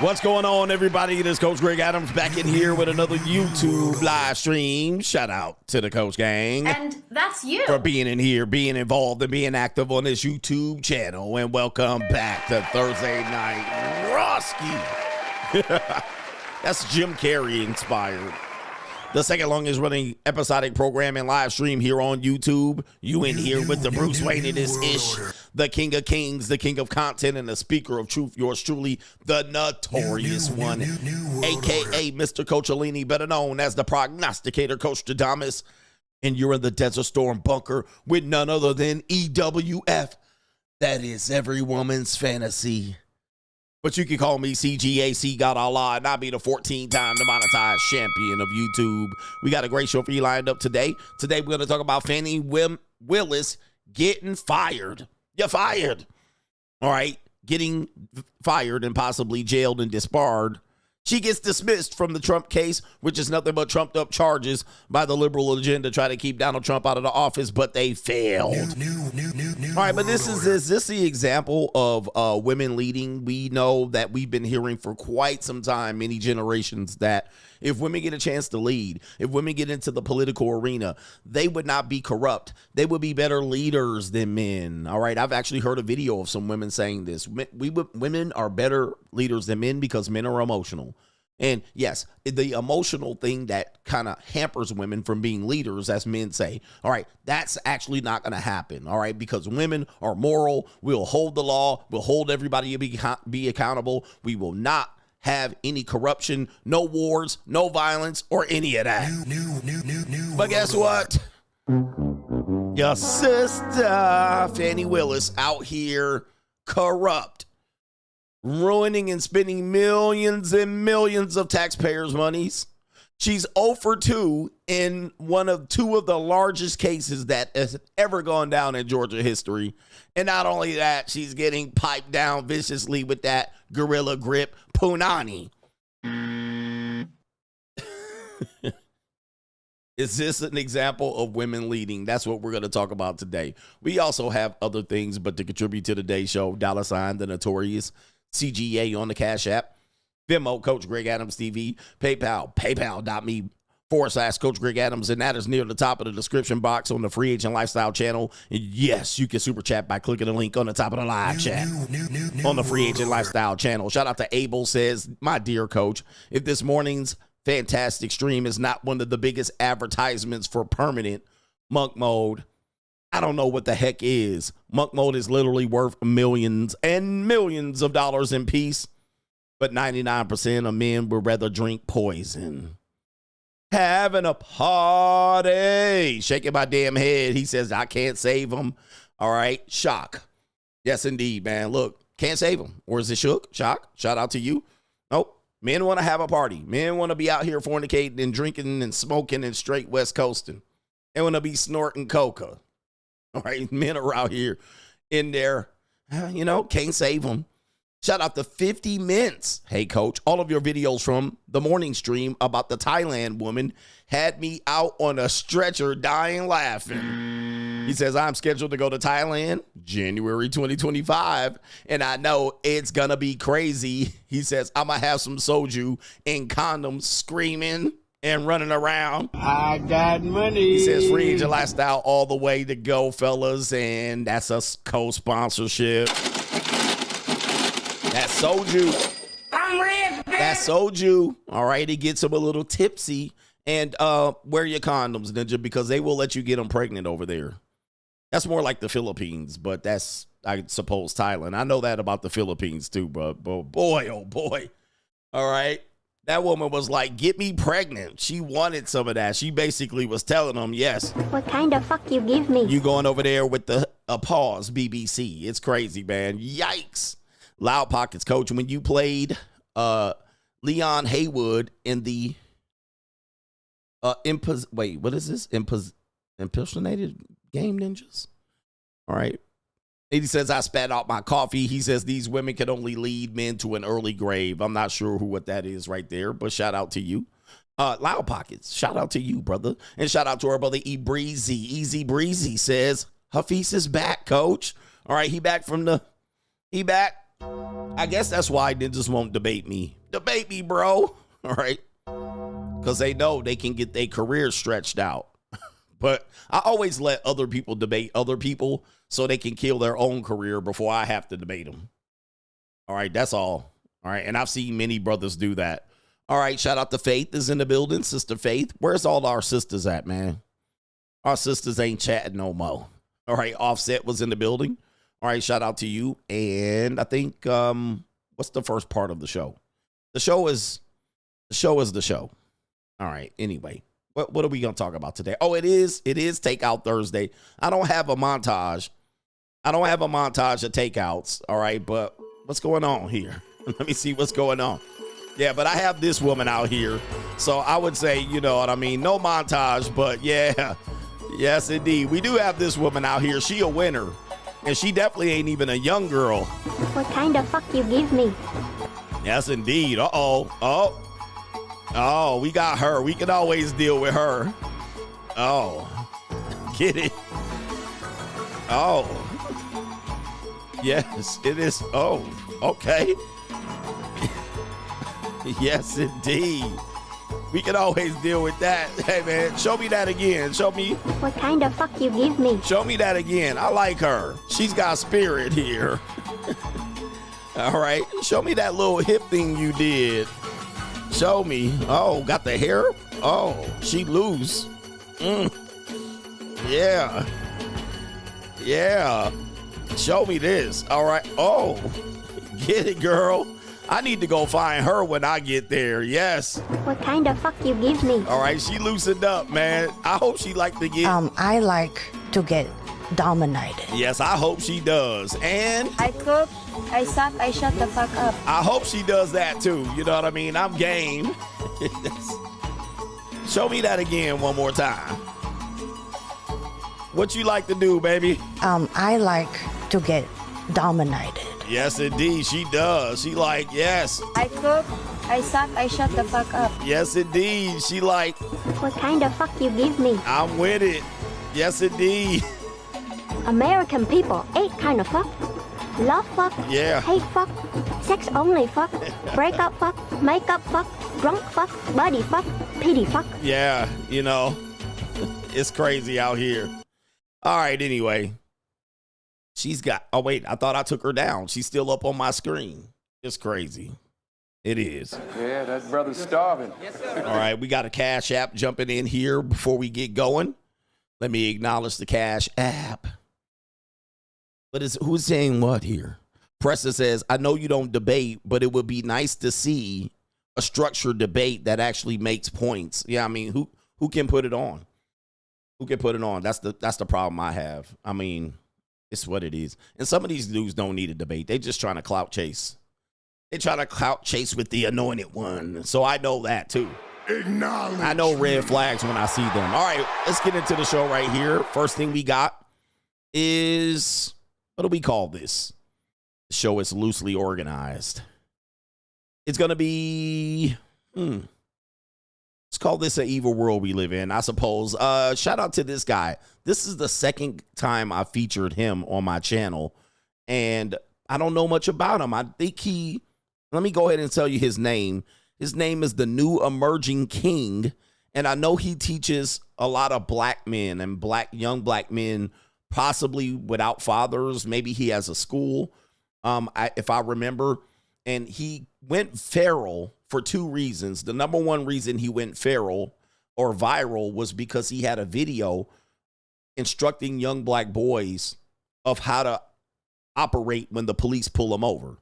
What's going on, everybody? It is Coach Greg Adams back in here with another YouTube live stream. Shout out to the Coach Gang. And that's you. For being in here, being involved, and being active on this YouTube channel. And welcome back to Thursday Night Roski. That's Jim Carrey inspired. The second longest running episodic program and live stream here on YouTube. You in here with the Bruce Wayne in this ish, the king of kings, the king of content, and the speaker of truth. Yours truly, the notorious one, aka Mr. Coachellini, better known as the prognosticator, Coach Dadamas. And you're in the Desert Storm bunker with none other than EWF. That is every woman's fantasy. But you can call me CGA, C God Allah, and I'll be the 14-time demonetized champion of YouTube. We got a great show for you lined up today. Today, we're going to talk about Fani Willis getting fired. You're fired. All right. Getting fired and possibly jailed and disbarred. She gets dismissed from the Trump case, which is nothing but trumped up charges by the liberal agenda to try to keep Donald Trump out of the office, but they failed. All right, but is this the example of women leading? We know that we've been hearing for quite some time, many generations, that if women get a chance to lead, if women get into the political arena, they would not be corrupt. They would be better leaders than men. All right, I've actually heard a video of some women saying this. Women are better leaders than men because men are emotional. And yes, the emotional thing that kind of hampers women from being leaders, as men say, all right, that's actually not going to happen, all right, because women are moral. We'll hold the law. We'll hold everybody to be accountable. We will not have any corruption, no wars, no violence, or any of that. But guess what? Your sister, Fani Willis, out here corrupt, ruining and spending millions and millions of taxpayers' monies. She's 0 for 2 in two of the largest cases that has ever gone down in Georgia history. And not only that, she's getting piped down viciously with that gorilla grip punani. Is this an example of women leading? That's what we're going to talk about today. We also have other things, but to contribute to today's show, $ the Notorious CGA on the Cash App, Venmo, Coach Greg Adams TV, PayPal, paypal.me/Coach Greg Adams, and that is near the top of the description box on the Free Agent Lifestyle channel. And yes, you can super chat by clicking the link on the top of the live chat on the Free Agent Lifestyle channel. Shout out to Abel, says, my dear coach, if this morning's fantastic stream is not one of the biggest advertisements for permanent monk mode, I don't know what the heck is. Monk mode is literally worth millions and millions of dollars in peace, but 99% of men would rather drink poison. Having a party. Shaking my damn head. He says, I can't save him. All right. Shock. Yes, indeed, man. Look, can't save him. Or is it Shook? Shock. Shout out to you. Nope. Men want to have a party. Men want to be out here fornicating and drinking and smoking and straight West Coasting. They want to be snorting coca. All right. Men are out here in there, can't save them. Shout out to 50 Mints. Hey, coach, all of your videos from the morning stream about the Thailand woman had me out on a stretcher dying laughing. He says, I'm scheduled to go to Thailand January 2025, and I know it's going to be crazy. He says, I'm going to have some soju and condoms screaming and running around. I got money. He says, Free Agent Lifestyle all the way to go, fellas, and that's a co-sponsorship. That's soju. I'm rich, bitch. That's soju. All right, it gets them a little tipsy. And wear your condoms, Ninja, because they will let you get them pregnant over there. That's more like the Philippines, but that's, I suppose, Thailand. I know that about the Philippines too, but boy, oh boy. All right. That woman was like, get me pregnant. She wanted some of that. She basically was telling them, yes. What kind of fuck you give me? You going over there with the pause, BBC. It's crazy, man. Yikes. Loud Pockets, coach, when you played Leon Haywood in the impersonated game, ninjas? All right. He says, I spat out my coffee. He says, these women can only lead men to an early grave. I'm not sure what that is right there, but shout out to you. Loud Pockets, shout out to you, brother. And shout out to our brother E Breezy. Easy Breezy says, Hafiz is back, coach. All right, he back. I guess that's why ninjas won't debate me. Debate me, bro. All right. Because they know they can get their career stretched out. But I always let other people debate other people so they can kill their own career before I have to debate them. All right, that's all. All right, and I've seen many brothers do that. All right, shout out to Faith is in the building. Sister Faith, where's all our sisters at, man? Our sisters ain't chatting no more. All right, Offset was in the building. All right, shout out to you. And I think, what's the first part of the show? The show is the show. All right, anyway. What are we going to talk about today? Oh, it is Takeout Thursday. I don't have a montage. of takeouts, all right? But what's going on here? Let me see what's going on. Yeah, but I have this woman out here. So I would say, you know what I mean? No montage, but yeah. Yes, indeed. We do have this woman out here. She a winner. And she definitely ain't even a young girl. What kind of fuck you give me? Yes, indeed. Oh, we got her. We can always deal with her. Oh, get it? Oh, yes, it is. Oh, okay. Yes, indeed. We can always deal with that. Hey, man, show me that again. Show me. What kind of fuck you give me? Show me that again. I like her. She's got spirit here. All right. Show me that little hip thing you did. Show me. Oh, got the hair? Oh, she loose. Yeah. Yeah. Show me this. All right. Oh, get it, girl. I need to go find her when I get there. Yes. What kind of fuck you give me? All right. She loosened up, man. I hope she like to get. I like to get dominated. Yes, I hope she does. And I cook, I suck, I shut the fuck up. I hope she does that too. You know what I mean? I'm game. Show me that again one more time. What you like to do, baby? I like to get dominated. Yes, indeed, she does. She like, yes. I cook, I suck, I shut the fuck up. Yes, indeed. She like. What kind of fuck you give me? I'm with it. Yes, indeed. American people, 8 kind of fuck. Love fuck, yeah. Hate fuck, sex only fuck, breakup fuck, makeup fuck, drunk fuck, body fuck, pity fuck. Yeah, you know, it's crazy out here. All right, anyway. She's got, oh wait, I thought I took her down. She's still up on my screen. It's crazy. It is. Yeah, that brother's starving. All right, we got a Cash App jumping in here before we get going. Let me acknowledge the Cash App. Who's saying what here? Preston says, I know you don't debate, but it would be nice to see a structured debate that actually makes points. Yeah, I mean, who can put it on? Who can put it on? That's the problem I have. I mean, it's what it is. And some of these dudes don't need a debate. They just trying to clout chase. They trying to clout chase with the anointed one. So I know that too. I know red flags when I see them. All right, let's get into the show right here. First thing we got is, what do we call this? The show is loosely organized. It's going to be, let's call this an evil world we live in, I suppose. Shout out to this guy. This is the second time I featured him on my channel, and I don't know much about him. I think let me go ahead and tell you his name. His name is the New Emerging King, and I know he teaches a lot of black men and young black men, possibly without fathers. Maybe he has a school, if I remember. And he went feral for 2 reasons. The number one reason he went feral or viral was because he had a video instructing young black boys of how to operate when the police pull them over.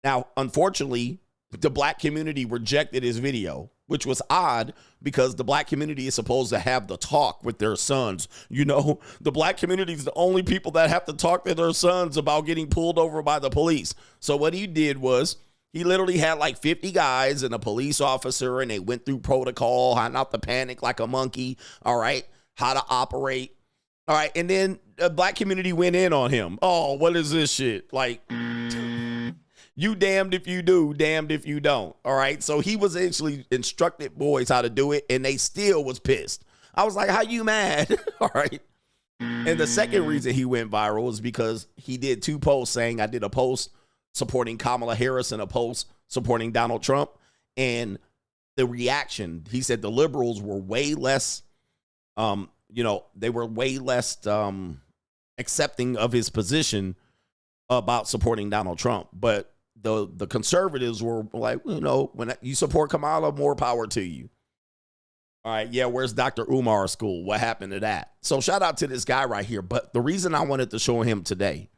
Now, unfortunately, the black community rejected his video, which was odd because the black community is supposed to have the talk with their sons. You know, the black community is the only people that have to talk to their sons about getting pulled over by the police. So what he did was he literally had like 50 guys and a police officer, and they went through protocol, how not to panic like a monkey. All right. How to operate. All right. And then the black community went in on him. Oh, what is this shit? Like, you damned if you do, damned if you don't. All right. So he was actually instructed boys how to do it, and they still was pissed. I was like, how you mad? All right. And the second reason he went viral was because he did 2 posts saying, I did a post supporting Kamala Harris in a post supporting Donald Trump. And the reaction, he said the liberals were way less, they were way less accepting of his position about supporting Donald Trump. But the conservatives were like, when you support Kamala, more power to you. All right, yeah, where's Dr. Umar's school? What happened to that? So shout out to this guy right here. But the reason I wanted to show him today,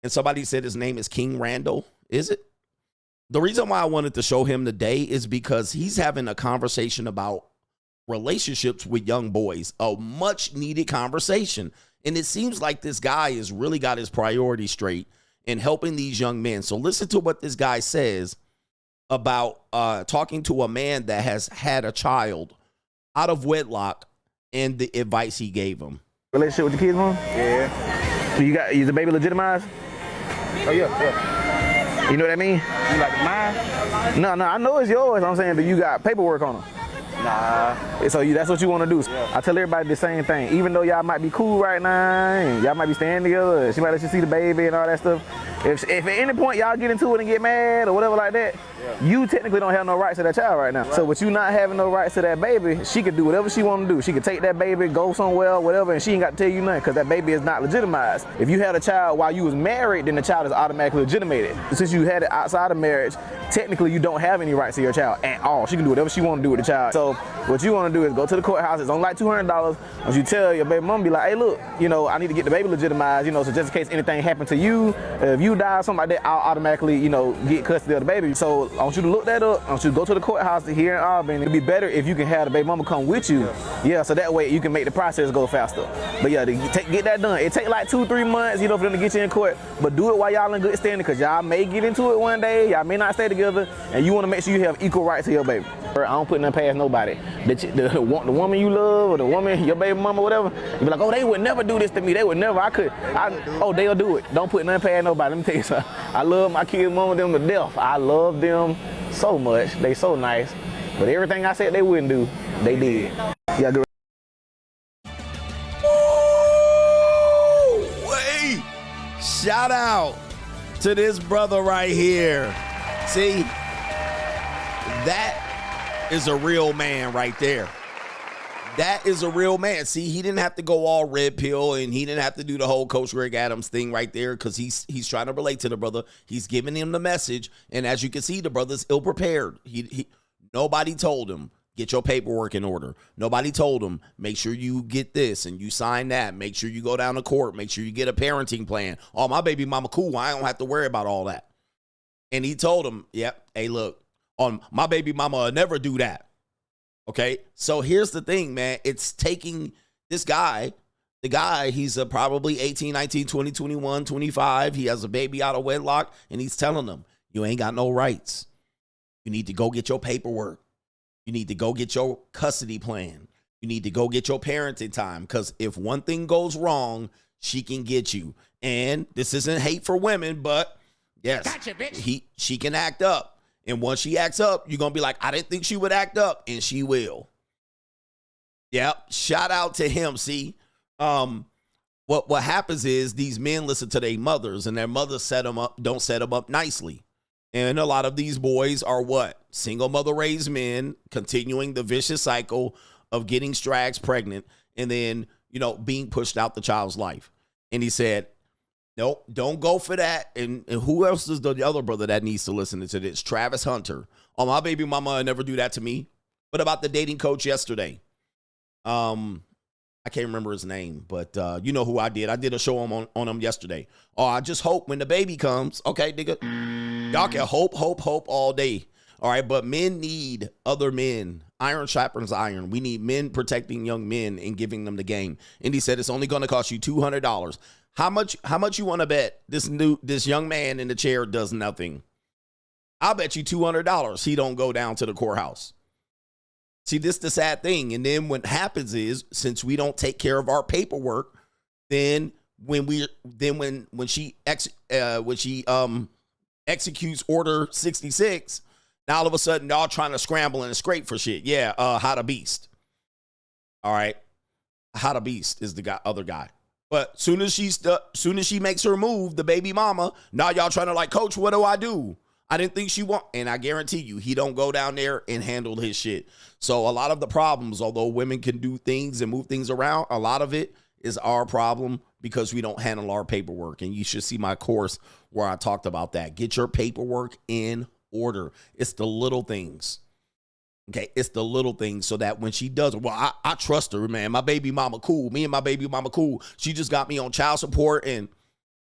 and somebody said his name is King Randall, is it? The reason why I wanted to show him today is because he's having a conversation about relationships with young boys, a much needed conversation. And it seems like this guy has really got his priorities straight in helping these young men. So listen to what this guy says about talking to a man that has had a child out of wedlock and the advice he gave him. Relationship with the kids, mom? Yeah. So is the baby legitimized? Oh, yeah. You know what I mean? You like mine? No, I know it's yours. I'm saying, but you got paperwork on them. Nah. So that's what you want to do. Yeah. I tell everybody the same thing. Even though y'all might be cool right now, and y'all might be staying together, she might let you see the baby and all that stuff. If at any point y'all get into it and get mad or whatever like that, you technically don't have no rights to that child right now. Right. So with you not having no rights to that baby, she could do whatever she want to do. She could take that baby, go somewhere, whatever, and she ain't got to tell you nothing because that baby is not legitimized. If you had a child while you was married, then the child is automatically legitimated. Since you had it outside of marriage, technically you don't have any rights to your child at all. She can do whatever she want to do with the child. So what you want to do is go to the courthouse. It's only like $200. Once you tell your baby mom, be like, hey, look, I need to get the baby legitimized, so just in case anything happened to you, if you die or something like that, I'll automatically, get custody of the baby. So I want you to look that up. I want you to go to the courthouse here in Auburn. It'd be better if you can have the baby mama come with you. Yeah, so that way you can make the process go faster. But yeah, get that done. It take like 2-3 months, for them to get you in court. But do it while y'all in good standing, because y'all may get into it one day. Y'all may not stay together, and you want to make sure you have equal rights to your baby. I don't put nothing past nobody. The woman you love, or the woman, your baby mama, whatever, you be like, oh, they would never do this to me. They would never. They'll do it. Don't put nothing past nobody. Let me tell you something. I love my kids, mama, them to death. I love them so much. They so nice. But everything I said they wouldn't do, they did. Yeah, good. Wait! Shout out to this brother right here. See, that is a real man right there. That is a real man. See, he didn't have to go all red pill, and he didn't have to do the whole Coach Greg Adams thing right there, because he's trying to relate to the brother. He's giving him the message, and as you can see, the brother's ill prepared. Nobody told him, get your paperwork in order. Nobody told him, make sure you get this and you sign that. Make sure you go down to court. Make sure you get a parenting plan. Oh, my baby mama cool. I don't have to worry about all that. And he told him, yep, hey, look, my baby mama will never do that. Okay, so here's the thing, man. It's taking this guy, he's probably 18, 19, 20, 21, 25. He has a baby out of wedlock, and he's telling them, you ain't got no rights. You need to go get your paperwork. You need to go get your custody plan. You need to go get your parenting time, because if one thing goes wrong, she can get you. And this isn't hate for women, but yes, gotcha, bitch. She can act up. And once she acts up, you're going to be like, I didn't think she would act up. And she will. Yep. Shout out to him. See, what happens is these men listen to their mothers, and their mothers don't set them up nicely. And a lot of these boys are what? Single mother raised men, continuing the vicious cycle of getting strags pregnant and then, being pushed out the child's life. And he said, nope, don't go for that. And who else is the other brother that needs to listen to this? Travis Hunter. Oh, my baby mama would never do that to me. What about the dating coach yesterday? I can't remember his name, but you know who I did. I did a show on him yesterday. Oh, I just hope when the baby comes. Okay, nigga. Y'all can hope all day. All right, but men need other men. Iron sharpens iron. We need men protecting young men and giving them the game. And he said it's only going to cost you $200. How much you want to bet this young man in the chair does nothing? I'll bet you $200 he don't go down to the courthouse. See, this is the sad thing. And then what happens is, since we don't take care of our paperwork, then when she executes Order 66, now all of a sudden y'all trying to scramble and scrape for shit. Yeah, How to Beast. All right, How to Beast is the other guy. But soon as she makes her move, the baby mama, now y'all trying to like, coach, what do I do? I didn't think she want, and I guarantee you, he don't go down there and handle his shit. So a lot of the problems, although women can do things and move things around, a lot of it is our problem because we don't handle our paperwork. And you should see my course where I talked about that. Get your paperwork in order. It's the little things. Okay, it's the little things so that when she does, well, I trust her, man. My baby mama cool. Me and my baby mama cool. She just got me on child support, and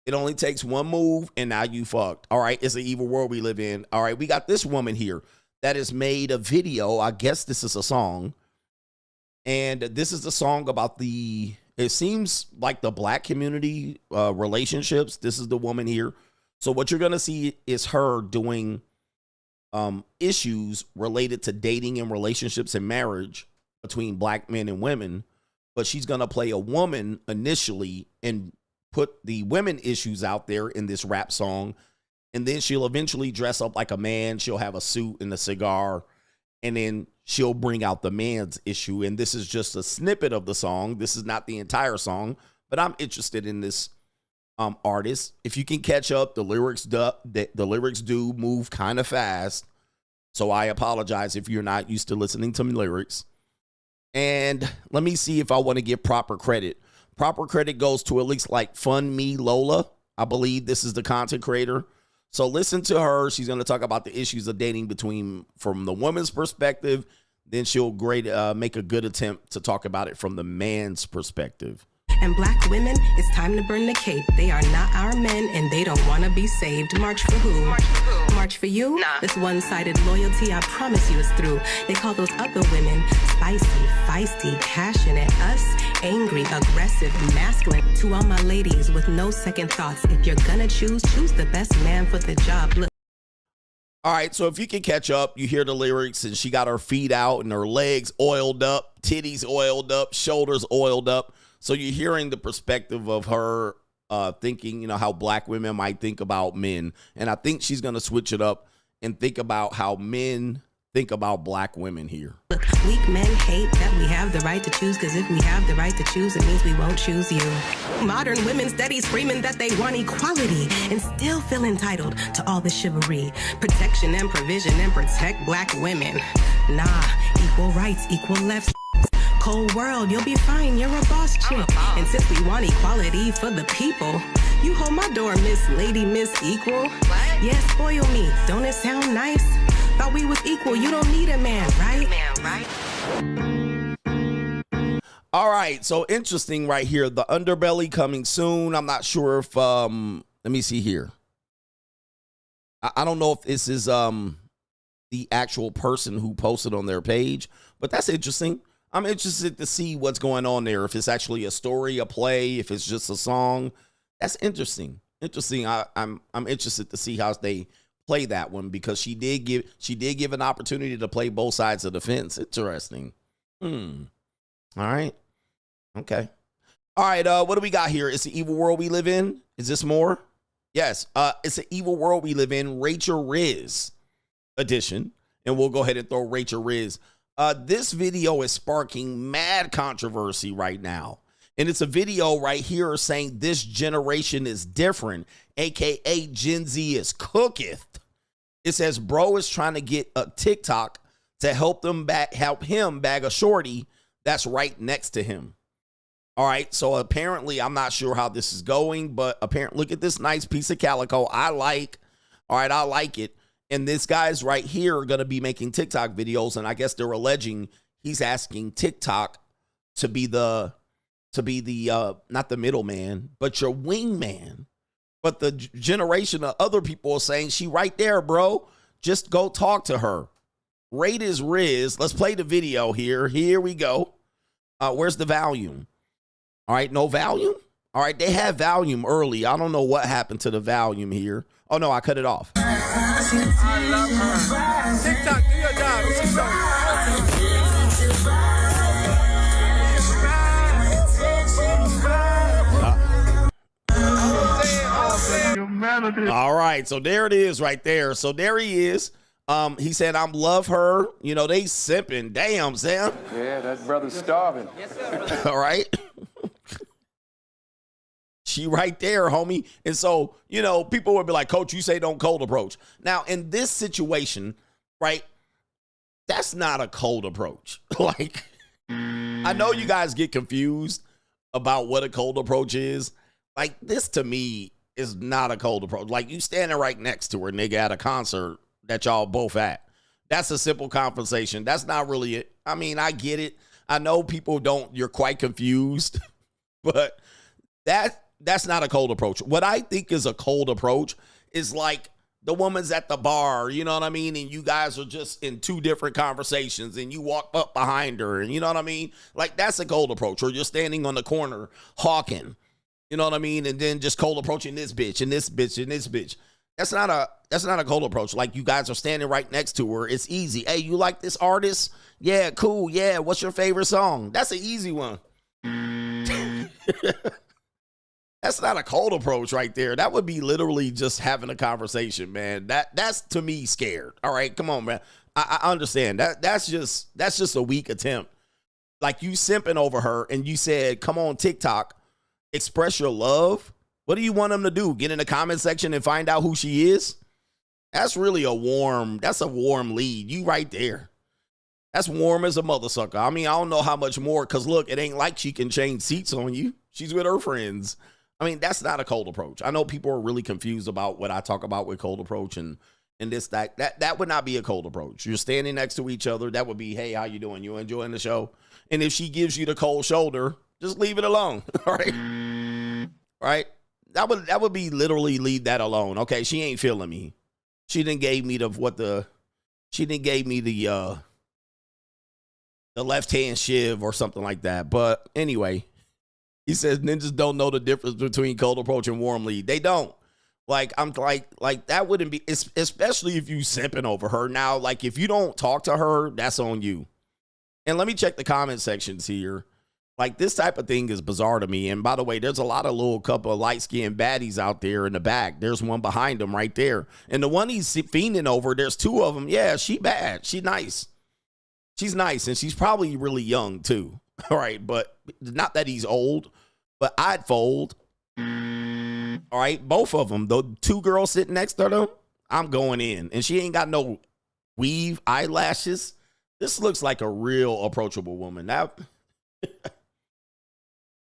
it only takes one move, and now you fucked. All right, it's an evil world we live in. All right, we got this woman here that has made a video. I guess this is a song, and this is a song about it seems like the black community relationships. This is the woman here. So what you're going to see is her doing issues related to dating and relationships and marriage between black men and women, but she's going to play a woman initially and put the women issues out there in this rap song, and then she'll eventually dress up like a man. She'll have a suit and a cigar, and then she'll bring out the man's issue. And this is just a snippet of the song. This is not the entire song, but I'm interested in this artist. If you can catch up, the lyrics do move kind of fast, so I apologize if you're not used to listening to lyrics. And let me see if I want to give proper credit. Proper credit goes to at least like Fun Me Lola. I believe this is the content creator. So listen to her. She's going to talk about the issues of dating from the woman's perspective. Then she'll make a good attempt to talk about it from the man's perspective. And black women, it's time to burn the cape. They are not our men, and they don't want to be saved. March for who? March for who? March for you? Nah. This one-sided loyalty, I promise you, is through. They call those other women spicy, feisty, passionate. Us, angry, aggressive, masculine. To all my ladies with no second thoughts, if you're gonna choose the best man for the job. Look. All right, so if you can catch up, you hear the lyrics, and she got her feet out and her legs oiled up, titties oiled up, shoulders oiled up. So you're hearing the perspective of her thinking, how black women might think about men. And I think she's going to switch it up and think about how men think about black women here. Look, weak men hate that we have the right to choose, because if we have the right to choose, it means we won't choose you. Modern women steady screaming that they want equality and still feel entitled to all the chivalry, protection and provision, and protect black women. Nah, equal rights, equal left. Cold world, you'll be fine, you're a boss chick. And since we want equality for the people, you hold my door, Miss Lady, Miss Equal. What? Yeah, spoil me, don't it sound nice? Thought we was equal, you don't need a man, right? All right, so interesting right here. The underbelly coming soon. I'm not sure if, let me see here. I don't know if this is the actual person who posted on their page, but that's interesting. I'm interested to see what's going on there. If it's actually a story, a play, if it's just a song. That's interesting. I'm interested to see how they play that one, because she did give an opportunity to play both sides of the fence. Interesting. All right. Okay. All right. What do we got here? It's the evil world we live in. Is this more? Yes. It's the evil world we live in. Rachel Rizz edition. And we'll go ahead and throw Rachel Rizz. This video is sparking mad controversy right now. And it's a video right here saying this generation is different, aka Gen Z is cooketh. It says bro is trying to get a TikTok to help him bag a shorty that's right next to him. All right, so apparently I'm not sure how this is going, but apparently look at this nice piece of calico. I like it. And this guy's right here going to be making TikTok videos, and I guess they're alleging he's asking TikTok to be the not the middleman, but your wingman. But the generation of other people are saying, she right there, bro. Just go talk to her. Rate is Rizz. Let's play the video here. Here we go. Where's the volume? All right, no volume? All right, they had volume early. I don't know what happened to the volume here. Oh, no, I cut it off. I love her. TikTok, do your job. All right, so there it is right there. So there he is. He said, "I'm love her." You know, they sipping. Damn, Sam. Yeah, that brother's starving. All right. She right there, homie. And so, you know, people would be like, Coach, you say don't cold approach. Now, in this situation, right, that's not a cold approach. Like, I know you guys get confused about what a cold approach is. Like, this to me is not a cold approach. Like, you standing right next to her, nigga, at a concert that y'all both at. That's a simple conversation. That's not really it. I mean, I get it. I know people don't, you're quite confused, but that's not a cold approach. What I think is a cold approach is like the woman's at the bar, you know what I mean? And you guys are just in two different conversations and you walk up behind her and you know what I mean? Like that's a cold approach. Or you're standing on the corner hawking, you know what I mean? And then just cold approaching this bitch and this bitch and this bitch. That's not a cold approach. Like you guys are standing right next to her. It's easy. Hey, you like this artist? Yeah, cool. Yeah, what's your favorite song? That's an easy one. That's not a cold approach right there. That would be literally just having a conversation, man. That's to me scared. All right, come on, man. I understand. That's just a weak attempt. Like you simping over her and you said, come on TikTok, express your love. What do you want them to do? Get in the comment section and find out who she is? That's really a warm lead. You right there. That's warm as a mother sucker. I mean, I don't know how much more, because look, it ain't like she can change seats on you. She's with her friends. I mean, that's not a cold approach. I know people are really confused about what I talk about with cold approach and this, that would not be a cold approach. You're standing next to each other. That would be, hey, how you doing? You enjoying the show? And if she gives you the cold shoulder, just leave it alone. All right. All right. That would be literally leave that alone. Okay. She ain't feeling me. She didn't gave me the left-hand shiv or something like that. But anyway, he says ninjas don't know the difference between cold approach and warm lead. They don't. Like, I'm like that wouldn't be, especially if you simping over her. Now, like if you don't talk to her, that's on you. And let me check the comment sections here. Like this type of thing is bizarre to me. And by the way, there's a lot of little couple of light-skinned baddies out there in the back. There's one behind him right there. And the one he's fiending over, there's two of them. Yeah, she bad. She nice. She's nice. And she's probably really young too. All right. But not that he's old, but I'd fold. All right. Both of them, the two girls sitting next to them, I'm going in. And she ain't got no weave eyelashes. This looks like a real approachable woman. Now,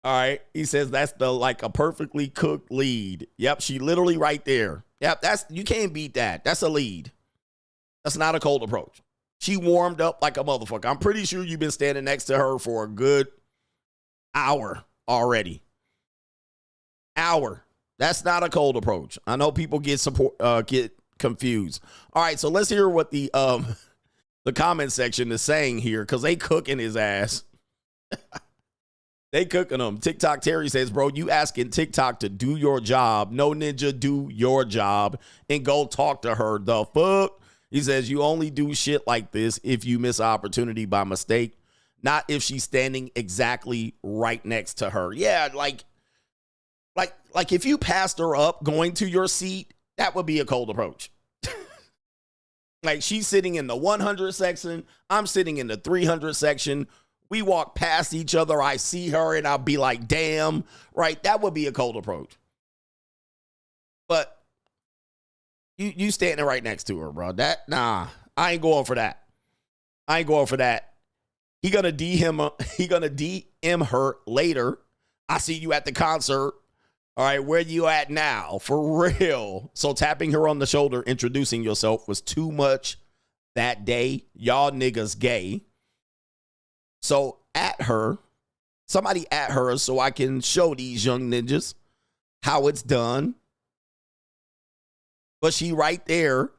all right. He says that's like a perfectly cooked lead. Yep. She literally right there. Yep. You can't beat that. That's a lead. That's not a cold approach. She warmed up like a motherfucker. I'm pretty sure you've been standing next to her for a good hour already. Hour. That's not a cold approach. I know people get confused. All right. So let's hear what the comment section is saying here, because they cooking his ass. They cooking him. TikTok Terry says, bro, you asking TikTok to do your job. No, ninja, do your job and go talk to her. The fuck? He says, you only do shit like this if you miss an opportunity by mistake, not if she's standing exactly right next to her. Yeah, like if you passed her up going to your seat, that would be a cold approach. Like she's sitting in the 100 section. I'm sitting in the 300 section. We walk past each other. I see her and I'll be like, damn, right? That would be a cold approach. But you standing right next to her, bro. Nah, I ain't going for that. I ain't going for that. He gonna DM her later. I see you at the concert. All right, where you at now? For real. So tapping her on the shoulder, introducing yourself was too much that day. Y'all niggas gay. So somebody at her so I can show these young ninjas how it's done. But she right there,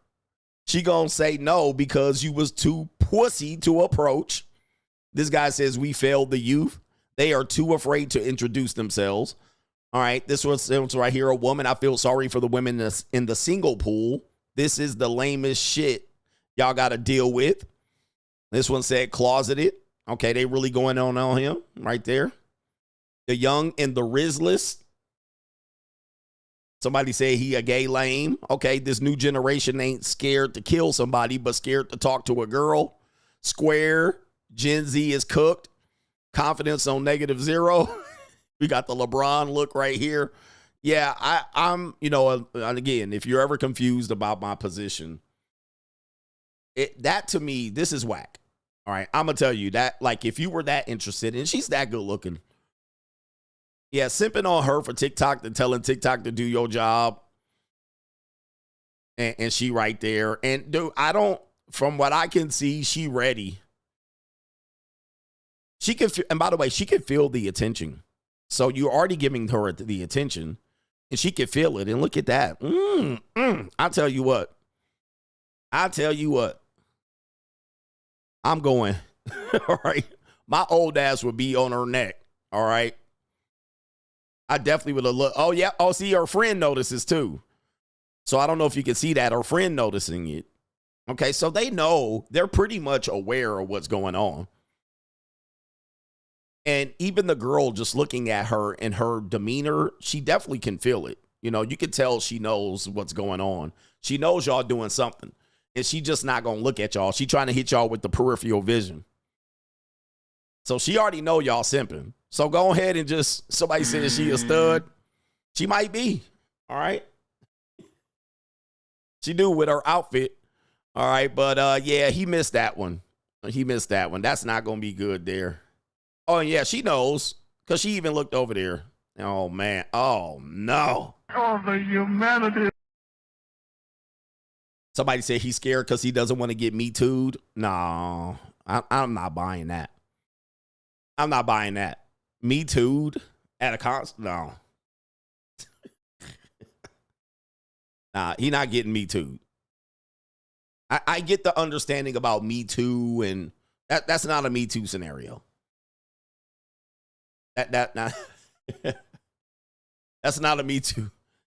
she gonna say no because you was too pussy to approach. This guy says we failed the youth. They are too afraid to introduce themselves. All right, this was right here. A woman, I feel sorry for the women in the single pool. This is the lamest shit y'all got to deal with. This one said closeted. Okay, they really going on him right there. The young and the Rizzless. Somebody say he a gay lame. Okay, this new generation ain't scared to kill somebody, but scared to talk to a girl. Square. Gen Z is cooked. Confidence on -0. We got the LeBron look right here. Yeah, I'm, you know, and again, if you're ever confused about my position, that to me, this is whack. All right, I'm gonna tell you that, like, if you were that interested, and she's that good looking, yeah, simping on her for TikTok and telling TikTok to do your job, and she right there, and dude, from what I can see, she ready. She can, and by the way, she can feel the attention. So you're already giving her the attention, and she can feel it. And look at that. I'll tell you what. I'm going. All right. My old ass would be on her neck. All right. I definitely would have looked. Oh, yeah. Oh, see, her friend notices too. So I don't know if you can see that. Her friend noticing it. Okay. So they know. They're pretty much aware of what's going on. And even the girl just looking at her and her demeanor, she definitely can feel it. You know, you can tell she knows what's going on. She knows y'all doing something. And she just not going to look at y'all. She trying to hit y'all with the peripheral vision. So she already know y'all simping. So go ahead and just, somebody says she a stud. She might be. All right. She do with her outfit. All right. But yeah, he missed that one. That's not going to be good there. Oh, yeah, she knows, because she even looked over there. Oh, man. Oh, no. Oh, the humanity. Somebody said he's scared because he doesn't want to get Me Too'd. No, I'm not buying that. I'm not buying that. Me Too'd at a concert? No. Nah, he not getting Me Too'd. I get the understanding about Me Too, and that's not a Me Too scenario. That's not a Me Too.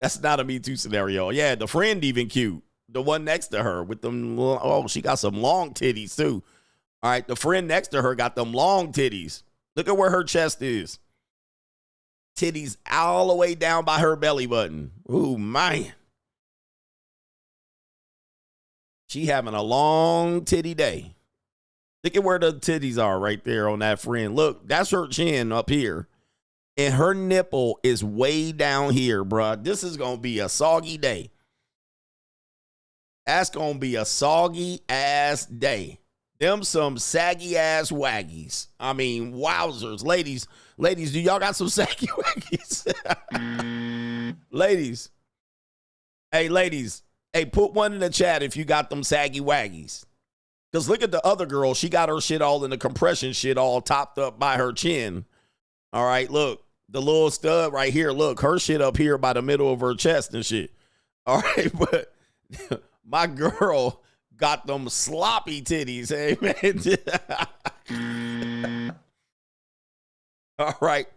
That's not a Me Too scenario. Yeah, the friend even cute. The one next to her with them. Oh, she got some long titties too. All right, the friend next to her got them long titties. Look at where her chest is. Titties all the way down by her belly button. Ooh, man. She having a long titty day. Look at where the titties are right there on that friend. Look, that's her chin up here. And her nipple is way down here, bruh. This is going to be a soggy day. That's going to be a soggy ass day. Them some saggy ass waggies. I mean, wowzers. Ladies, do y'all got some saggy waggies? Ladies. Hey, put one in the chat if you got them saggy waggies. Because look at the other girl. She got her shit all in the compression shit all topped up by her chin. All right, look. The little stud right here. Look, her shit up here by the middle of her chest and shit. All right, but my girl got them sloppy titties. Hey, man. All right.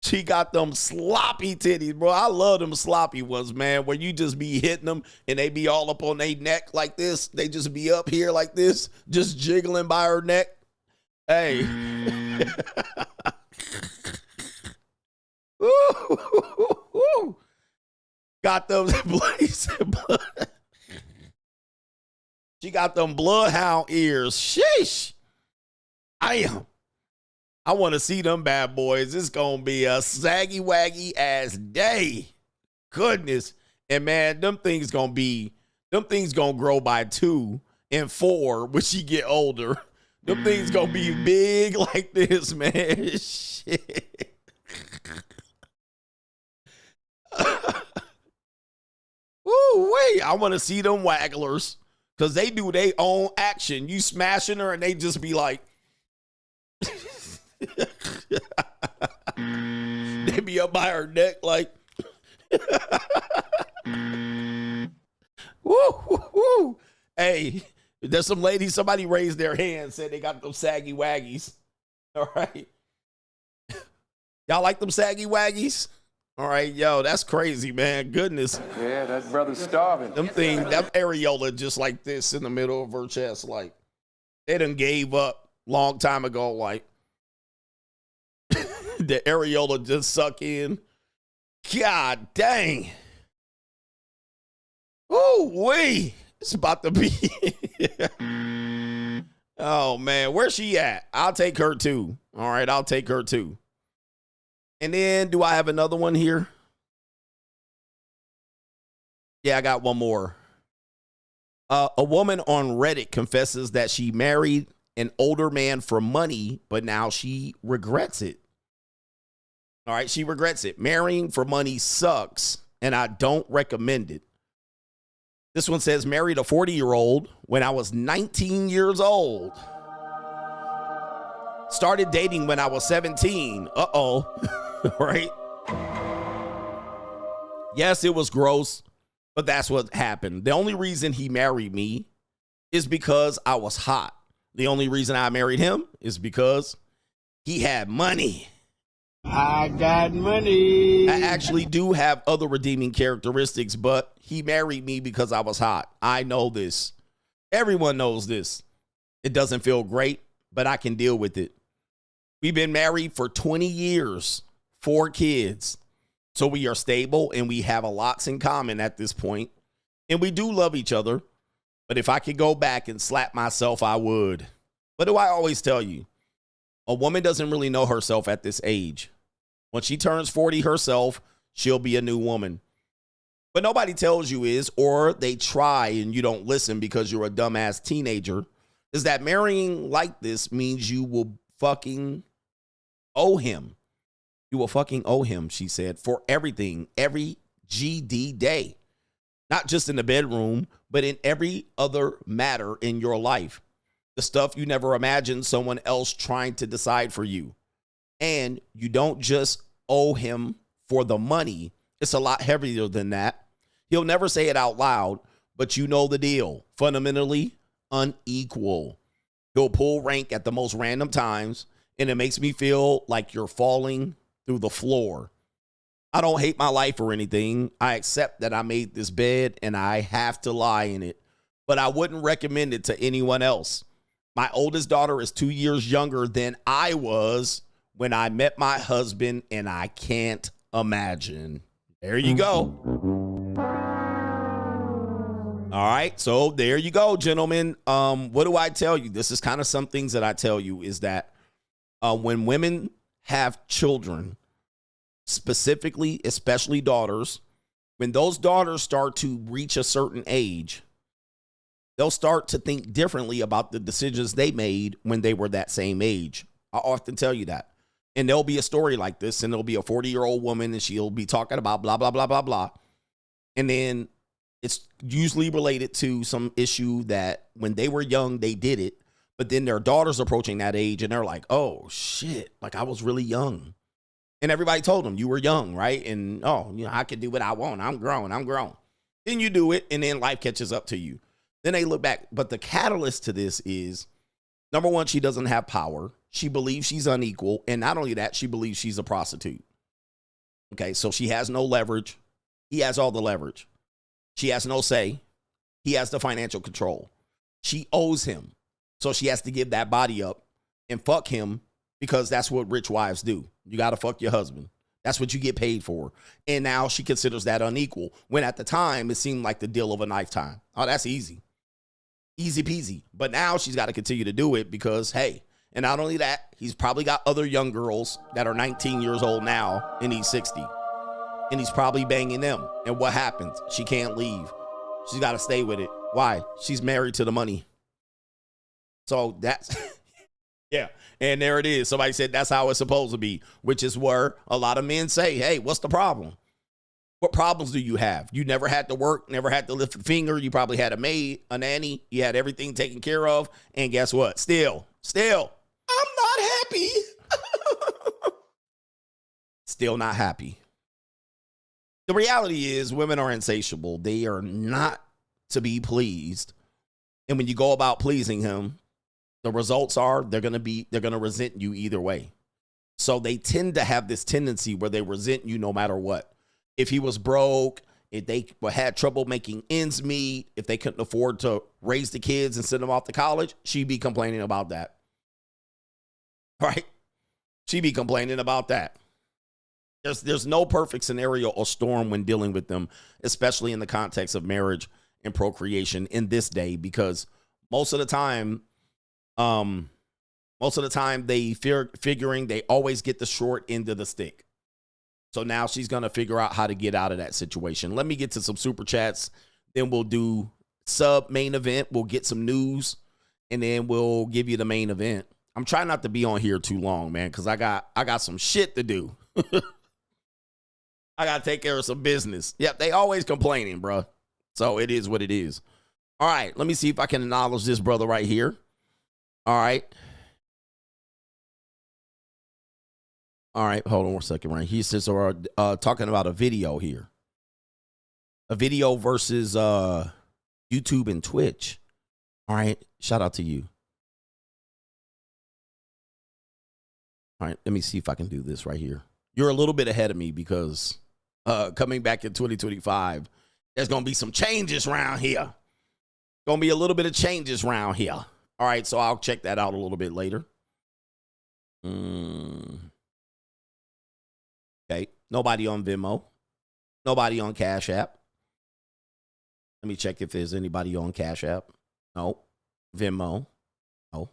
She got them sloppy titties, bro. I love them sloppy ones, man, where you just be hitting them and they be all up on their neck like this. They just be up here like this, just jiggling by her neck. Hey. Ooh. Got those blazing blood. She got them bloodhound ears. Sheesh. I want to see them bad boys. It's going to be a saggy waggy ass day. Goodness. And man, them things going to grow by 2 and 4 when she get older. Them things going to be big like this, man. Shit. Ooh, wait. I want to see them wagglers because they do their own action. You smashing her and they just be like, they be up by her neck like woo. Hey, there's some ladies, somebody raised their hand, said they got those saggy waggies. All right. Y'all like them saggy waggies? All right, yo, that's crazy, man. Goodness. Yeah, that brother's starving. Them thing, that areola just like this in the middle of her chest, like they done gave up long time ago, like the areola just suck in. God dang. Ooh, wee. It's about to be. Oh, man. Where's she at? I'll take her too. All right, I'll take her too. And then do I have another one here? Yeah, I got one more. A woman on Reddit confesses that she married an older man for money, but now she regrets it. All right, she regrets it. Marrying for money sucks, and I don't recommend it. This one says, married a 40-year-old when I was 19 years old. Started dating when I was 17. Uh-oh. Right? Yes, it was gross, but that's what happened. The only reason he married me is because I was hot. The only reason I married him is because he had money. I got money. I actually do have other redeeming characteristics, but he married me because I was hot. I know this. Everyone knows this. It doesn't feel great, but I can deal with it. We've been married for 20 years, 4 kids. So we are stable and we have a lots in common at this point. And we do love each other. But if I could go back and slap myself, I would. What do I always tell you? A woman doesn't really know herself at this age. When she turns 40 herself, she'll be a new woman. But nobody tells you is, or they try and you don't listen because you're a dumbass teenager, is that marrying like this means you will fucking owe him. You will fucking owe him, she said, for everything, every GD day. Not just in the bedroom, but in every other matter in your life. The stuff you never imagined someone else trying to decide for you. And you don't just owe him for the money. It's a lot heavier than that. He'll never say it out loud, but you know the deal. Fundamentally unequal. He'll pull rank at the most random times, and it makes me feel like you're falling through the floor. I don't hate my life or anything. I accept that I made this bed and I have to lie in it, but I wouldn't recommend it to anyone else. My oldest daughter is 2 years younger than I was when I met my husband, and I can't imagine. There you go. All right, so there you go, gentlemen. What do I tell you? This is kind of some things that I tell you is that when women have children, specifically, especially daughters, when those daughters start to reach a certain age, they'll start to think differently about the decisions they made when they were that same age. I often tell you that. And there'll be a story like this, and there'll be a 40-year-old woman, and she'll be talking about blah, blah, blah, blah, blah. And then it's usually related to some issue that when they were young, they did it. But then their daughter's approaching that age, and they're like, oh, shit, like I was really young. And everybody told them you were young, right? And, oh, you know, I can do what I want. I'm grown. Then you do it, and then life catches up to you. Then they look back. But the catalyst to this is, number one, she doesn't have power. She believes she's unequal. And not only that, she believes she's a prostitute. Okay, so she has no leverage. He has all the leverage. She has no say. He has the financial control. She owes him. So she has to give that body up and fuck him because that's what rich wives do. You got to fuck your husband. That's what you get paid for. And now she considers that unequal, when at the time it seemed like the deal of a lifetime. Oh, that's easy. Easy peasy. But now she's got to continue to do it because, hey, and not only that, he's probably got other young girls that are 19 years old now and he's 60. And he's probably banging them. And what happens? She can't leave. She's got to stay with it. Why? She's married to the money. So that's, yeah. And there it is. Somebody said that's how it's supposed to be, which is where a lot of men say, hey, what's the problem? What problems do you have? You never had to work, never had to lift a finger. You probably had a maid, a nanny. You had everything taken care of. And guess what? Still, I'm not happy. Still not happy. The reality is women are insatiable. They are not to be pleased. And when you go about pleasing him, the results are they're going to resent you either way. So they tend to have this tendency where they resent you no matter what. If he was broke, if they had trouble making ends meet, if they couldn't afford to raise the kids and send them off to college, she'd be complaining about that. Right? She'd be complaining about that. There's no perfect scenario or storm when dealing with them, especially in the context of marriage and procreation in this day, because most of the time they figuring they always get the short end of the stick. So now she's going to figure out how to get out of that situation. Let me get to some super chats. Then we'll do sub main event. We'll get some news, and then we'll give you the main event. I'm trying not to be on here too long, man, because I got some shit to do. I got to take care of some business. Yep, they always complaining, bro. So it is what it is. All right, let me see if I can acknowledge this brother right here. All right. All right, hold on one second, right? He says, talking about a video here. A video versus YouTube and Twitch. All right, shout out to you. All right, let me see if I can do this right here. You're a little bit ahead of me because coming back in 2025, there's going to be some changes around here. Going to be a little bit of changes around here. All right, so I'll check that out a little bit later. Okay, nobody on Venmo. Nobody on Cash App. Let me check if there's anybody on Cash App. No. Venmo. No.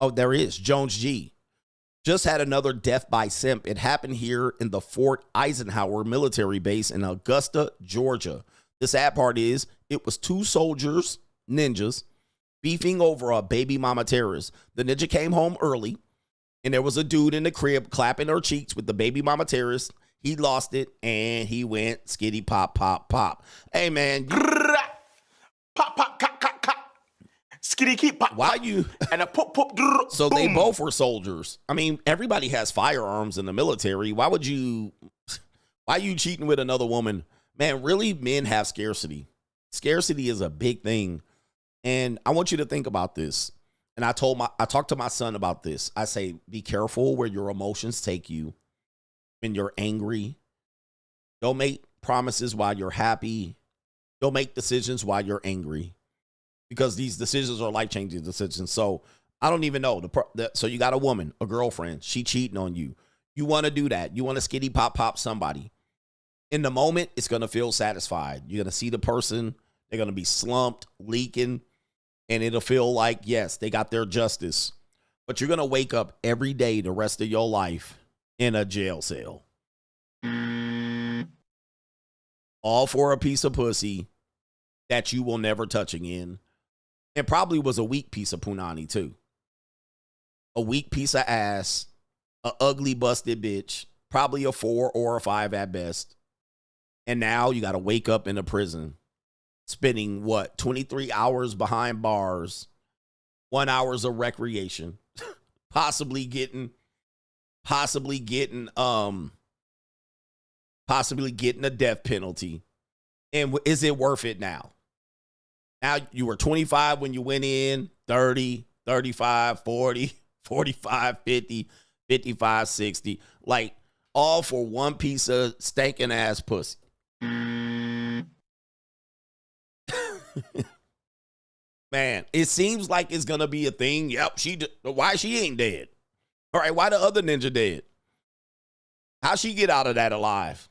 Oh, there is. Jones G. Just had another death by simp. It happened here in the Fort Eisenhower military base in Augusta, Georgia. The sad part is it was two soldiers, ninjas, beefing over a baby mama terrorist. The ninja came home early, and there was a dude in the crib clapping her cheeks with the baby mama terrorist. He lost it, and he went skitty pop, pop, pop. Hey, man. Pop, pop, cop, cop, cop. Skitty keep pop. Why you? And a pop, pop. So boom. they both were soldiers. I mean, everybody has firearms in the military. Why are you cheating with another woman? Man, really, men have scarcity. Scarcity is a big thing. And I want you to think about this. And I talked to my son about this. I say, be careful where your emotions take you when you're angry. Don't make promises while you're happy. Don't make decisions while you're angry, because these decisions are life-changing decisions. So I don't even know. So you got a woman, a girlfriend, she cheating on you. You want to do that. You want to skitty pop pop somebody. In the moment, it's going to feel satisfied. You're going to see the person. They're going to be slumped, leaking, and it'll feel like, yes, they got their justice. But you're going to wake up every day the rest of your life in a jail cell. All for a piece of pussy that you will never touch again. It probably was a weak piece of punani, too. A weak piece of ass, a ugly, busted bitch, probably a 4 or a 5 at best. And now you got to wake up in a prison, spending, 23 hours behind bars, 1 hour of recreation, possibly getting a death penalty. And is it worth it now? Now, you were 25 when you went in, 30, 35, 40, 45, 50, 55, 60. Like, all for one piece of stinking ass pussy. Man, it seems like it's going to be a thing. Yep, why she ain't dead? All right, why the other ninja dead? How she get out of that alive?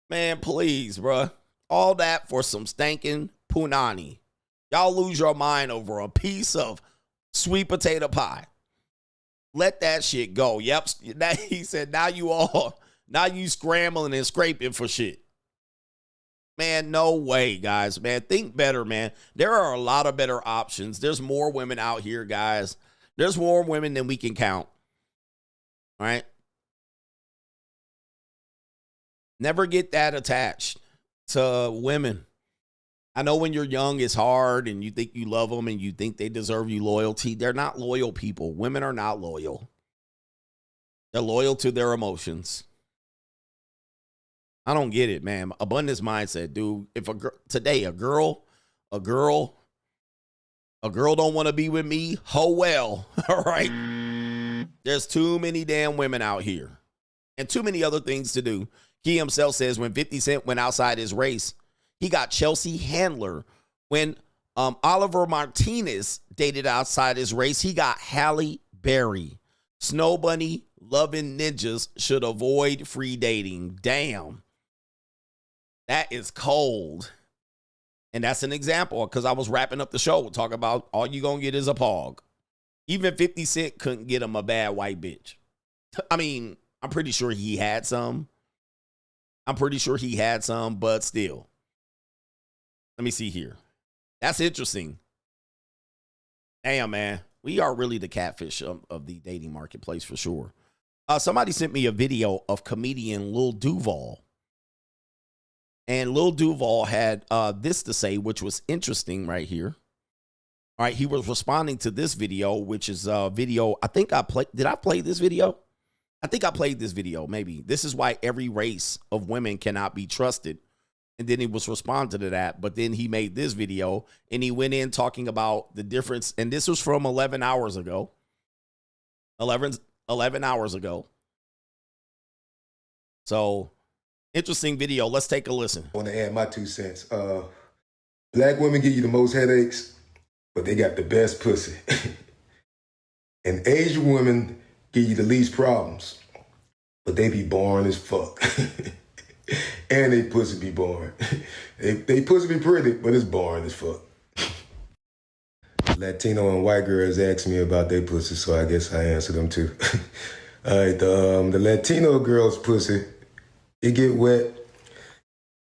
Man, please, bruh. All that for some stinking punani. Y'all lose your mind over a piece of sweet potato pie. Let that shit go. Yep. He said, now you scrambling and scraping for shit. Man, no way, guys. Man, think better, man. There are a lot of better options. There's more women out here, guys. There's more women than we can count. All right? Never get that attached to women. I know when you're young, it's hard and you think you love them and you think they deserve you loyalty. They're not loyal people. Women are not loyal. They're loyal to their emotions. I don't get it, man. Abundance mindset, dude. If a girl don't want to be with me, well, all right. There's too many damn women out here and too many other things to do. He himself says when 50 Cent went outside his race, he got Chelsea Handler. When Oliver Martinez dated outside his race, he got Halle Berry. Snow Bunny loving ninjas should avoid free dating. Damn. That is cold. And that's an example, because I was wrapping up the show talking about all you gonna get is a pog. Even 50 Cent couldn't get him a bad white bitch. I mean, I'm pretty sure he had some. But still. Let me see here. That's interesting. Damn, man. We are really the catfish of the dating marketplace for sure. Somebody sent me a video of comedian Lil Duval. And Lil Duval had this to say, which was interesting right here. All right, he was responding to this video, which is a video. I think I played. Did I play this video? I think I played this video, maybe. This is why every race of women cannot be trusted. And then he was responding to that. But then he made this video, and he went in talking about the difference. And this was from 11 hours ago. 11 hours ago. So, interesting video. Let's take a listen. I want to add my 2 cents. Black women give you the most headaches, but they got the best pussy. And Asian women give you the least problems, but they be boring as fuck. And they pussy be boring. They pussy be pretty, but it's boring as fuck. Latino and white girls ask me about their pussy, so I guess I answer them too. All right, the Latino girls' pussy, it get wet,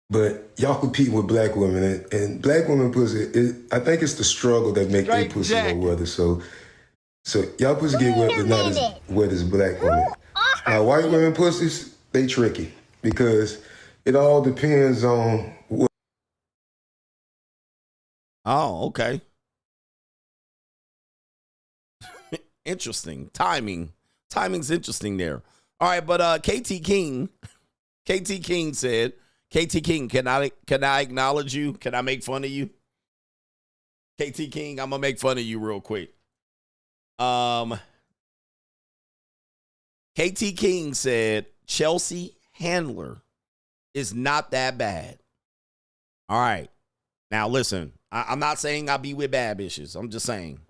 but y'all compete with black women, and black women pussy, I think it's the struggle that make their pussy more wetter. So y'all pussy get wet, but not as wet as black women. Now, white women pussies, they tricky because it all depends on what. Oh, okay. Interesting. Timing's interesting there. All right, but KT King said, KT King, can I acknowledge you? Can I make fun of you? KT King, I'm gonna make fun of you real quick. KT King said Chelsea Handler is not that bad. All right. Now listen, I'm not saying I'll be with bad bitches. I'm just saying.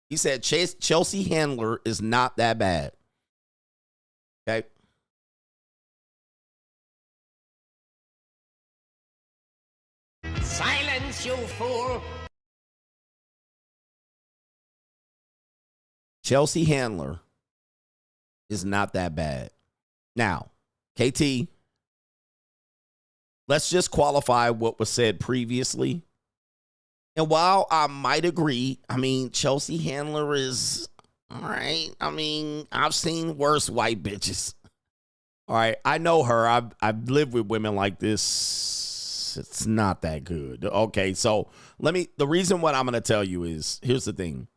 He said Chelsea Handler is not that bad. Okay. Silence, you fool. Chelsea Handler is not that bad. Now, KT, let's just qualify what was said previously. And while I might agree, I mean, Chelsea Handler is all right. I mean, I've seen worse white bitches. All right, I know her. I've lived with women like this. It's not that good. Okay, so the reason what I'm going to tell you is, here's the thing.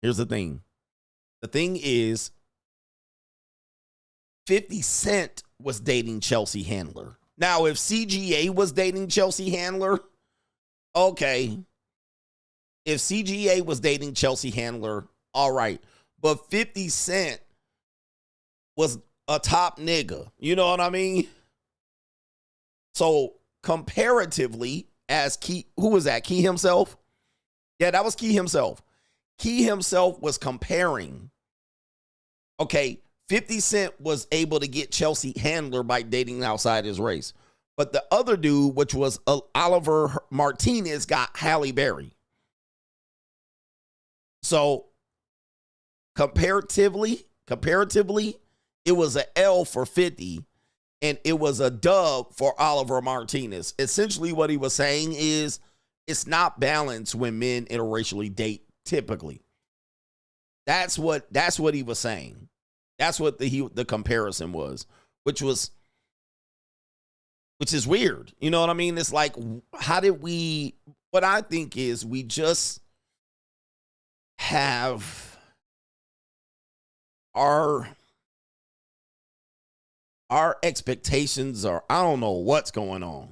The thing is, 50 Cent was dating Chelsea Handler. Now, if CGA was dating Chelsea Handler, okay. If CGA was dating Chelsea Handler, all right. But 50 Cent was a top nigga. You know what I mean? So, comparatively, as Key, who was that? Key himself? Yeah, that was Key himself. Key himself was comparing. Okay, 50 Cent was able to get Chelsea Handler by dating outside his race. But the other dude, which was Oliver Martinez, got Halle Berry. So, comparatively, it was an L for 50, and it was a dub for Oliver Martinez. Essentially, what he was saying is, it's not balanced when men interracially date typically. That's what he was saying. That's what the comparison was, which is weird. You know what I mean? It's like, what I think is we just have our expectations are, I don't know what's going on.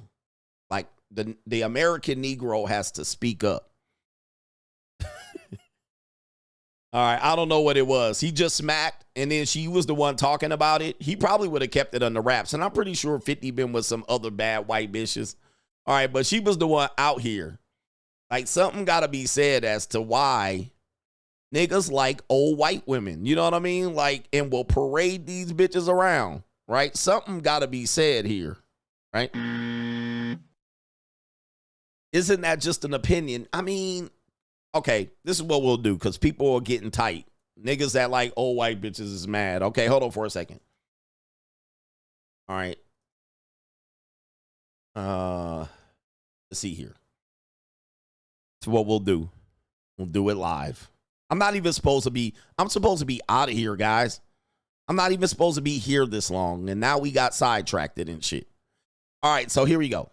Like the American Negro has to speak up. All right, I don't know what it was. He just smacked, and then she was the one talking about it. He probably would have kept it under wraps, and I'm pretty sure 50 been with some other bad white bitches. All right, but she was the one out here. Like, something got to be said as to why niggas like old white women. You know what I mean? Like, and will parade these bitches around, right? Something got to be said here, right? Isn't that just an opinion? I mean, okay, this is what we'll do because people are getting tight. Niggas that like old white bitches is mad. Okay, hold on for a second. All right. Let's see here. So what we'll do. We'll do it live. I'm supposed to be out of here, guys. I'm not even supposed to be here this long. And now we got sidetracked and shit. All right, so here we go.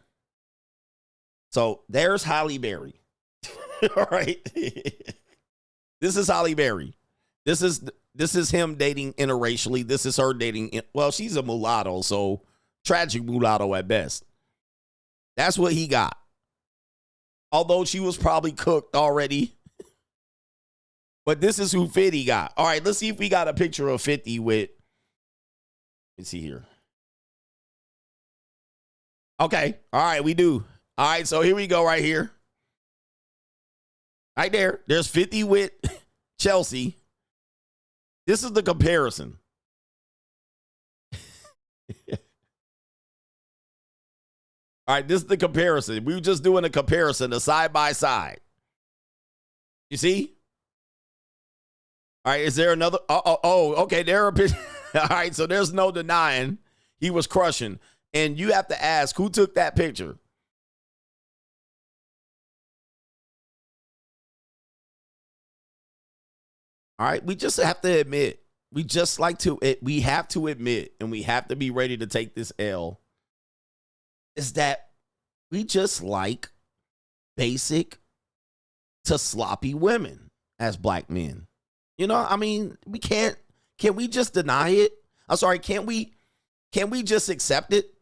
So there's Halle Berry. All right. This is Halle Berry. This is him dating interracially. This is her dating. Well, she's a mulatto, so tragic mulatto at best. That's what he got. Although she was probably cooked already. But this is who 50 got. All right, let's see if we got a picture of 50 with. Let's see here. Okay. All right, we do. All right, so here we go right here. Right there. There's 50 with Chelsea. This is the comparison. All right, this is the comparison. We were just doing a comparison, a side by side. You see? All right, is there another? Okay, there are pictures. All right, so there's no denying he was crushing. And you have to ask, who took that picture? All right, we just have to admit, we have to admit, and we have to be ready to take this L, is that we just like basic to sloppy women as black men. You know, I mean, can we just deny it? I'm sorry, can we just accept it?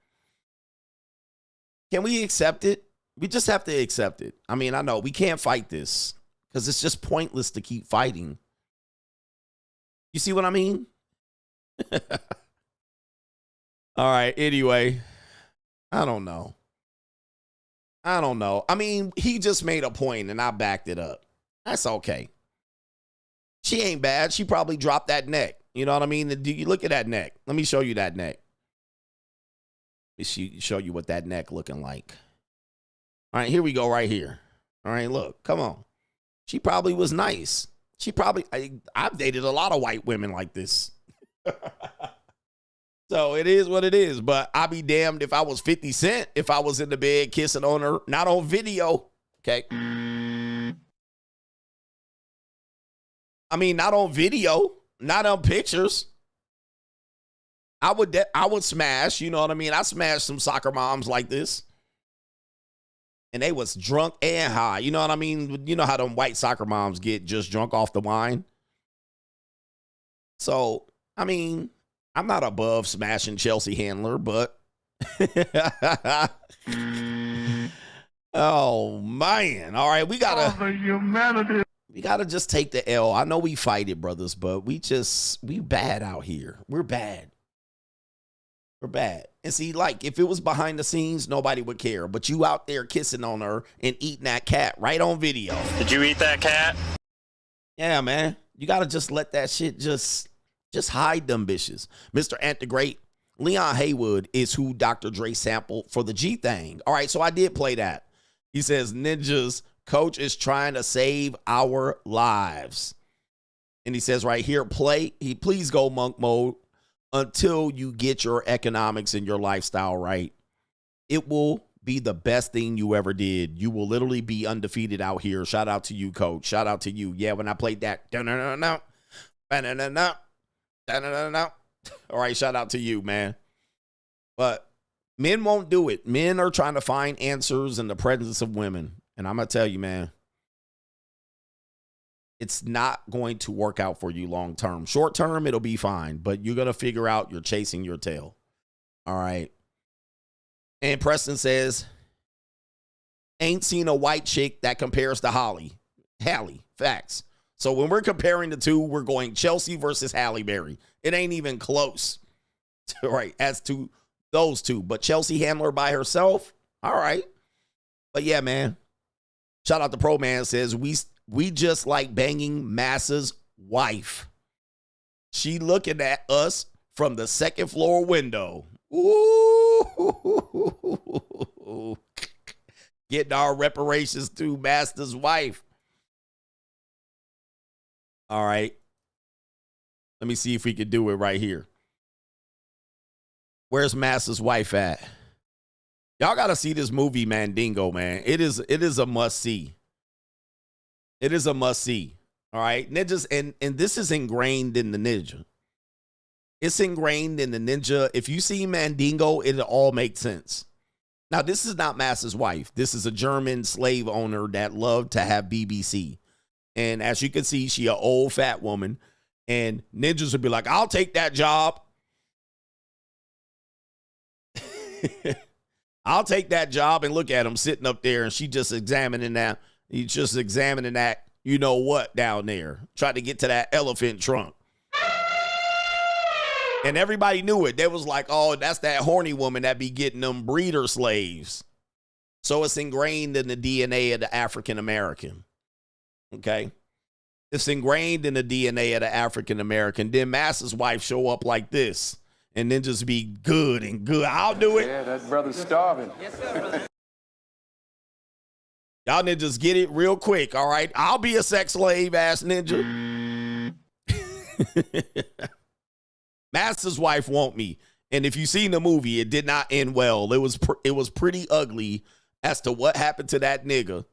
Can we accept it? We just have to accept it. I mean, I know we can't fight this because it's just pointless to keep fighting. You see what I mean? All right, anyway, I don't know. I mean, he just made a point and I backed it up. That's okay. She ain't bad. She probably dropped that neck. You know what I mean? Do you look at that neck? Let me show you that neck. Let me show you what that neck looking like. All right, here we go right here. All right, look, come on. She probably was nice. I've dated a lot of white women like this. So it is what it is. But I'd be damned if I was 50 Cent, if I was in the bed kissing on her, not on video. Okay. I mean, not on video, not on pictures. I would smash, you know what I mean? I smashed some soccer moms like this. And they was drunk and high. You know what I mean? You know how them white soccer moms get just drunk off the wine. So, I mean, I'm not above smashing Chelsea Handler, but oh man. All right, we gotta just take the L. I know we fight it, brothers, but we bad out here. We're bad. We're bad. And see, like, if it was behind the scenes, nobody would care. But you out there kissing on her and eating that cat right on video. Did you eat that cat? Yeah, man. You got to just let that shit just hide them bitches. Mr. Ant the Great, Leon Haywood is who Dr. Dre sampled for the G thing. All right, so I did play that. He says, Ninja's coach is trying to save our lives. And he says right here, please go monk mode. Until you get your economics and your lifestyle right, it will be the best thing you ever did. You will literally be undefeated out here. Shout out to you, coach. Shout out to you. Yeah, when I played that. All right, shout out to you, man. But men won't do it. Men are trying to find answers in the presence of women. And I'm going to tell you, man, it's not going to work out for you long term. Short term, it'll be fine, but you're going to figure out you're chasing your tail. All right. And Preston says, ain't seen a white chick that compares to Halle. Facts. So when we're comparing the two, we're going Chelsea versus Halle Berry. It ain't even close. Right. As to those two. But Chelsea Handler by herself. All right. But yeah, man. Shout out to Pro Man says, we just like banging Massa's wife. She looking at us from the second floor window. Ooh. Getting our reparations to Master's wife. All right. Let me see if we could do it right here. Where's Master's wife at? Y'all got to see this movie, Mandingo, man. It is a must see. It is a must see. All right. Ninjas, and this is ingrained in the ninja. It's ingrained in the ninja. If you see Mandingo, it'll all make sense. Now, this is not Master's wife. This is a German slave owner that loved to have BBC. And as you can see, she an old fat woman. And ninjas would be like, I'll take that job. I'll take that job. And look at him sitting up there. And she just examining that. He's just examining that, you know what, down there. Trying to get to that elephant trunk. And everybody knew it. They was like, oh, that's that horny woman that be getting them breeder slaves. So it's ingrained in the DNA of the African American. Okay? It's ingrained in the DNA of the African American. Then Master's wife show up like this and then just be good and good. I'll do it. Yeah, that brother's starving. Yes, sir, brother. Y'all ninjas get it real quick, all right? I'll be a sex slave ass ninja. Master's wife want me. And if you've seen the movie, it did not end well. It was pretty ugly as to what happened to that nigga.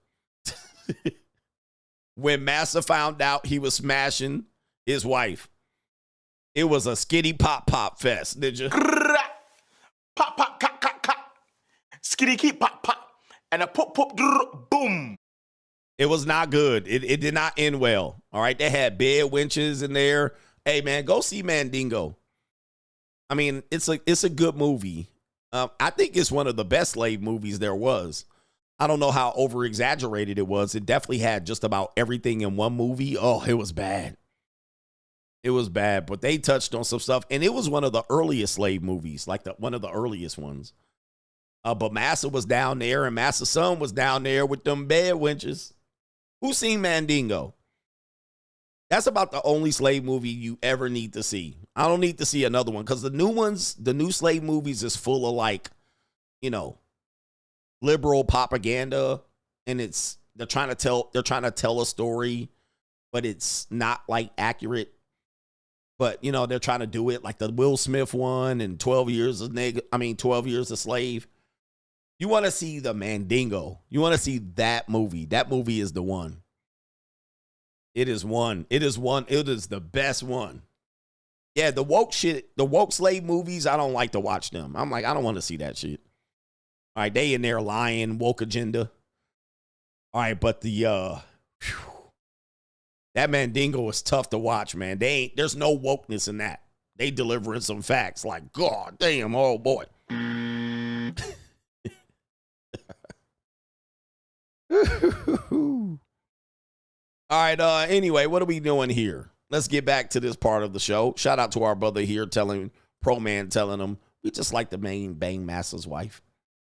When Master found out he was smashing his wife. It was a skitty pop fest, ninja. Pop, pop, cock, cock, cock. Skitty keep pop, pop. And a pop, pop, boom. It was not good. It did not end well. All right. They had bed winches in there. Hey, man, go see Mandingo. I mean, it's a good movie. I think it's one of the best slave movies there was. I don't know how over-exaggerated it was. It definitely had just about everything in one movie. Oh, it was bad. It was bad, but they touched on some stuff. And it was one of the earliest slave movies, like one of the earliest ones. But Master was down there, and Master's son was down there with them bed winches. Who seen Mandingo? That's about the only slave movie you ever need to see. I don't need to see another one because the new ones, the new slave movies is full of like, you know, liberal propaganda, and they're trying to tell a story, but it's not like accurate. But you know, they're trying to do it like the Will Smith one and 12 Years a Slave. You want to see the Mandingo. You want to see that movie. That movie is the one. It is one. It is one. It is the best one. Yeah, the woke shit, the woke slave movies, I don't like to watch them. I'm like, I don't want to see that shit. All right, they in there lying, woke agenda. All right, but that Mandingo is tough to watch, man. There's no wokeness in that. They delivering some facts like, God damn, oh boy. All right, anyway, what are we doing here? Let's get back to this part of the show. Shout out to our brother here telling him we just like the main bang Master's wife.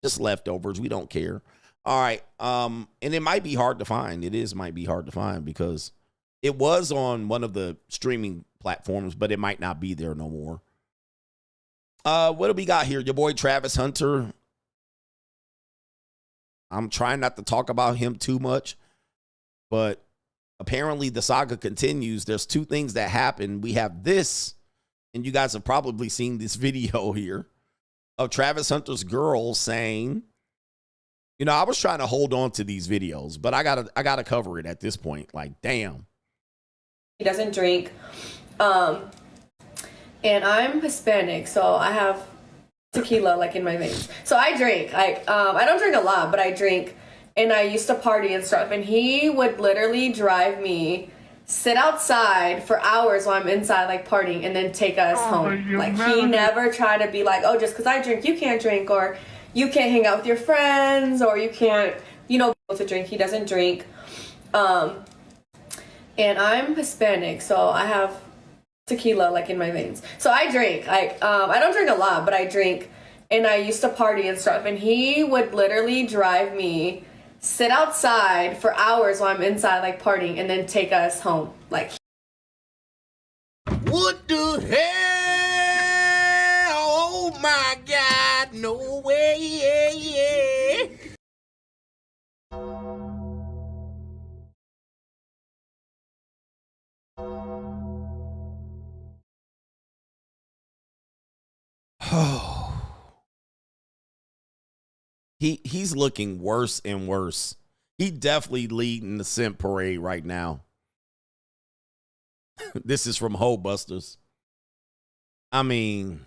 Just leftovers. We don't care. All right. And it might be hard to find. Might be hard to find because it was on one of the streaming platforms, but it might not be there no more. What do we got here? Your boy Travis Hunter. I'm trying not to talk about him too much, but apparently the saga continues. There's two things that happen. We have this, and you guys have probably seen this video here of Travis Hunter's girl saying, you know, I was trying to hold on to these videos, but I gotta cover it at this point. Like, damn. He doesn't drink. And I'm Hispanic, so I have tequila like in my veins. So I drink. I don't drink a lot, but I drink. And I used to party and stuff. And he would literally drive me, sit outside for hours while I'm inside like partying, and then take us home. Like he never tried to be like, oh, just because I drink, you can't drink, or you can't hang out with your friends, or you can't, you know, go to drink. He doesn't drink. And I'm Hispanic, so I have tequila like in my veins. So I drink. I don't drink a lot, but I drink. And I used to party and stuff. And he would literally drive me, sit outside for hours while I'm inside like partying, and then take us home. Like, what the hell? Oh my God, no way. He's looking worse and worse. He definitely leading the simp parade right now. This is from Hoe Busters. I mean,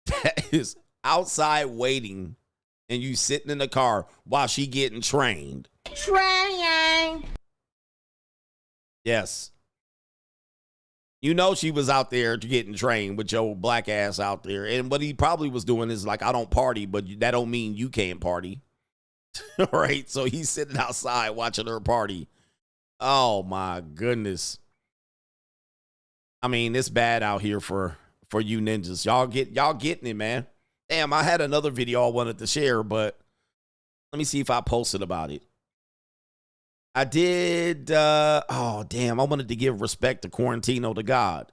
that is outside waiting and you sitting in the car while she getting trained. Yes. You know she was out there getting trained with your black ass out there. And what he probably was doing is like, I don't party, but that don't mean you can't party. All right? So he's sitting outside watching her party. Oh, my goodness. I mean, it's bad out here for you ninjas. Y'all getting it, man. Damn, I had another video I wanted to share, but let me see if I posted about it. I did, oh, damn, I wanted to give respect to Quarantino to God.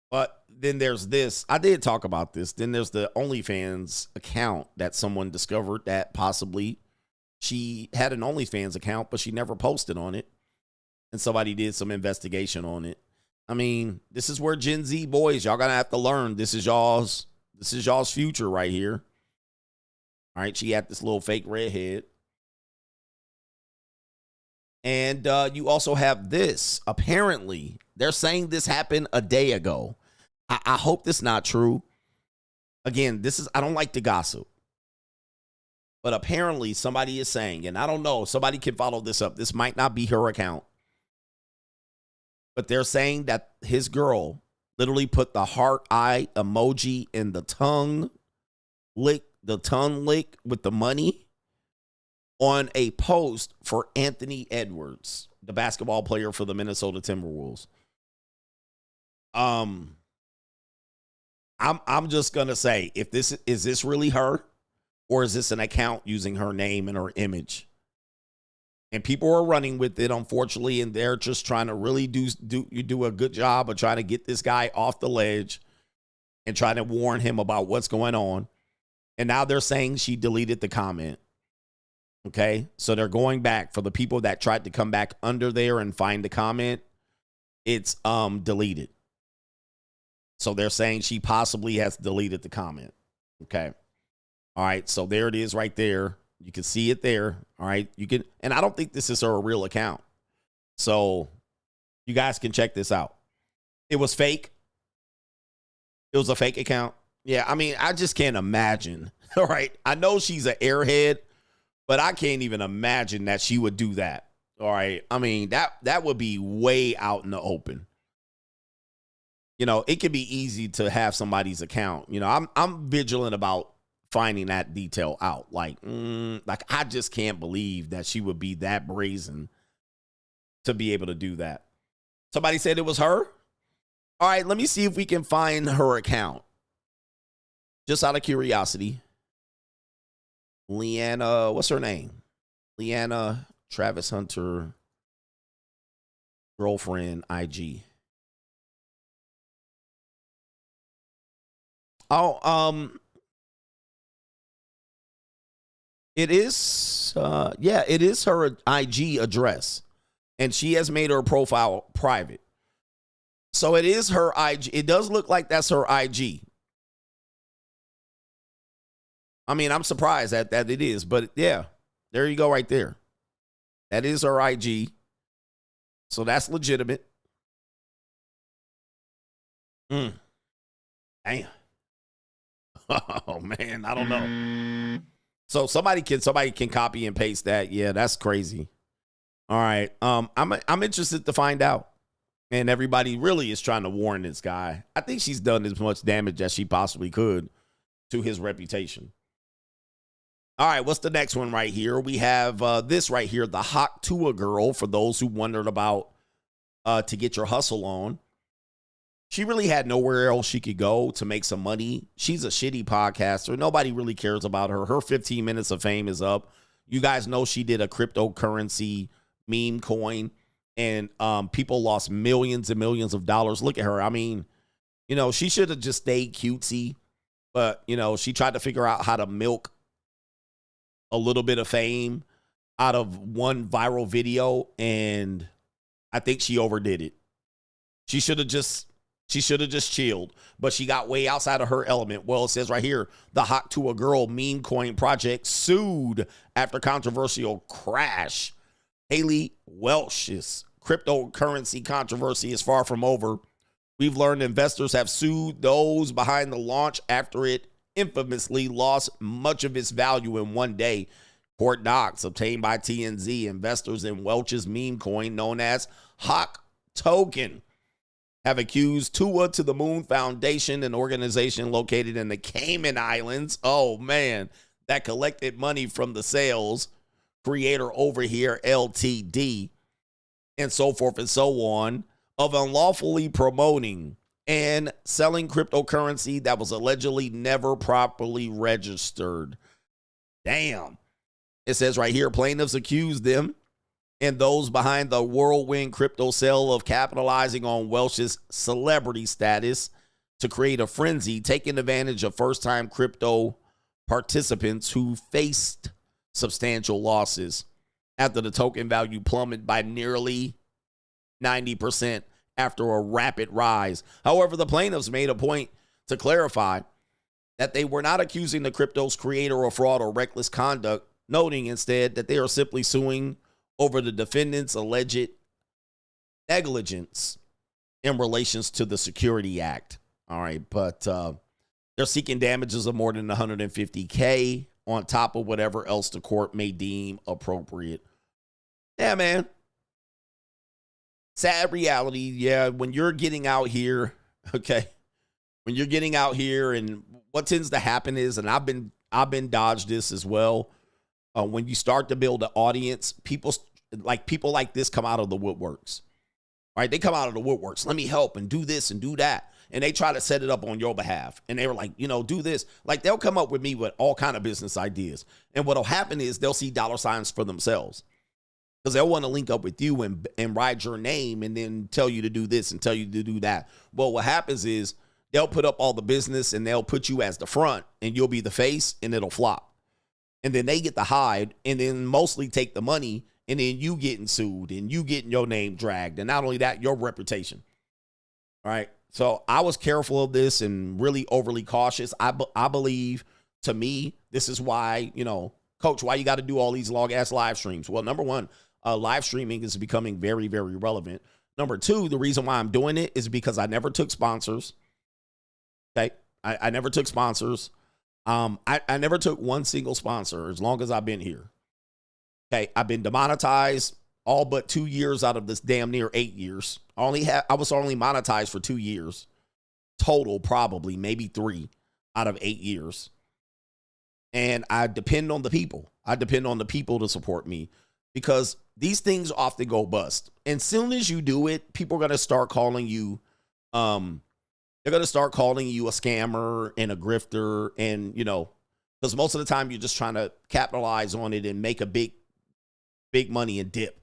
But then there's this. I did talk about this. Then there's the OnlyFans account that someone discovered that possibly she had an OnlyFans account, but she never posted on it. And somebody did some investigation on it. I mean, this is where Gen Z boys, y'all gonna have to learn. This is y'all's future right here. All right, she had this little fake redhead. And you also have this. Apparently, they're saying this happened a day ago. I hope this is not true. Again, I don't like to gossip. But apparently somebody is saying, and I don't know, somebody can follow this up. This might not be her account. But they're saying that his girl literally put the heart eye emoji in the tongue lick with the money on a post for Anthony Edwards, the basketball player for the Minnesota Timberwolves. I'm just gonna say, if is this really her, or is this an account using her name and her image? And people are running with it, unfortunately, and they're just trying to really do a good job of trying to get this guy off the ledge and trying to warn him about what's going on. And now they're saying she deleted the comment. Okay, so they're going back for the people that tried to come back under there and find the comment. It's deleted. So they're saying she possibly has deleted the comment. Okay. All right, so there it is right there. You can see it there. All right, you can, and I don't think this is her real account. So you guys can check this out. It was fake. It was a fake account. Yeah, I mean, I just can't imagine. All right, I know she's an airhead, but I can't even imagine that she would do that. All right. I mean, that would be way out in the open. You know, it could be easy to have somebody's account. You know, I'm vigilant about finding that detail out. Like I just can't believe that she would be that brazen to be able to do that. Somebody said it was her. All right, let me see if we can find her account. Just out of curiosity. Leanna, what's her name? Leanna Travis Hunter girlfriend IG. Oh, it is it is her IG address, and she has made her profile private. So it is her IG. It does look like that's her IG. I mean, I'm surprised that it is, but yeah, there you go right there. That is her IG. So that's legitimate. Damn. Oh man, I don't know. So somebody can copy and paste that. Yeah, that's crazy. All right. I'm interested to find out. And everybody really is trying to warn this guy. I think she's done as much damage as she possibly could to his reputation. All right, what's the next one right here? We have this right here, the hot Tuah girl, for those who wondered about to get your hustle on. She really had nowhere else she could go to make some money. She's a shitty podcaster. Nobody really cares about her. Her 15 minutes of fame is up. You guys know she did a cryptocurrency meme coin, and people lost millions and millions of dollars. Look at her. I mean, you know, she should have just stayed cutesy, but, you know, she tried to figure out how to milk a little bit of fame out of one viral video, and I think she overdid it. She should have just chilled, but she got way outside of her element. Well, it says right here, the Hot to a Girl meme coin project sued after controversial crash. Halle Welch's cryptocurrency controversy is far from over. We've learned investors have sued those behind the launch after it infamously lost much of its value in one day. Court docs obtained by TNZ, investors in Welch's meme coin known as Hawk Token have accused Tuah to the Moon Foundation, an organization located in the Cayman Islands, oh man, that collected money from the sales, creator over here, LTD, and so forth and so on, of unlawfully promoting and selling cryptocurrency that was allegedly never properly registered. Damn. It says right here, plaintiffs accused them and those behind the whirlwind crypto sale of capitalizing on Welch's celebrity status to create a frenzy, taking advantage of first-time crypto participants who faced substantial losses after the token value plummeted by nearly 90% after a rapid rise. However, the plaintiffs made a point to clarify that they were not accusing the crypto's creator of fraud or reckless conduct, noting instead that they are simply suing over the defendant's alleged negligence in relations to the Security Act. All right, but they're seeking damages of more than $150K on top of whatever else the court may deem appropriate. Yeah, man. Sad reality. Yeah, when you're getting out here, okay, when you're getting out here, and what tends to happen is, and I've been dodged this as well. When you start to build an audience, people like this come out of the woodworks, right? They come out of the woodworks. Let me help and do this and do that. And they try to set it up on your behalf. And they were like, do this. Like, they'll come up with me with all kind of business ideas. And what'll happen is they'll see dollar signs for themselves, because they'll want to link up with you and ride your name and then tell you to do this and tell you to do that. Well, what happens is they'll put up all the business and they'll put you as the front and you'll be the face and it'll flop. And then they get to hide and then mostly take the money, and then you getting sued and you getting your name dragged. And not only that, your reputation. All right. So I was careful of this and really overly cautious. I believe, to me, this is why, Coach, why you got to do all these long ass live streams? Well, number one, live streaming is becoming very, very relevant. Number two, the reason why I'm doing it is because I never took sponsors. Okay. I never took sponsors. I never took one single sponsor as long as I've been here. Okay, I've been demonetized all but 2 years out of this damn near 8 years. I was only monetized for 2 years total, probably maybe 3 out of 8 years. And I depend on the people. I depend on the people to support me, because these things often go bust. And soon as you do it, people are going to start calling you, they're going to start calling you a scammer and a grifter. And, because most of the time you're just trying to capitalize on it and make a big money and dip.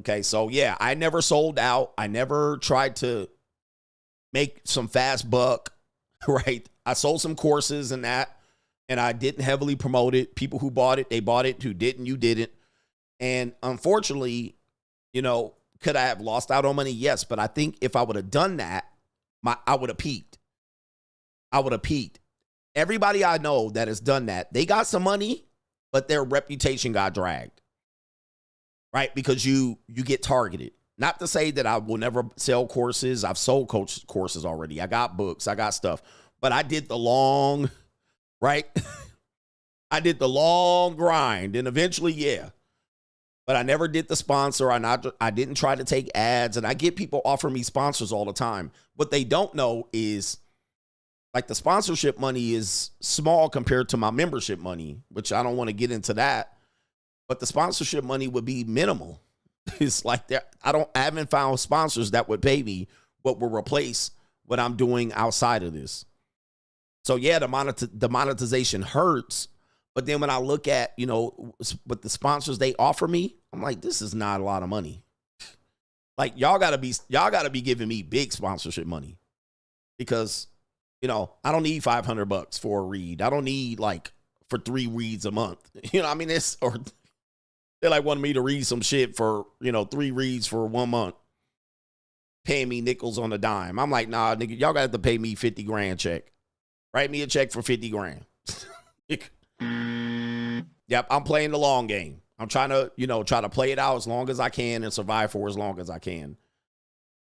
Okay. So yeah, I never sold out. I never tried to make some fast buck, right? I sold some courses and that, and I didn't heavily promote it. People who bought it, they bought it. Who didn't, you didn't. And unfortunately, could I have lost out on money? Yes. But I think if I would have done that, I would have peaked. I would have peaked. Everybody I know that has done that, they got some money, but their reputation got dragged, right? Because you get targeted. Not to say that I will never sell courses. I've sold courses already. I got books. I got stuff. But I did the long, right? I did the long grind, and eventually, yeah. But I never did the sponsor. I didn't try to take ads, and I get people offer me sponsors all the time. What they don't know is, like, the sponsorship money is small compared to my membership money, which I don't want to get into that. But the sponsorship money would be minimal. It's like that. I haven't found sponsors that would pay me what will replace what I'm doing outside of this. So yeah, the monetization hurts. But then when I look at, what the sponsors they offer me, I'm like, this is not a lot of money. Like, y'all gotta be giving me big sponsorship money, because, I don't need $500 for a read. I don't need, like, for 3 reads a month. They like wanted me to read some shit for, 3 reads for 1 month. Paying me nickels on a dime. I'm like, nah, nigga, y'all got to pay me 50 grand check. Write me a check for 50 grand. Yep, I'm playing the long game. I'm trying to, try to play it out as long as I can and survive for as long as I can.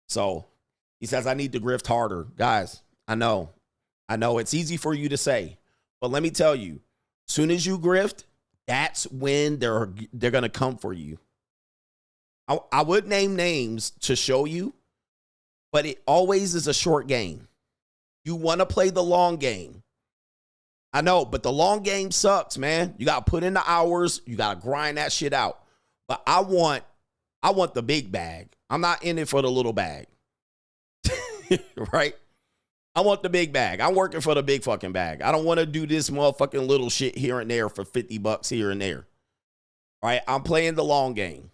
So he says, I need to grift harder. Guys, I know it's easy for you to say, but let me tell you, as soon as you grift, that's when they're going to come for you. I would name names to show you, but it always is a short game. You want to play the long game. I know, but the long game sucks, man. You got to put in the hours. You got to grind that shit out. But I want the big bag. I'm not in it for the little bag. Right? I want the big bag. I'm working for the big fucking bag. I don't want to do this motherfucking little shit here and there for $50 here and there. All right? I'm playing the long game.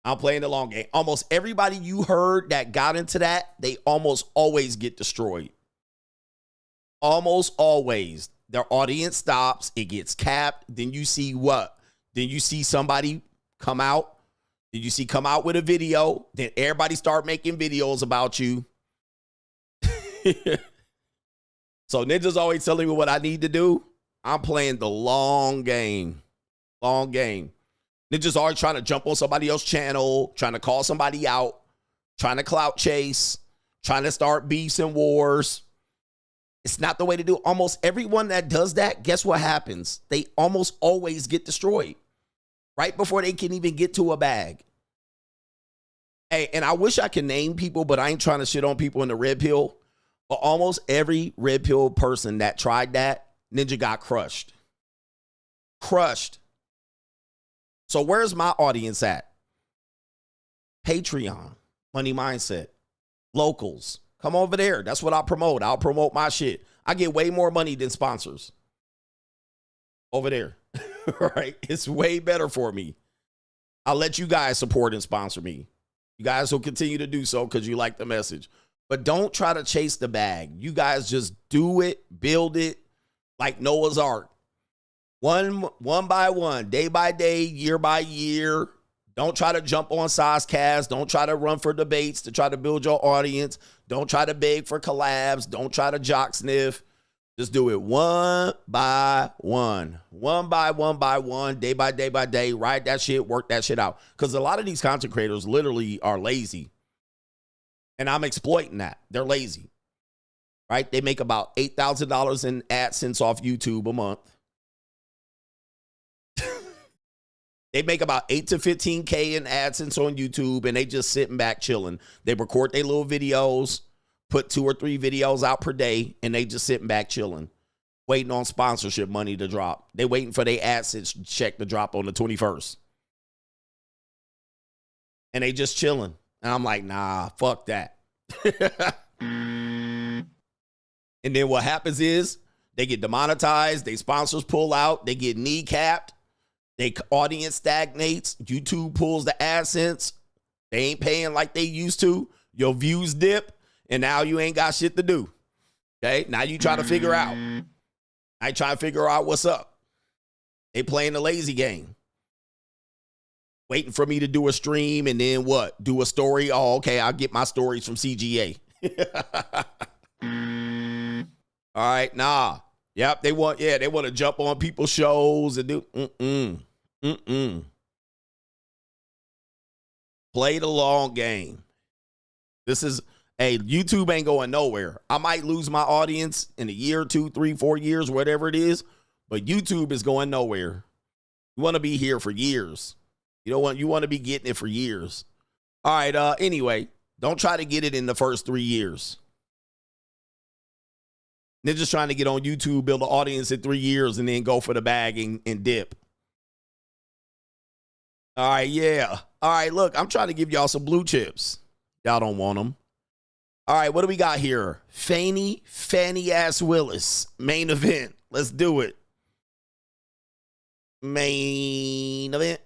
I'm playing the long game. Almost everybody you heard that got into that, they almost always get destroyed. Almost always. Their audience stops. It gets capped. Then you see what? Then you see somebody come out. Then you see come out with a video. Then everybody start making videos about you. So Ninja's always telling me what I need to do. I'm playing the long game. Long game. Ninja's always trying to jump on somebody else's channel, trying to call somebody out, trying to clout chase, trying to start beefs and wars. It's not the way to do it. Almost everyone that does that, guess what happens? They almost always get destroyed right before they can even get to a bag. Hey, and I wish I could name people, but I ain't trying to shit on people in the red pill. But almost every red pill person that tried that, Ninja got crushed. Crushed. So where's my audience at? Patreon, Money Mindset, Locals. Come over there. That's what I promote. I'll promote my shit. I get way more money than sponsors. Over there. Right? It's way better for me. I'll let you guys support and sponsor me. You guys will continue to do so because you like the message. But don't try to chase the bag. You guys just do it, build it like Noah's Ark. One by one, day by day, year by year. Don't try to jump on Sozcast. Don't try to run for debates to try to build your audience. Don't try to beg for collabs. Don't try to jock sniff. Just do it one by one. One by one, day by day. Write that shit, work that shit out. Because a lot of these content creators literally are lazy. And I'm exploiting that. They're lazy. Right? They make about $8,000 in AdSense off YouTube a month. They make about 8 to 15K in AdSense on YouTube, and they just sitting back chilling. They record their little videos, put 2 or 3 videos out per day, and they just sitting back chilling, waiting on sponsorship money to drop. They waiting for their AdSense check to drop on the 21st. And they just chilling. And I'm like, nah, fuck that. And then what happens is they get demonetized, they sponsors pull out, they get kneecapped. Their audience stagnates. YouTube pulls the AdSense. They ain't paying like they used to. Your views dip, and now you ain't got shit to do. Okay? Now you try to figure out. I try to figure out what's up. They playing the lazy game. Waiting for me to do a stream and then what? Do a story? Oh, okay, I'll get my stories from CGA. All right, nah. Yep, they want to jump on people's shows and do Play the long game. This is, hey, YouTube ain't going nowhere. I might lose my audience in a year, 2, 3, 4 years, whatever it is, but YouTube is going nowhere. You want to be here for years. You want to be getting it for years. All right, anyway, don't try to get it in the first 3 years. They're just trying to get on YouTube, build an audience in 3 years, and then go for the bag and dip. All right, yeah. All right, look, I'm trying to give y'all some blue chips. Y'all don't want them. All right, what do we got here? Fani Willis, main event. Let's do it. Main event.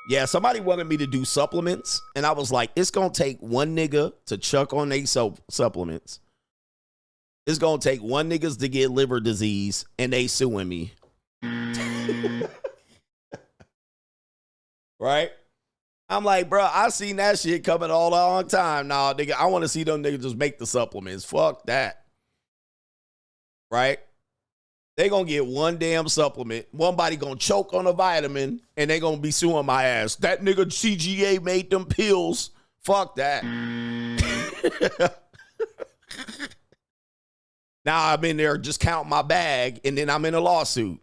Yeah, somebody wanted me to do supplements, and I was like, it's going to take one nigga to chuck on they supplements. It's going to take one niggas to get liver disease, and they suing me. Right? I'm like, bro, I seen that shit coming all a long time. Nah, nigga, I want to see them niggas just make the supplements. Fuck that. Right? They gonna get one damn supplement. One body gonna choke on a vitamin, and they gonna be suing my ass. That nigga CGA made them pills. Fuck that. Now I'm in there just counting my bag, and then I'm in a lawsuit.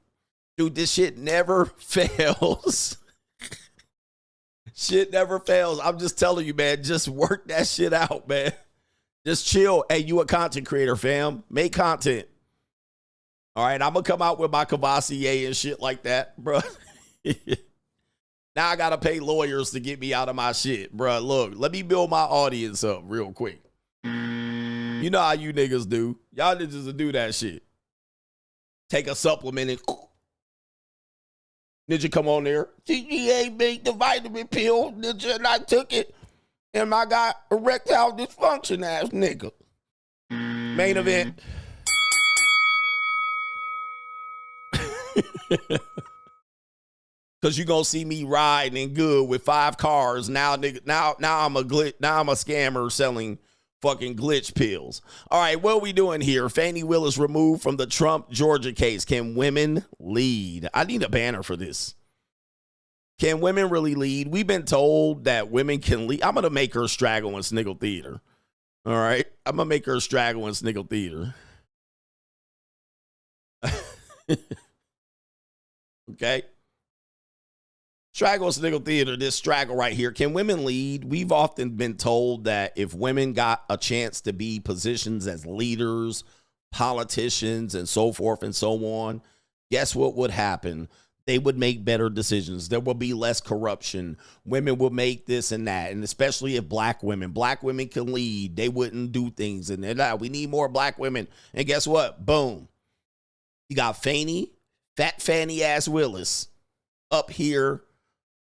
Dude, this shit never fails. Shit never fails. I'm just telling you, man. Just work that shit out, man. Just chill. Hey, you a content creator, fam. Make content. All right, I'm going to come out with my Cavassier and shit like that, bro. Now I got to pay lawyers to get me out of my shit, bro. Look, let me build my audience up real quick. You know how you niggas do. Y'all niggas will do that shit. Take a supplement and Ninja come on there. CGA made the vitamin pill, Ninja, and I took it, and I got erectile dysfunction ass nigga. Main event. Cause you gonna see me riding good with 5 cars. Now, nigga, now I'm a scammer selling fucking glitch pills. All right, what are we doing here? Fani Willis removed from the Trump Georgia case. Can women lead? I need a banner for this. Can women really lead? We've been told that women can lead. I'm gonna make her straggle in Sniggle Theater. All right, I'm gonna make her straggle in Sniggle Theater. Okay. Straggle Sniggle Theater, this straggle right here. Can women lead? We've often been told that if women got a chance to be positions as leaders, politicians, and so forth and so on, guess what would happen? They would make better decisions. There will be less corruption. Women will make this and that. And especially if black women can lead, they wouldn't do things. And they're like, we need more black women. And guess what? Boom. You got Fani, fat Fani ass Willis up here.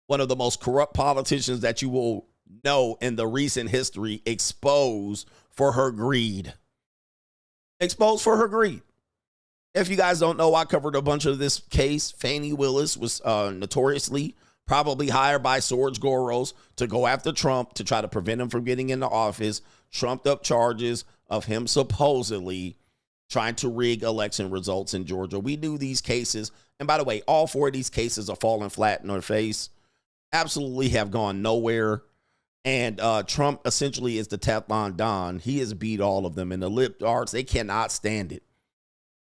One of the most corrupt politicians that you will know in the recent history, exposed for her greed. Exposed for her greed. If you guys don't know, I covered a bunch of this case. Fani Willis was notoriously probably hired by George Soros to go after Trump to try to prevent him from getting into office. Trumped up charges of him supposedly trying to rig election results in Georgia. We do these cases. And by the way, all 4 of these cases are falling flat in their face. Absolutely have gone nowhere. And Trump essentially is the Teflon Don. He has beat all of them. And the lip darts, they cannot stand it.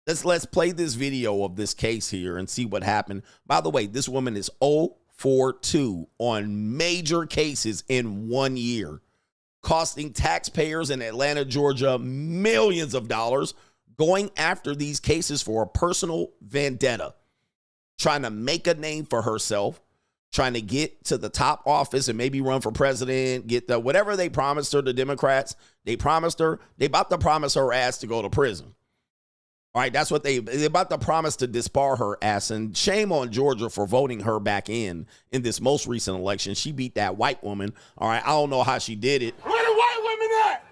Let's play this video of this case here and see what happened. By the way, this woman is 0-for-2 on major cases in 1 year, costing taxpayers in Atlanta, Georgia, millions of dollars, going after these cases for a personal vendetta, trying to make a name for herself, trying to get to the top office and maybe run for president, get the whatever they promised her, the Democrats. They promised her, they about to promise her ass to go to prison. All right, that's what they're about to promise to disbar her ass. And shame on Georgia for voting her back in this most recent election. She beat that white woman. All right, I don't know how she did it. Where the white women at?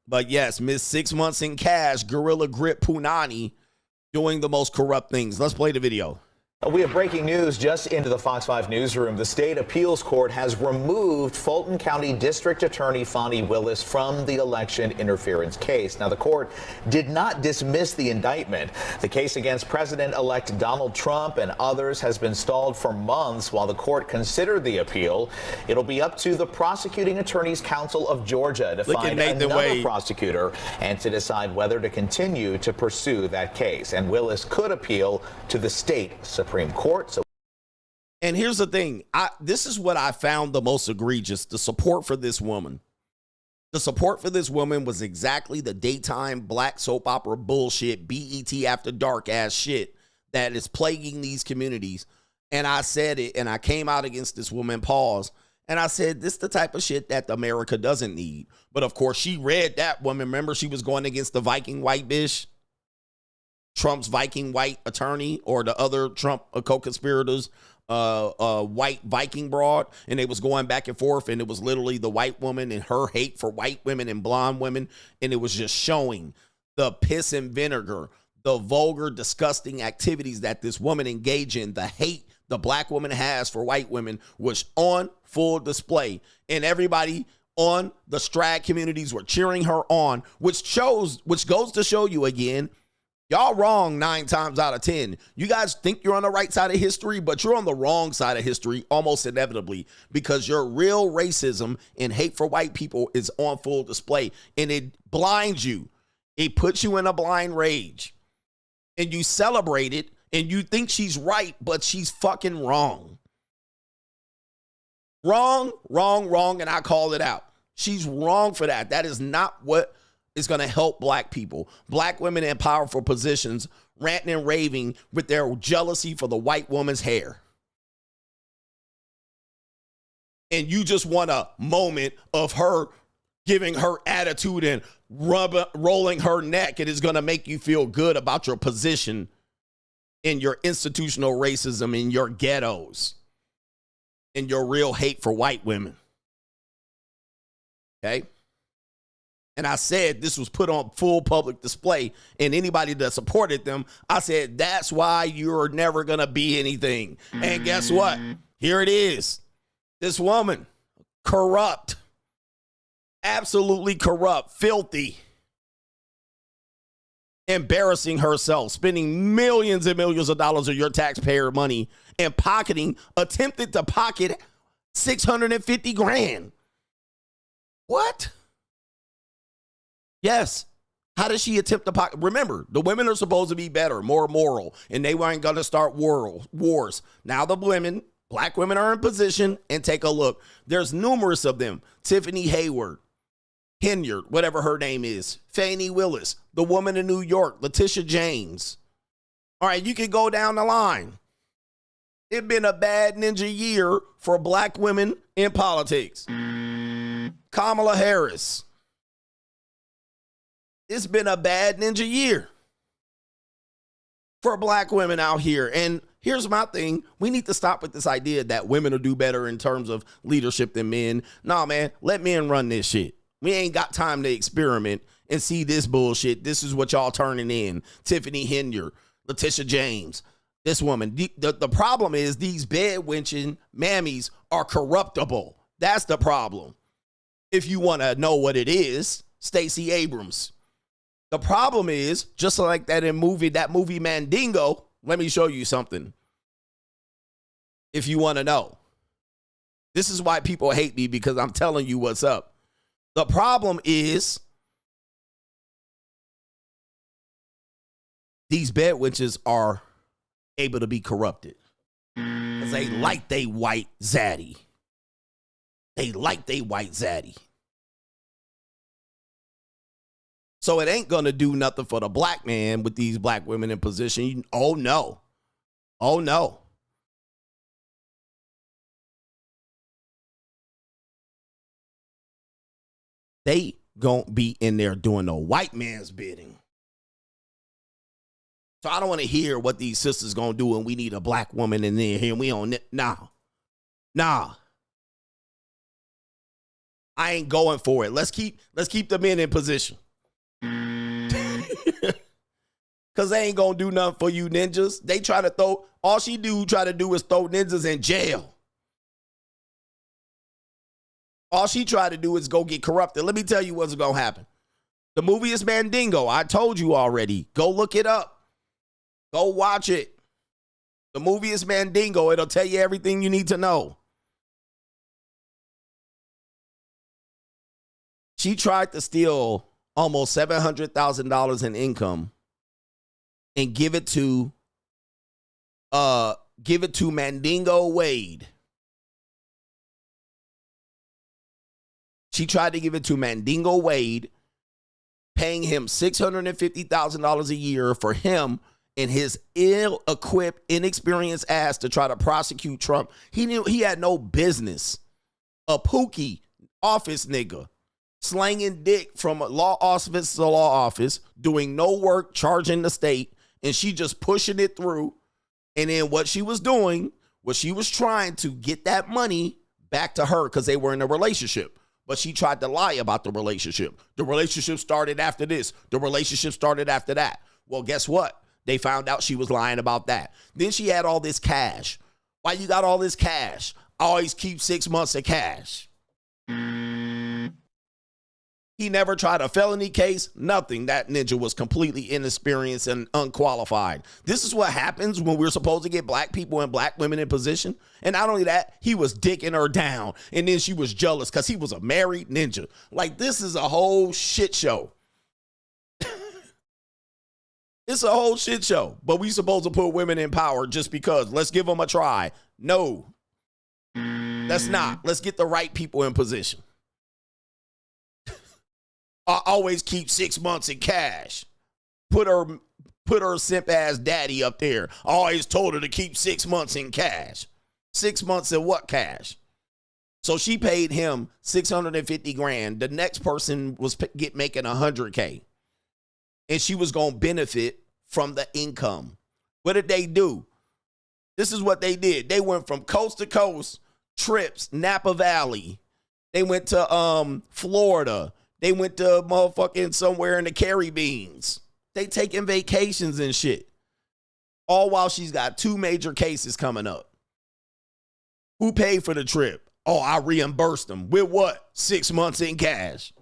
But yes, Miss 6 months in cash, Gorilla Grip Punani, doing the most corrupt things. Let's play the video. We have breaking news just into the Fox 5 newsroom. The state appeals court has removed Fulton County District Attorney Fani Willis from the election interference case. Now, the court did not dismiss the indictment. The case against President-elect Donald Trump and others has been stalled for months while the court considered the appeal. It'll be up to the Prosecuting Attorneys Council of Georgia to find another prosecutor and to decide whether to continue to pursue that case. And Willis could appeal to the state Supreme Court. And here's the thing. This is what I found the most egregious. The support for this woman. The support for this woman was exactly the daytime black soap opera bullshit, BET after dark ass shit that is plaguing these communities. And I said it, and I came out against this woman, pause. And I said, this is the type of shit that America doesn't need. But of course, she read that woman. Remember, she was going against the Viking white bitch. Trump's Viking white attorney, or the other Trump co-conspirators, white Viking broad, and they was going back and forth, and it was literally the white woman and her hate for white women and blonde women, and it was just showing the piss and vinegar, the vulgar, disgusting activities that this woman engaged in, the hate the black woman has for white women was on full display. And everybody on the Strag communities were cheering her on, which goes to show you again, y'all wrong 9 times out of 10. You guys think you're on the right side of history, but you're on the wrong side of history almost inevitably, because your real racism and hate for white people is on full display, and it blinds you. It puts you in a blind rage, and you celebrate it, and you think she's right, but she's fucking wrong. Wrong, and I called it out. She's wrong for that. That is not what is going to help black people. Black women in powerful positions ranting and raving with their jealousy for the white woman's hair. And you just want a moment of her giving her attitude and rolling her neck. It is going to make you feel good about your position in your institutional racism, in your ghettos, in your real hate for white women. Okay? And I said this was put on full public display, and anybody that supported them, I said, that's why you're never going to be anything. And guess what? Here it is. This woman, corrupt, absolutely corrupt, filthy, embarrassing herself, spending millions and millions of dollars of your taxpayer money and attempted to pocket $650,000. What? Yes. How does she attempt to pocket? Remember, the women are supposed to be better, more moral, and they weren't going to start wars. Now the women, black women, are in position, and take a look. There's numerous of them. Tiffany Hayward, Henyard, whatever her name is, Fani Willis, the woman in New York, Letitia James. All right, you can go down the line. It's been a bad ninja year for black women in politics. Kamala Harris. It's been a bad ninja year for black women out here. And here's my thing. We need to stop with this idea that women will do better in terms of leadership than men. Nah, man, let men run this shit. We ain't got time to experiment and see this bullshit. This is what y'all turning in. Tiffany Henyard, Letitia James, this woman. The problem is these bed-wenching mammies are corruptible. That's the problem. If you want to know what it is, Stacey Abrams. The problem is, just like that movie Mandingo, let me show you something. If you want to know. This is why people hate me, because I'm telling you what's up. The problem is these bedwenches are able to be corrupted because they like they white zaddy. They like they white zaddy. So it ain't going to do nothing for the black man with these black women in position. Oh, no. Oh, no. They gonna be in there doing the white man's bidding. So I don't want to hear what these sisters gonna do and we need a black woman in there and we on it. Nah. I ain't going for it. Let's keep the men in position. Cause they ain't gonna do nothing for you ninjas. They try to throw is throw ninjas in jail. All she tried to do is go get corrupted. Let me tell you what's going to happen. The movie is Mandingo. I told you already. Go look it up. Go watch it. The movie is Mandingo. It'll tell you everything you need to know. She tried to steal almost $700,000 in income and give it to Mandingo Wade. She tried to give it to Mandingo Wade, paying him $650,000 a year for him and his ill-equipped, inexperienced ass to try to prosecute Trump. He knew he had no business. A pookie office nigga, slanging dick from law office to law office, doing no work, charging the state, and she just pushing it through. And then what she was doing was she was trying to get that money back to her because they were in a relationship. But she tried to lie about the relationship. The relationship started after this. The relationship started after that. Well, guess what? They found out she was lying about that. Then she had all this cash. Why you got all this cash? I always keep 6 months of cash. He never tried a felony case, nothing. That ninja was completely inexperienced and unqualified. This is what happens when we're supposed to get black people and black women in position. And not only that, he was dicking her down. And then she was jealous because he was a married ninja. Like, this is a whole shit show. It's a whole shit show. But we supposed to put women in power just because. Let's give them a try. No. Let's not. Let's get the right people in position. I always keep 6 months in cash. Put her simp ass daddy up there. I always told her to keep 6 months in cash. 6 months in what cash? So she paid him 650 grand. The next person was making 100K. And she was going to benefit from the income. What did they do? This is what they did. They went from coast to coast, trips, Napa Valley. They went to Florida. They went to motherfucking somewhere in the Caribbeans. They taking vacations and shit. All while she's got 2 major cases coming up. Who paid for the trip? Oh, I reimbursed them. With what? 6 months in cash.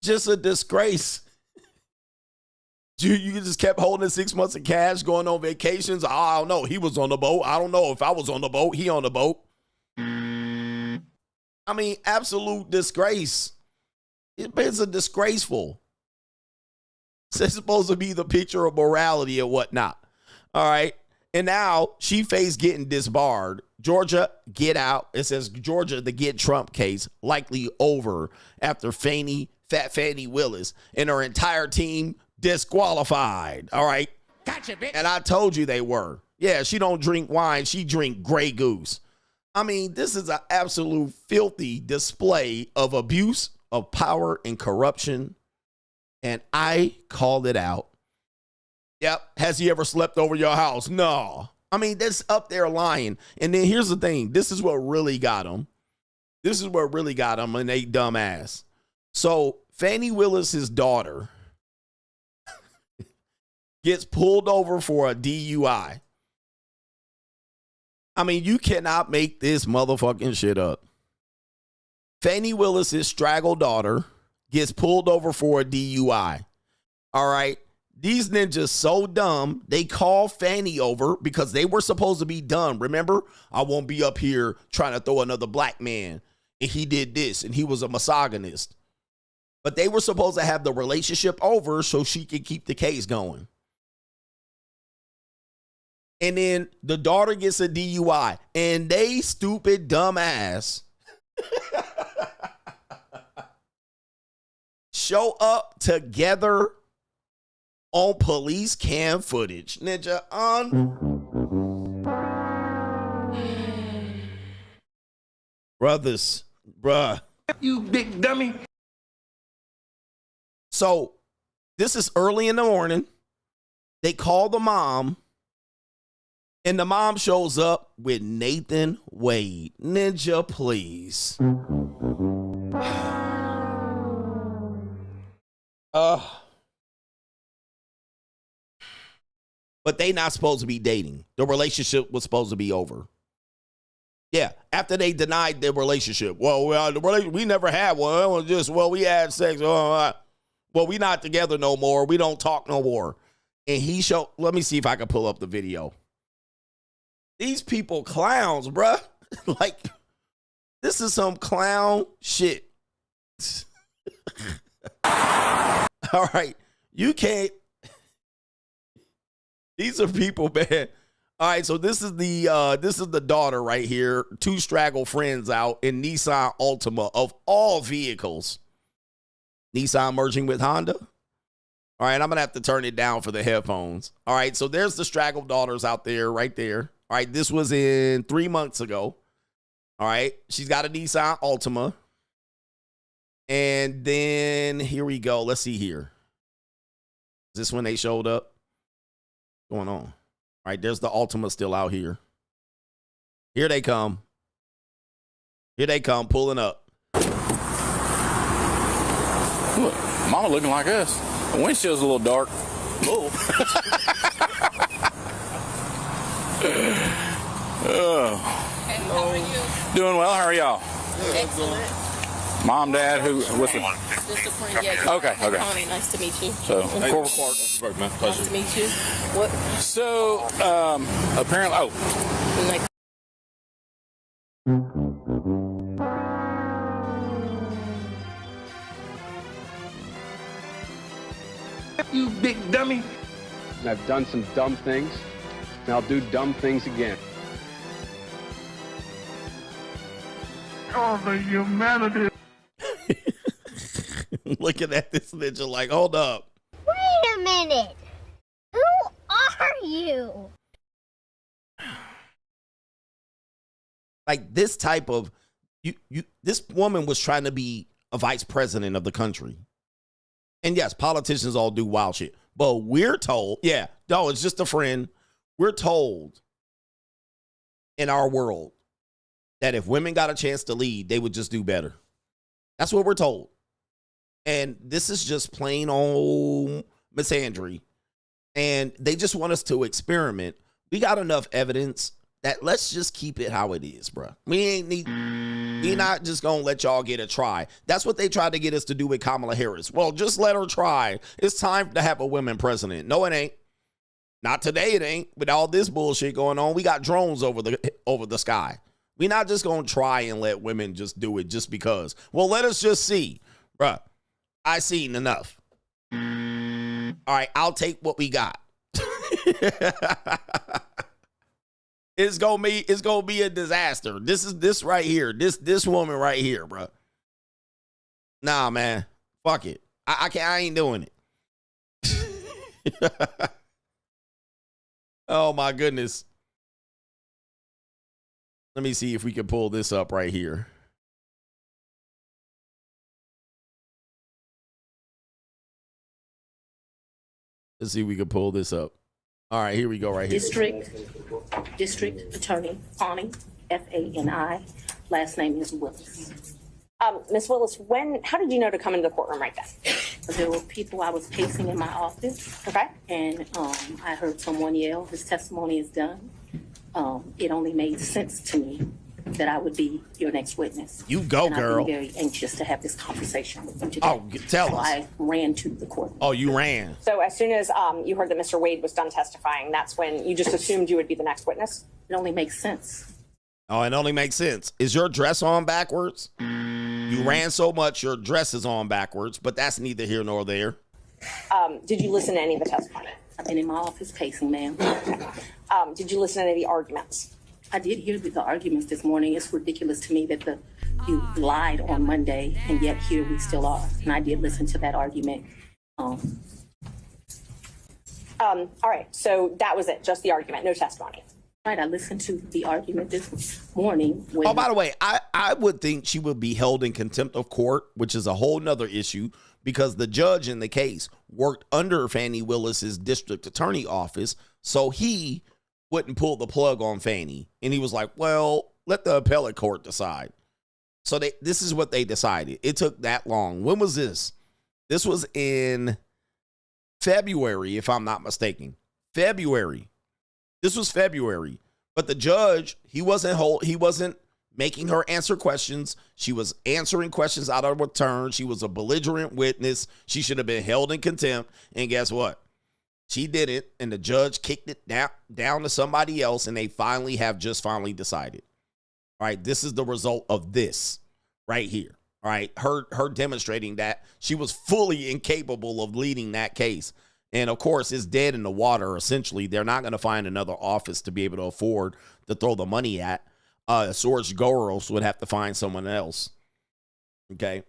Just a disgrace. You just kept holding 6 months of cash, going on vacations. I don't know. He was on the boat. I don't know if I was on the boat. He on the boat. I mean, absolute disgrace. It's a disgraceful. It's supposed to be the picture of morality and whatnot. All right. And now she faced getting disbarred. Georgia, get out. It says Georgia, the get Trump case, likely over after Fat Fani Willis and her entire team disqualified. All right. Gotcha, bitch. And I told you they were. Yeah, she don't drink wine. She drink Grey Goose. I mean, this is an absolute filthy display of abuse of power and corruption. And I called it out. Yep. Has he ever slept over your house? No. I mean, that's up there lying. And then here's the thing. This is what really got him. This is what really got him, and they dumbass. So Fani Willis's daughter gets pulled over for a DUI. I mean, you cannot make this motherfucking shit up. Fani Willis's straggled daughter gets pulled over for a DUI. All right. These ninjas so dumb, they call Fani over because they were supposed to be done. Remember, I won't be up here trying to throw another black man. And he did this, and he was a misogynist. But they were supposed to have the relationship over so she could keep the case going. And then the daughter gets a DUI, and they stupid dumbass show up together on police cam footage. Ninja brothers, bruh. You big dummy. So this is early in the morning. They call the mom. And the mom shows up with Nathan Wade. Ninja, please. But they not supposed to be dating. The relationship was supposed to be over. Yeah, after they denied their relationship. Well, we never had one. It was just, we had sex. Well, we not together no more. We don't talk no more. And he showed, let me see if I can pull up the video. These people clowns, bruh. Like, this is some clown shit. All right. You can't. These are people, man. All right, so this is the daughter right here. 2 straggle friends out in Nissan Altima of all vehicles. Nissan merging with Honda. All right, I'm going to have to turn it down for the headphones. All right, so there's the straggle daughters out there, right there. All right, this was in 3 months ago. All right, she's got a Nissan Altima. And then here we go. Let's see here. Is this when they showed up? What's going on? All right, there's the Altima still out here. Here they come. Here they come, pulling up. Look, mama looking like us. The windshield's a little dark. Oh. Hey, how are you? Doing well. How are y'all? Excellent. Mom, Dad, what's the? Just a friend. Yeah. Okay. Fani, nice to meet you. So, Corporal Clark. Nice to meet you. What? So, apparently, Like, you big dummy. I've done some dumb things, and I'll do dumb things again. Oh, the humanity. Looking at this ninja like, hold up. Wait a minute. Who are you? Like this type of this woman was trying to be a vice president of the country. And yes, politicians all do wild shit. But we're told, no, it's just a friend. We're told in our world that if women got a chance to lead, they would just do better. That's what we're told. And this is just plain old misandry. And they just want us to experiment. We got enough evidence that let's just keep it how it is, bro. We not just gonna let y'all get a try. That's what they tried to get us to do with Kamala Harris. Well, just let her try. It's time to have a woman president. No, it ain't. Not today, it ain't. With all this bullshit going on, we got drones over the sky. We're not just gonna try and let women just do it just because. Well, let us just see, bruh. I seen enough. All right, I'll take what we got. It's gonna be a disaster. This right here. This woman right here, bro. Nah, man. Fuck it. I can't. I ain't doing it. Oh my goodness. Let me see if we can pull this up right here. Let's see if we can pull this up. All right, here we go right here. District Attorney Fani, F-A-N-I. Last name is Willis. Ms. Willis, how did you know to come into the courtroom right then? There were people I was pacing in my office. Okay. And I heard someone yell, his testimony is done. It only made sense to me that I would be your next witness. You go, and girl. I've been very anxious to have this conversation with you today. Oh, tell us. I ran to the court. Oh, you ran. So as soon as you heard that Mr. Wade was done testifying, that's when you just assumed you would be the next witness? It only makes sense. Oh, it only makes sense. Is your dress on backwards? You ran so much, your dress is on backwards, but that's neither here nor there. Did you listen to any of the testimony? I've been in my office pacing, ma'am. Did you listen to any of the arguments? I did hear the arguments this morning. It's ridiculous to me that you lied on Monday, and yet here we still are. And I did listen to that argument. All right, so that was it, just the argument, no testimony. Right, I listened to the argument this morning. Oh, by the way, I would think she would be held in contempt of court, which is a whole nother issue, because the judge in the case worked under Fani Willis's district attorney office, so he wouldn't pull the plug on Fani. And he was like, well, let the appellate court decide. So this is what they decided. It took that long. When was this? This was in February, if I'm not mistaken. February. This was February. But the judge, he wasn't making her answer questions. She was answering questions out of turn. She was a belligerent witness. She should have been held in contempt. And guess what? She did it, and the judge kicked it down to somebody else, and they finally decided. All right, this is the result of this right here. All right, her demonstrating that she was fully incapable of leading that case. And, of course, it's dead in the water, essentially. They're not going to find another office to be able to afford to throw the money at. George Goros would have to find someone else. Okay?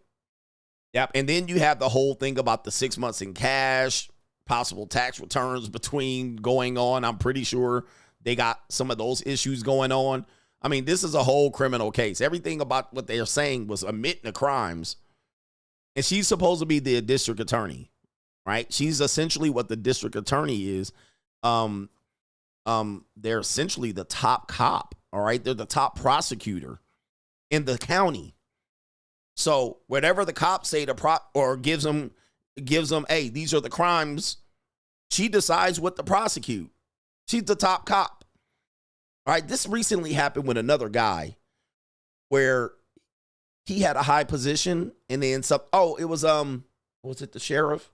Yep, and then you have the whole thing about the 6 months in cash, possible tax returns going on. I'm pretty sure they got some of those issues going on. I mean, this is a whole criminal case. Everything about what they're saying was admitting the crimes. And she's supposed to be the district attorney, right? She's essentially what the district attorney is. They're essentially the top cop, all right? They're the top prosecutor in the county. So whatever the cops say to or gives them, hey, these are the crimes, she decides what to prosecute. She's the top cop. All right, this recently happened with another guy where he had a high position and then some, it was it the sheriff?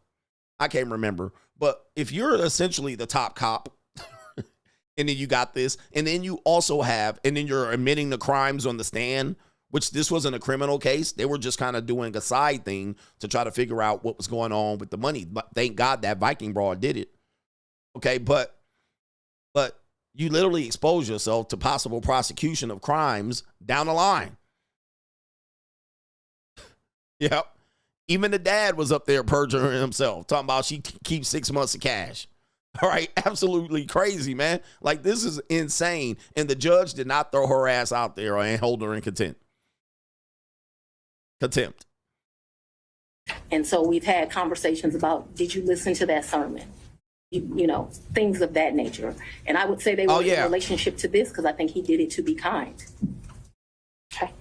I can't remember. But if you're essentially the top cop and then you got this, and then you also have, and then you're admitting the crimes on the stand, which this wasn't a criminal case. They were just kind of doing a side thing to try to figure out what was going on with the money. But thank God that Viking broad did it. Okay, but you literally expose yourself to possible prosecution of crimes down the line. Yep. Even the dad was up there perjuring himself, talking about she keeps 6 months of cash. All right, absolutely crazy, man. Like, this is insane. And the judge did not throw her ass out there and hold her in contempt. And so we've had conversations about, did you listen to that sermon? You know, things of that nature. And I would say they were in relationship to this because I think he did it to be kind. Okay.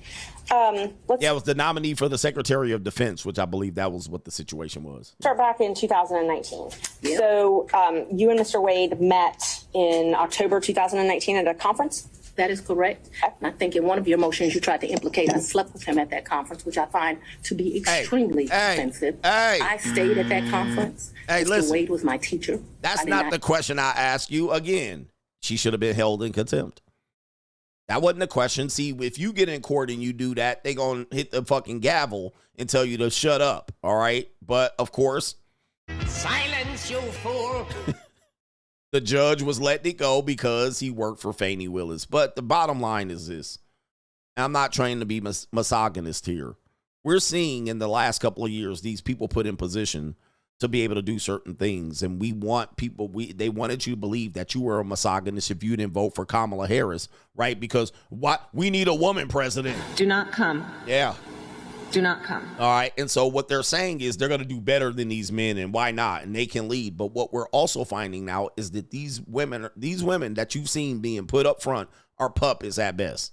It was the nominee for the Secretary of Defense, which I believe that was what the situation was. Start back in 2019. Yep. So you and Mr. Wade met in October 2019 at a conference? That is correct. And I think in one of your motions, you tried to implicate I slept with him at that conference, which I find to be extremely offensive. I stayed at that conference. Mr. Wade was my teacher. That's not the question I asked you. Again, she should have been held in contempt. That wasn't the question. See, if you get in court and you do that, they going to hit the fucking gavel and tell you to shut up, all right? But, of course, silence, you fool. The judge was letting it go because he worked for Fani Willis. But the bottom line is this. I'm not trying to be misogynist here. We're seeing in the last couple of years these people put in position to be able to do certain things. And we want people, they wanted you to believe that you were a misogynist if you didn't vote for Kamala Harris, right? Because we need a woman president. Do not come. Yeah. Do not come. All right. And so what they're saying is they're going to do better than these men, and why not? And they can lead. But what we're also finding now is that these women that you've seen being put up front are puppets at best.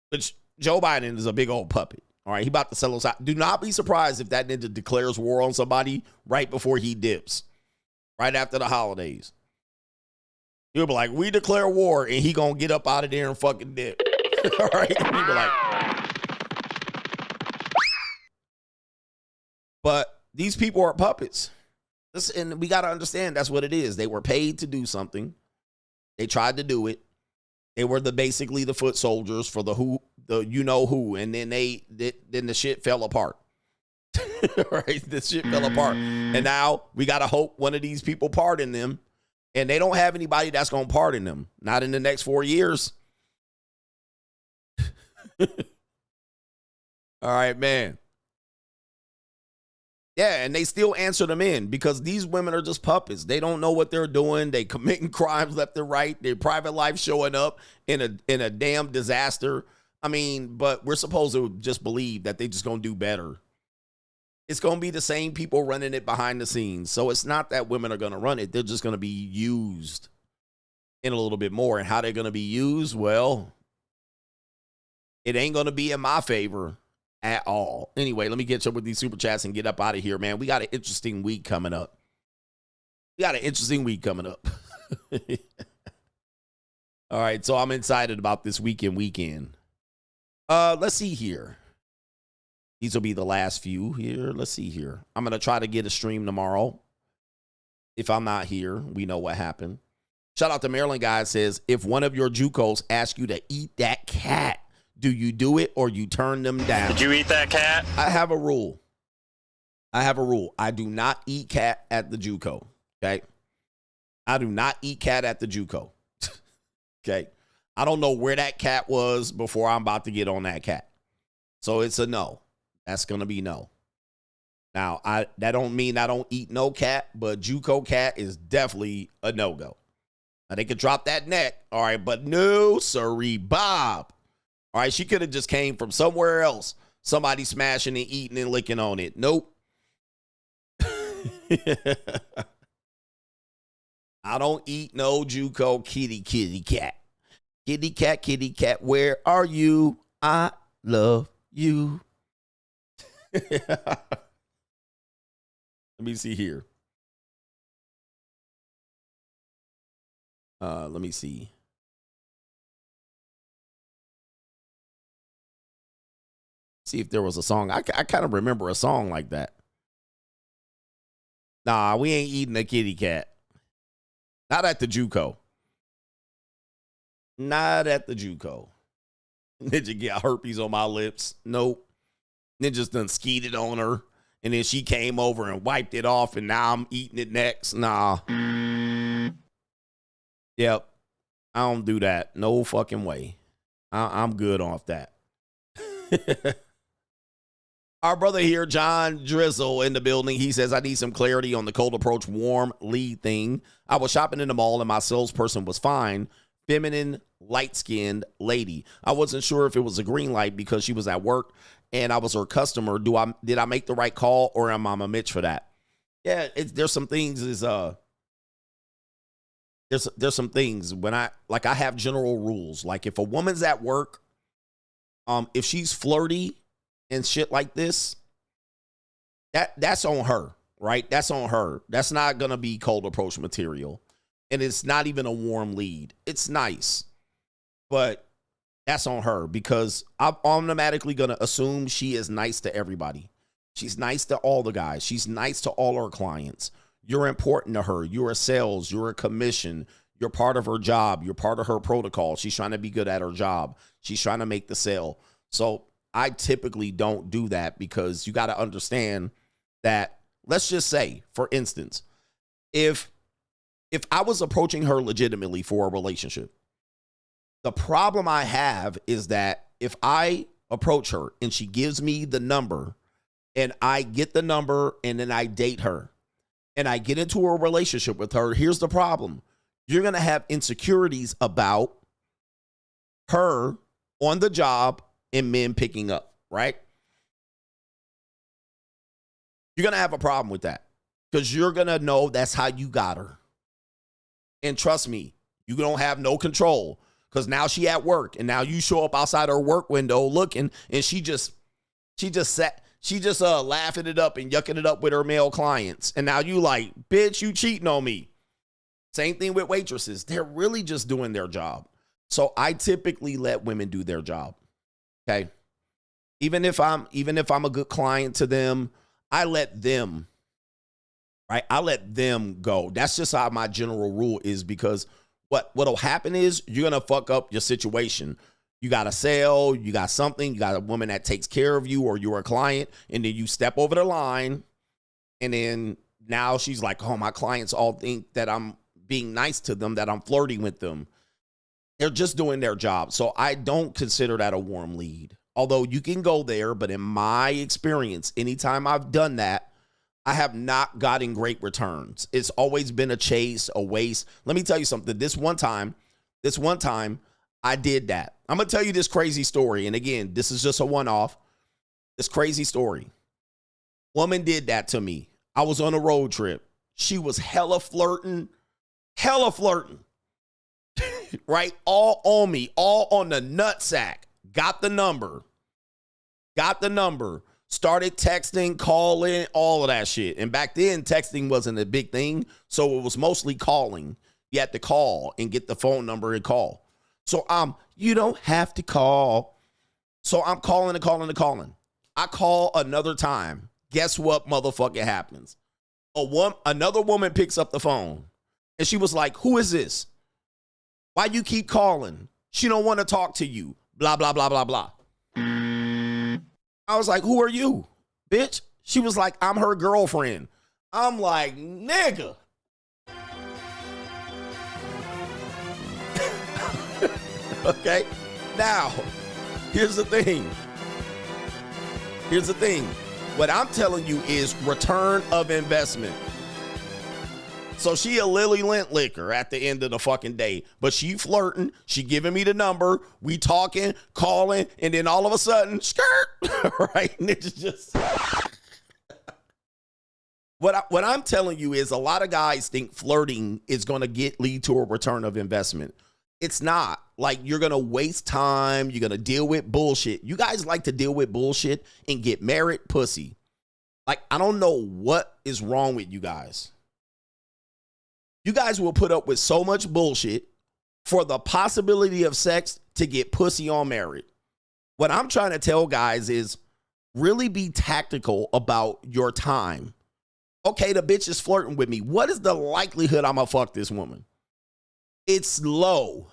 Which Joe Biden is a big old puppet. All right, he about to sell us out. Do not be surprised if that nigga declares war on somebody right before he dips, right after the holidays. He'll be like, we declare war, and he gonna get up out of there and fucking dip. All right, he'll be like. But these people are puppets. And we got to understand that's what it is. They were paid to do something. They tried to do it. They were basically the foot soldiers for the you know who, and then then the shit fell apart. Right? The shit fell apart. And now we got to hope one of these people pardon them, and they don't have anybody that's going to pardon them. Not in the next 4 years. All right, man. Yeah, and they still answer them in because these women are just puppets. They don't know what they're doing. They committing crimes left and right. Their private life showing up in a damn disaster. I mean, but we're supposed to just believe that they just going to do better. It's going to be the same people running it behind the scenes. So it's not that women are going to run it. They're just going to be used in a little bit more. And how they're going to be used? Well, it ain't going to be in my favor at all. Anyway, let me get you with these super chats and get up out of here, man. We got an interesting week coming up. All right, so I'm excited about this weekend. Let's see here. These will be the last few here. Let's see here. I'm going to try to get a stream tomorrow. If I'm not here, we know what happened. Shout out to Maryland guy, says, if one of your JUCOs asks you to eat that cat, do you do it or you turn them down? Did you eat that cat? I have a rule. I do not eat cat at the JUCO. Okay. I do not eat cat at the JUCO. Okay. I don't know where that cat was before I'm about to get on that cat. So it's a no. That's going to be no. Now, that don't mean I don't eat no cat, but JUCO cat is definitely a no-go. Now, they could drop that neck. All right. But no, sorry, Bob. All right, she could have just came from somewhere else. Somebody smashing and eating and licking on it. Nope. I don't eat no JUCO kitty cat. Kitty cat, where are you? I love you. Let me see here. Let me see. See if there was a song. I kind of remember a song like that. Nah, we ain't eating a kitty cat. Not at the JUCO. Not at the JUCO. Ninja get herpes on my lips. Nope. Ninja's done skeeted on her. And then she came over and wiped it off. And now I'm eating it next. Nah. Yep. I don't do that. No fucking way. I'm good off that. Our brother here, John Drizzle, in the building. He says, I need some clarity on the cold approach warm lead thing. I was shopping in the mall and my salesperson was fine. Feminine, light-skinned lady. I wasn't sure if it was a green light because she was at work and I was her customer. Did I make the right call or am I a Mitch for that? Yeah, there's some things there's some things when I have general rules. Like if a woman's at work, if she's flirty and shit like this, that's on her, right? That's on her. That's not gonna be cold approach material. And it's not even a warm lead. It's nice, but that's on her because I'm automatically going to assume she is nice to everybody. She's nice to all the guys. She's nice to all her clients. You're important to her. You're a sales. You're a commission. You're part of her job. You're part of her protocol. She's trying to be good at her job. She's trying to make the sale. So I typically don't do that because you got to understand that, let's just say, for instance, if I was approaching her legitimately for a relationship, the problem I have is that if I approach her and she gives me the number and I get the number and then I date her and I get into a relationship with her, here's the problem. You're going to have insecurities about her on the job and men picking up, right? You're going to have a problem with that because you're going to know that's how you got her. And trust me, you don't have no control because now she at work and now you show up outside her work window looking and she just laughing it up and yucking it up with her male clients. And now you like, bitch, you cheating on me. Same thing with waitresses. They're really just doing their job. So I typically let women do their job. Okay. Even if I'm a good client to them, I let them. Right? I let them go. That's just how my general rule is because what'll happen is you're going to fuck up your situation. You got a sale, you got something, you got a woman that takes care of you or you're a client, and then you step over the line, and then now she's like, oh, my clients all think that I'm being nice to them, that I'm flirting with them. They're just doing their job. So I don't consider that a warm lead. Although you can go there, but in my experience, anytime I've done that, I have not gotten great returns. It's always been a chase, a waste. Let me tell you something. This one time, I did that. I'm going to tell you this crazy story. And again, this is just a one-off. This crazy story. Woman did that to me. I was on a road trip. She was hella flirting. Right? All on me. All on the nutsack. Got the number. Started texting, calling, all of that shit. And back then, texting wasn't a big thing. So it was mostly calling. You had to call and get the phone number and call. So you don't have to call. So I'm calling. I call another time. Guess what motherfucker happens? Another woman picks up the phone. And she was like, who is this? Why you keep calling? She don't want to talk to you. Blah, blah, blah, blah, blah. I was like, who are you, bitch? She was like, I'm her girlfriend. I'm like, nigga. Okay. Now, here's the thing. What I'm telling you is return of investment. So she a Lily Lint liquor at the end of the fucking day. But she flirting. She giving me the number. We talking, calling, and then all of a sudden, skirt. Right? And it's just... What I'm telling you is a lot of guys think flirting is going to lead to a return of investment. It's not. Like, you're going to waste time. You're going to deal with bullshit. You guys like to deal with bullshit and get married pussy. Like, I don't know what is wrong with you guys. You guys will put up with so much bullshit for the possibility of sex to get pussy on married. What I'm trying to tell guys is really be tactical about your time. Okay, the bitch is flirting with me. What is the likelihood I'm going to fuck this woman? It's low.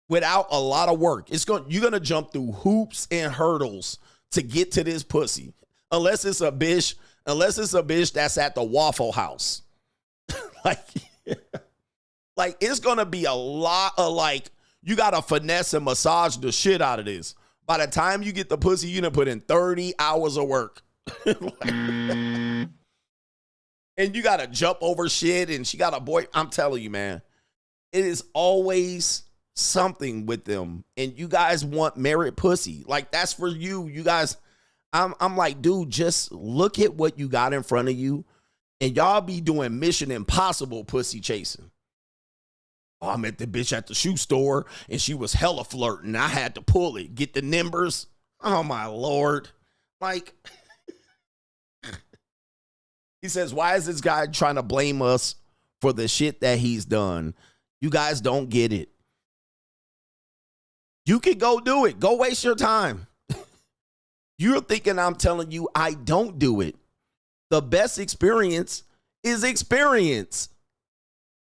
Without a lot of work. You're going to jump through hoops and hurdles to get to this pussy. Unless it's a bitch that's at the Waffle House. like it's going to be a lot of like, you got to finesse and massage the shit out of this. By the time you get the pussy, you done put in 30 hours of work. And you got to jump over shit and she got a boy. I'm telling you, man, it is always something with them. And you guys want married pussy. Like, that's for you. You guys, I'm like, dude, just look at what you got in front of you. And y'all be doing Mission Impossible pussy chasing. Oh, I met the bitch at the shoe store and she was hella flirting. I had to pull it, get the numbers. Oh, my Lord. Like, he says, why is this guy trying to blame us for the shit that he's done? You guys don't get it. You can go do it. Go waste your time. You're thinking I'm telling you I don't do it. The best experience is experience.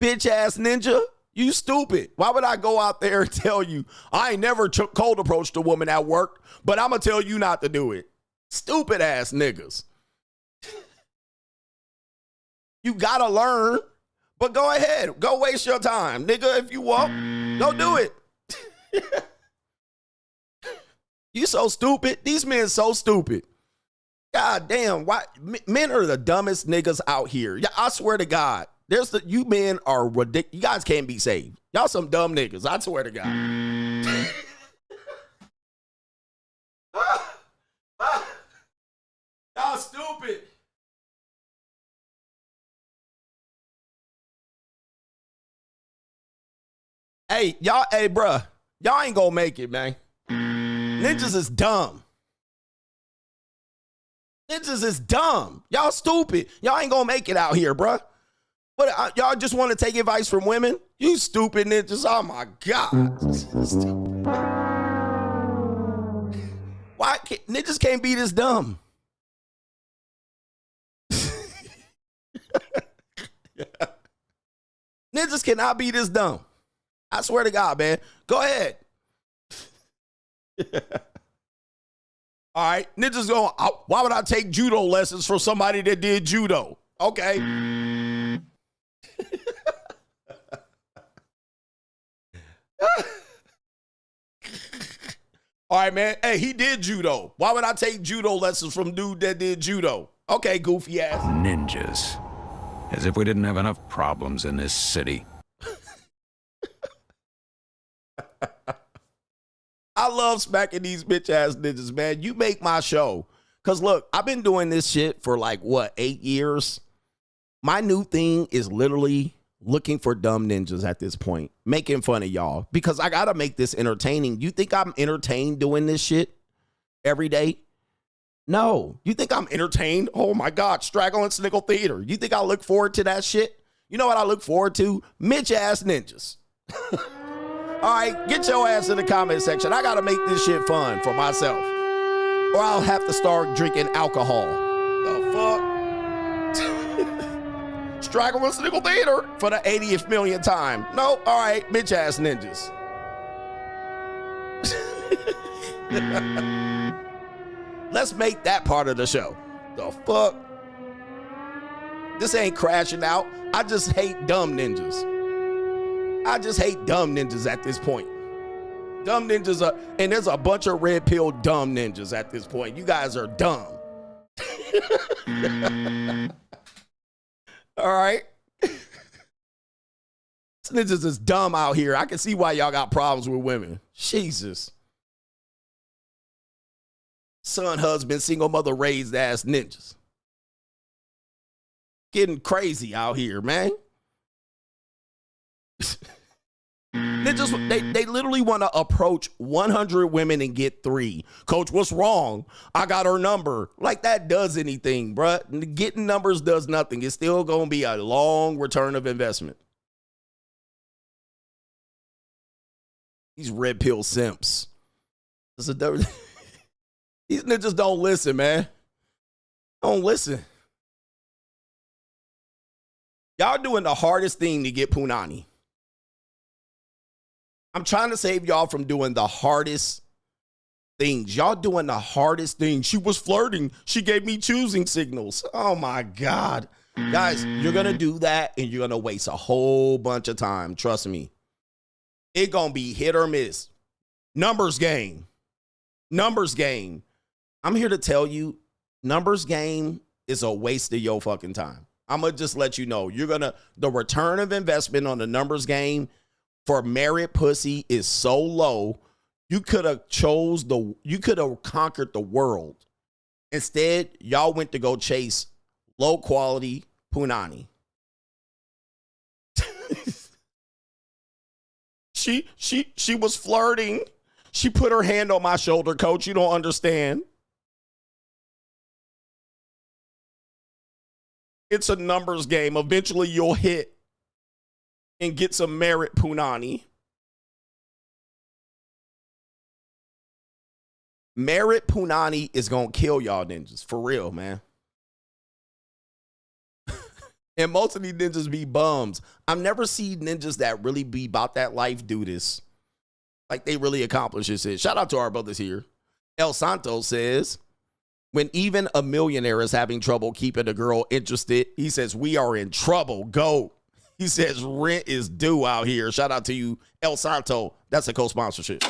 Bitch ass ninja, you stupid. Why would I go out there and tell you I ain't never cold approached a woman at work, but I'm going to tell you not to do it? Stupid ass niggas. You got to learn, but go ahead. Go waste your time. Nigga, if you want, go do it. You so stupid. These men so stupid. God damn, why men are the dumbest niggas out here. Yeah, I swear to God. You men are ridiculous. You guys can't be saved. Y'all some dumb niggas. I swear to God. Y'all stupid. Hey, bruh. Y'all ain't gonna make it, man. Ninjas is dumb. Ninjas is dumb. Y'all stupid. Y'all ain't gonna make it out here, bruh. What, y'all just want to take advice from women? You stupid ninjas. Oh, my God. Why ninjas can't be this dumb? Ninjas cannot be this dumb. I swear to God, man. Go ahead. All right. Ninjas going, why would I take judo lessons from somebody that did judo? Okay. All right, man. Hey, he did judo. Why would I take judo lessons from dude that did judo? Okay, goofy ass. Ninjas. As if we didn't have enough problems in this city. I love smacking these bitch ass ninjas, man. You make my show. Because look, I've been doing this shit for like, 8 years? My new thing is literally looking for dumb ninjas at this point, making fun of y'all, because I got to make this entertaining. You think I'm entertained doing this shit every day? No. You think I'm entertained? Oh my God, Straggle and Snickle Theater. You think I look forward to that shit? You know what I look forward to? Mitch ass ninjas. All right, get your ass in the comment section. I got to make this shit fun for myself, or I'll have to start drinking alcohol. The fuck? Straggle and Snickle Theater for the 80th million time. No, all right, bitch ass ninjas. Let's make that part of the show. The fuck? This ain't crashing out. I just hate dumb ninjas. I just hate dumb ninjas at this point. Dumb ninjas are, and there's a bunch of red pill dumb ninjas at this point. You guys are dumb. All right. This ninjas is dumb out here. I can see why y'all got problems with women. Jesus. Son, husband, single mother raised ass ninjas. Getting crazy out here, man. They literally want to approach 100 women and get 3. Coach, what's wrong? I got her number. Like that does anything, bruh. Getting numbers does nothing. It's still going to be a long return of investment. These red pill simps. These niggas don't listen, man. Don't listen. Y'all doing the hardest thing to get punani. I'm trying to save y'all from doing the hardest things. Y'all doing the hardest thing. She was flirting. She gave me choosing signals. Oh my God. Guys, you're going to do that and you're going to waste a whole bunch of time. Trust me. It's going to be hit or miss. Numbers game. Numbers game. I'm here to tell you, numbers game is a waste of your fucking time. I'm going to just let you know. The return of investment on the numbers game for married pussy is so low, you could have conquered the world. Instead, y'all went to go chase low quality punani. She was flirting. She put her hand on my shoulder, coach. You don't understand. It's a numbers game. Eventually you'll hit and get some merit punani. Merit punani is going to kill y'all ninjas. For real, man. And most of these ninjas be bums. I've never seen ninjas that really be about that life do this. Like they really accomplish this. Shout out to our brothers here. El Santo says, when even a millionaire is having trouble keeping a girl interested, he says, we are in trouble. Go. He says, rent is due out here. Shout out to you, El Santo. That's a co-sponsorship.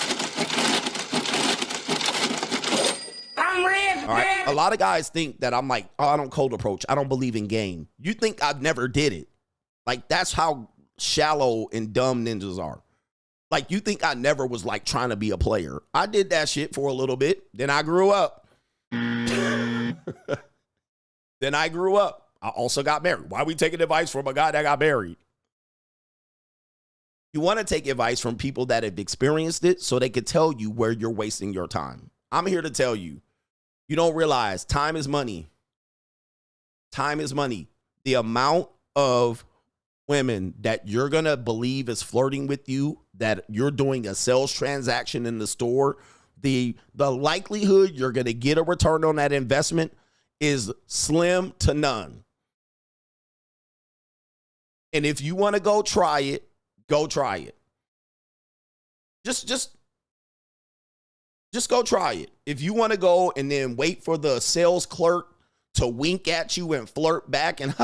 I'm Rizz, all right. A lot of guys think that I'm like, oh, I don't cold approach. I don't believe in game. You think I never did it. Like, that's how shallow and dumb ninjas are. Like, you think I never was like trying to be a player. I did that shit for a little bit. Then I grew up. Then I grew up. I also got married. Why are we taking advice from a guy that got married? You want to take advice from people that have experienced it so they could tell you where you're wasting your time. I'm here to tell you, you don't realize time is money. Time is money. The amount of women that you're going to believe is flirting with you, that you're doing a sales transaction in the store, the likelihood you're going to get a return on that investment is slim to none. And if you want to go try it, go try it. Just go try it. If you want to go and then wait for the sales clerk to wink at you and flirt back and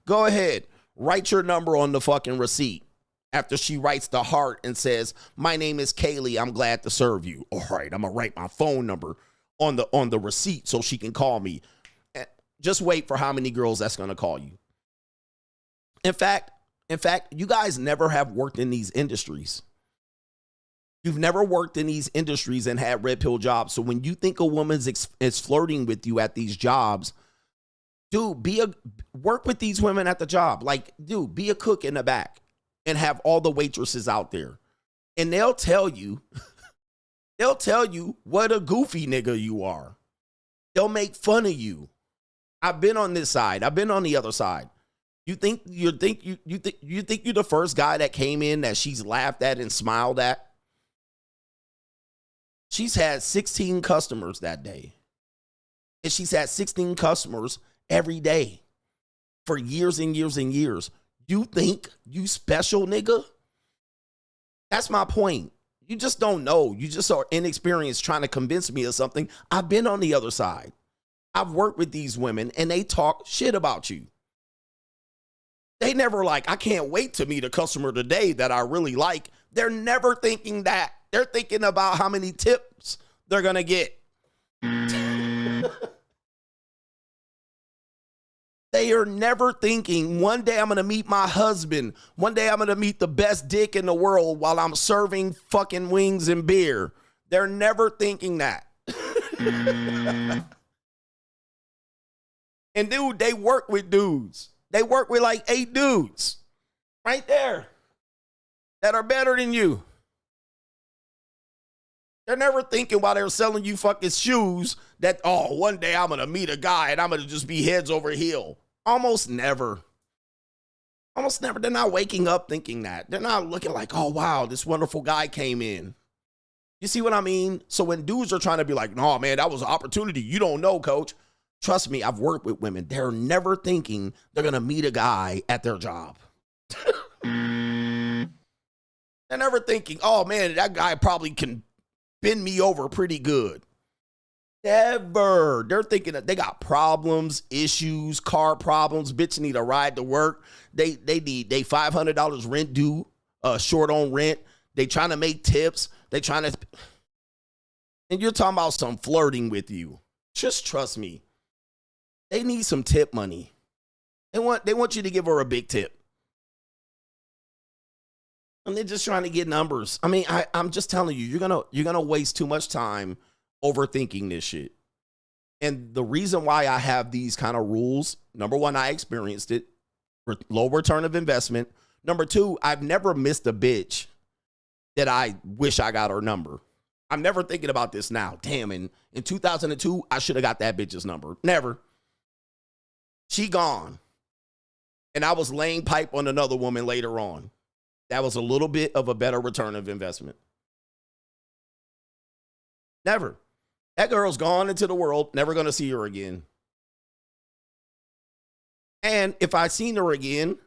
go ahead. Write your number on the fucking receipt. After she writes the heart and says, my name is Kaylee, I'm glad to serve you. All right, I'm going to write my phone number on the receipt so she can call me. Just wait for how many girls that's going to call you. In fact, you guys never have worked in these industries. You've never worked in these industries and had red pill jobs. So when you think a woman's is flirting with you at these jobs, dude, work with these women at the job. Like, dude, be a cook in the back and have all the waitresses out there. And they'll tell you what a goofy nigga you are. They'll make fun of you. I've been on this side. I've been on the other side. You think you're the first guy that came in that she's laughed at and smiled at? She's had 16 customers that day. And she's had 16 customers every day for years and years and years. You think you special, nigga? That's my point. You just don't know. You just are inexperienced trying to convince me of something. I've been on the other side. I've worked with these women and they talk shit about you. They never like, I can't wait to meet a customer today that I really like. They're never thinking that. They're thinking about how many tips they're going to get. They are never thinking, one day I'm going to meet my husband. One day I'm going to meet the best dick in the world while I'm serving fucking wings and beer. They're never thinking that. And dude, they work with dudes. They work with like 8 dudes. Right there. that are better than you. They're never thinking while they're selling you fucking shoes that, oh, one day I'm going to meet a guy and I'm going to just be heads over heel. Almost never. Almost never. They're not waking up thinking that. They're not looking like, oh, wow, this wonderful guy came in. You see what I mean? So when dudes are trying to be like, no, man, that was an opportunity. You don't know, coach. Trust me, I've worked with women. They're never thinking they're going to meet a guy at their job. They're never thinking, oh, man, that guy probably can bend me over pretty good. Never. They're thinking that they got problems, issues, car problems. Bitch need a ride to work. They need they $500 rent due, short on rent. They trying to make tips. They trying to, and you're talking about some flirting with you. Just trust me. They need some tip money. They want you to give her a big tip. And they're just trying to get numbers. I mean, I'm just telling you, you're gonna waste too much time overthinking this shit. And the reason why I have these kind of rules, number one, I experienced it. Low return of investment. Number two, I've never missed a bitch that I wish I got her number. I'm never thinking about this now. Damn, in 2002, I should have got that bitch's number. Never. She gone. And I was laying pipe on another woman later on. That was a little bit of a better return of investment. Never. That girl's gone into the world, never going to see her again. And if I seen her again,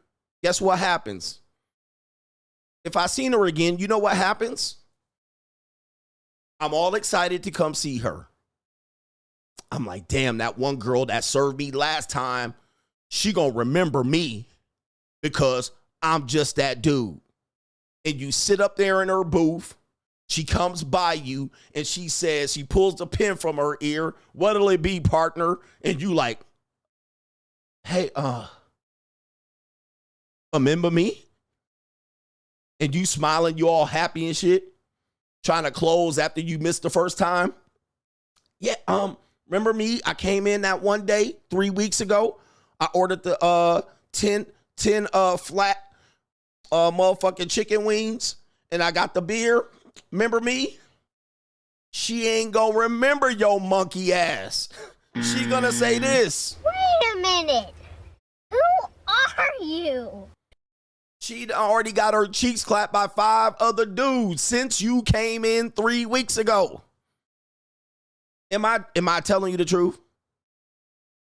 guess what happens? If I seen her again, you know what happens? I'm all excited to come see her. I'm like, damn, that one girl that served me last time, she gonna remember me because I'm just that dude. And you sit up there in her booth, she comes by you and she says, she pulls the pin from her ear, what'll it be, partner? And you like, hey, remember me? And you smiling, you all happy and shit, trying to close after you missed the first time. Yeah, remember me? I came in that one day 3 weeks ago. I ordered the 10 flat motherfucking chicken wings, and I got the beer. Remember me? She ain't gonna remember your monkey ass. She gonna say this. Wait a minute. Who are you? She already got her cheeks clapped by 5 other dudes since you came in 3 weeks ago. Am I telling you the truth?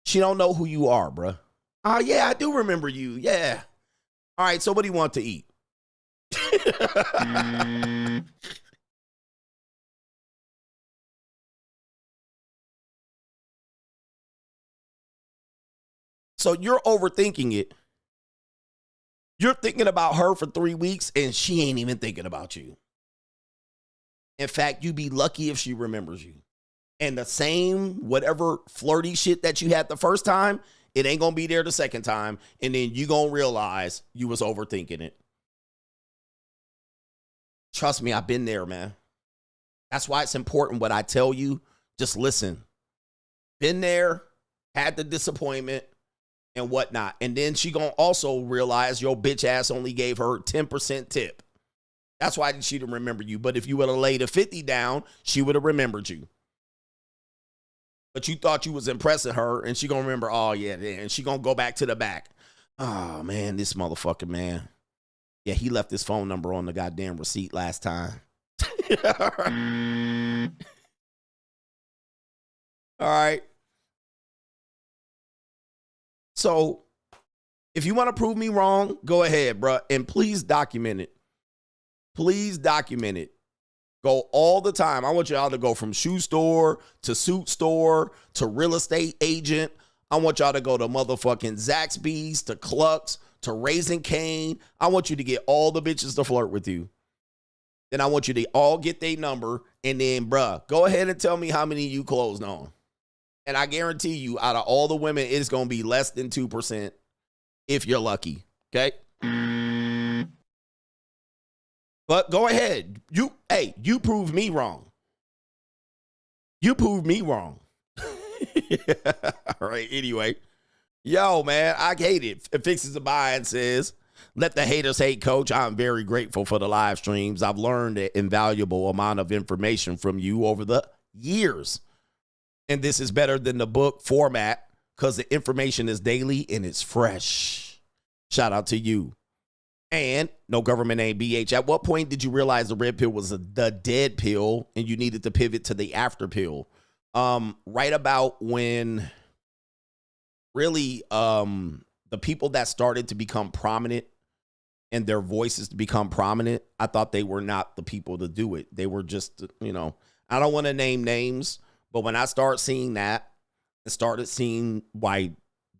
She don't know who you are, bruh. Oh, yeah, I do remember you. Yeah. All right, so what do you want to eat? So you're overthinking it. You're thinking about her for 3 weeks and she ain't even thinking about you. In fact, you'd be lucky if she remembers you. And the same whatever flirty shit that you had the first time, it ain't gonna be there the second time. And then you gonna realize you was overthinking it. Trust me, I've been there, man. That's why it's important what I tell you. Just listen. Been there, had the disappointment and whatnot. And then she gonna also realize your bitch ass only gave her 10% tip. That's why she didn't remember you. But if you would have laid a 50 down, she would have remembered you. But you thought you was impressing her, and she gonna remember, oh, yeah, and she gonna go back to the back. Oh, man, this motherfucker, man. Yeah, he left his phone number on the goddamn receipt last time. All right. So, if you want to prove me wrong, go ahead, bro. And please document it. Please document it. Go all the time. I want y'all to go from shoe store to suit store to real estate agent. I want y'all to go to motherfucking Zaxby's to Clucks to Raising Cane. I want you to get all the bitches to flirt with you. Then I want you to all get their number. And then, bruh, go ahead and tell me how many you closed on. And I guarantee you, out of all the women, it's going to be less than 2% if you're lucky. Okay? But go ahead. You proved me wrong. You proved me wrong. All right, anyway. Yo, man, I hate it. It fixes the buy and says, Let the haters hate, Coach. I'm very grateful for the live streams. I've learned an invaluable amount of information from you over the years. And this is better than the book format because the information is daily and it's fresh. Shout out to you. And no government name BH. At what point did you realize the red pill was the dead pill and you needed to pivot to the after pill? Right about when really the people that started to become prominent and their voices to become prominent, I thought they were not the people to do it. They were just, you know, I don't want to name names, but when I started seeing that and started seeing why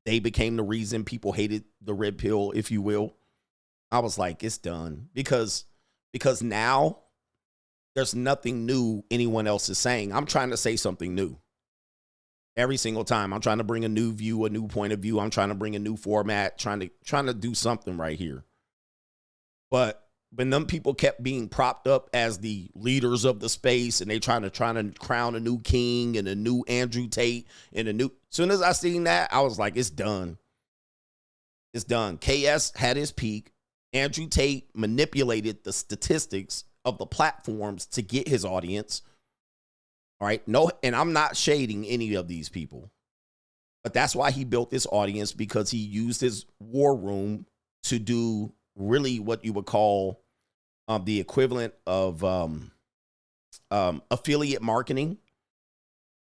they became the reason people hated the red pill, if you will, I was like, it's done. Because now there's nothing new anyone else is saying. I'm trying to say something new. Every single time I'm trying to bring a new view, a new point of view. I'm trying to bring a new format, trying to do something right here. But when them people kept being propped up as the leaders of the space and they trying to crown a new king and a new Andrew Tate and as soon as I seen that, I was like, it's done. It's done. KS had his peak. Andrew Tate manipulated the statistics of the platforms to get his audience. All right. No, and I'm not shading any of these people, but that's why he built this audience, because he used his war room to do really what you would call the equivalent of affiliate marketing.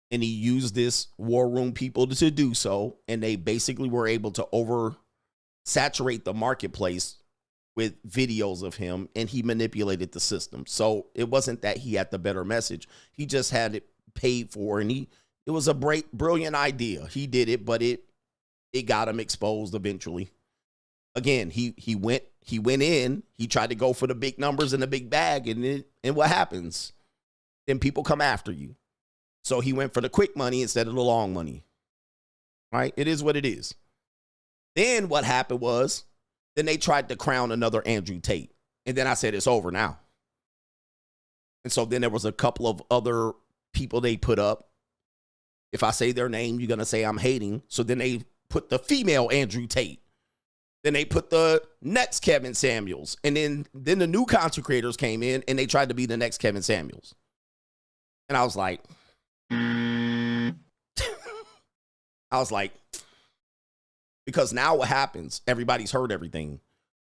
And he used this war room people to do so. And they basically were able to oversaturate the marketplace with videos of him, and he manipulated the system. So it wasn't that he had the better message. He just had it paid for, and it was a brilliant idea. He did it, but it got him exposed eventually. Again, he went in, he tried to go for the big numbers and the big bag, and what happens? Then people come after you. So he went for the quick money instead of the long money. Right? It is what it is. Then what happened was, then they tried to crown another Andrew Tate. And then I said, it's over now. And so then there was a couple of other people they put up. If I say their name, you're going to say I'm hating. So then they put the female Andrew Tate. Then they put the next Kevin Samuels. And then the new content creators came in and they tried to be the next Kevin Samuels. And I was like, because now what happens, everybody's heard everything.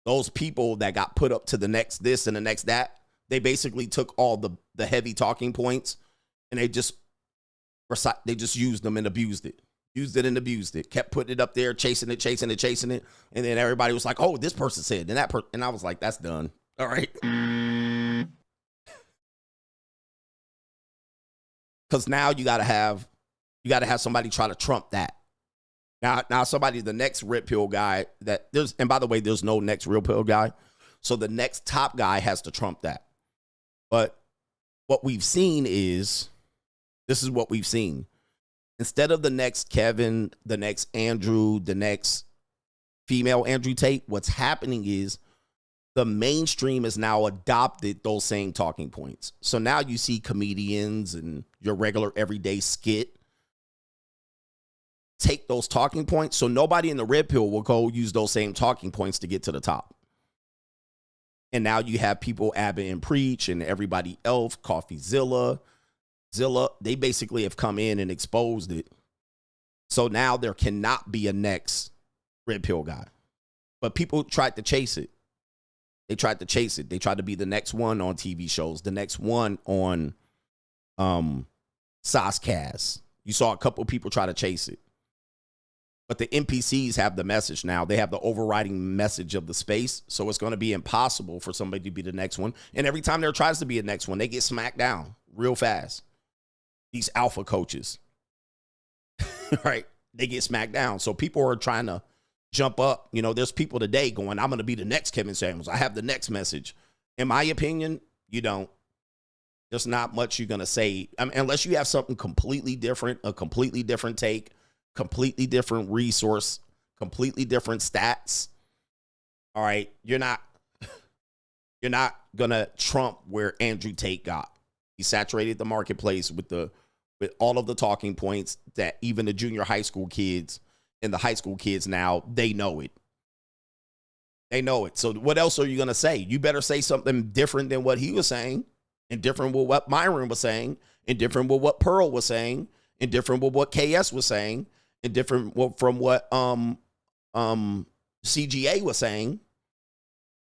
Those people that got put up to the next this and the next that, they basically took all the heavy talking points and they just used them and abused it. Used it and abused it. Kept putting it up there, chasing it. And then everybody was like, oh, this person said, and and I was like, that's done. All right. Because now you gotta have somebody try to trump that. Now somebody, the next red pill guy and by the way, there's no next real pill guy. So the next top guy has to trump that. But what we've seen is, this is what we've seen. Instead of the next Kevin, the next Andrew, the next female Andrew Tate, what's happening is the mainstream has now adopted those same talking points. So now you see comedians and your regular everyday skit take those talking points. So nobody in the red pill will go use those same talking points to get to the top. And now you have people, Abbott and Preach and everybody else, CoffeeZilla, they basically have come in and exposed it. So now there cannot be a next red pill guy. But people tried to chase it. They tried to chase it. They tried to be the next one on TV shows, the next one on Soscast. You saw a couple people try to chase it. But the NPCs have the message now. They have the overriding message of the space. So it's going to be impossible for somebody to be the next one. And every time there tries to be a next one, they get smacked down real fast. These alpha coaches, right? They get smacked down. So people are trying to jump up. You know, there's people today going, I'm going to be the next Kevin Samuels. I have the next message. In my opinion, you don't. There's not much you're going to say. I mean, unless you have something completely different, a completely different take, completely different resource, completely different stats. All right. You're not going to trump where Andrew Tate got. He saturated the marketplace with all of the talking points that even the junior high school kids and the high school kids now, they know it. They know it. So what else are you going to say? You better say something different than what he was saying, and different with what Myron was saying, and different with what Pearl was saying, and different with what KS was saying, and different from what CGA was saying.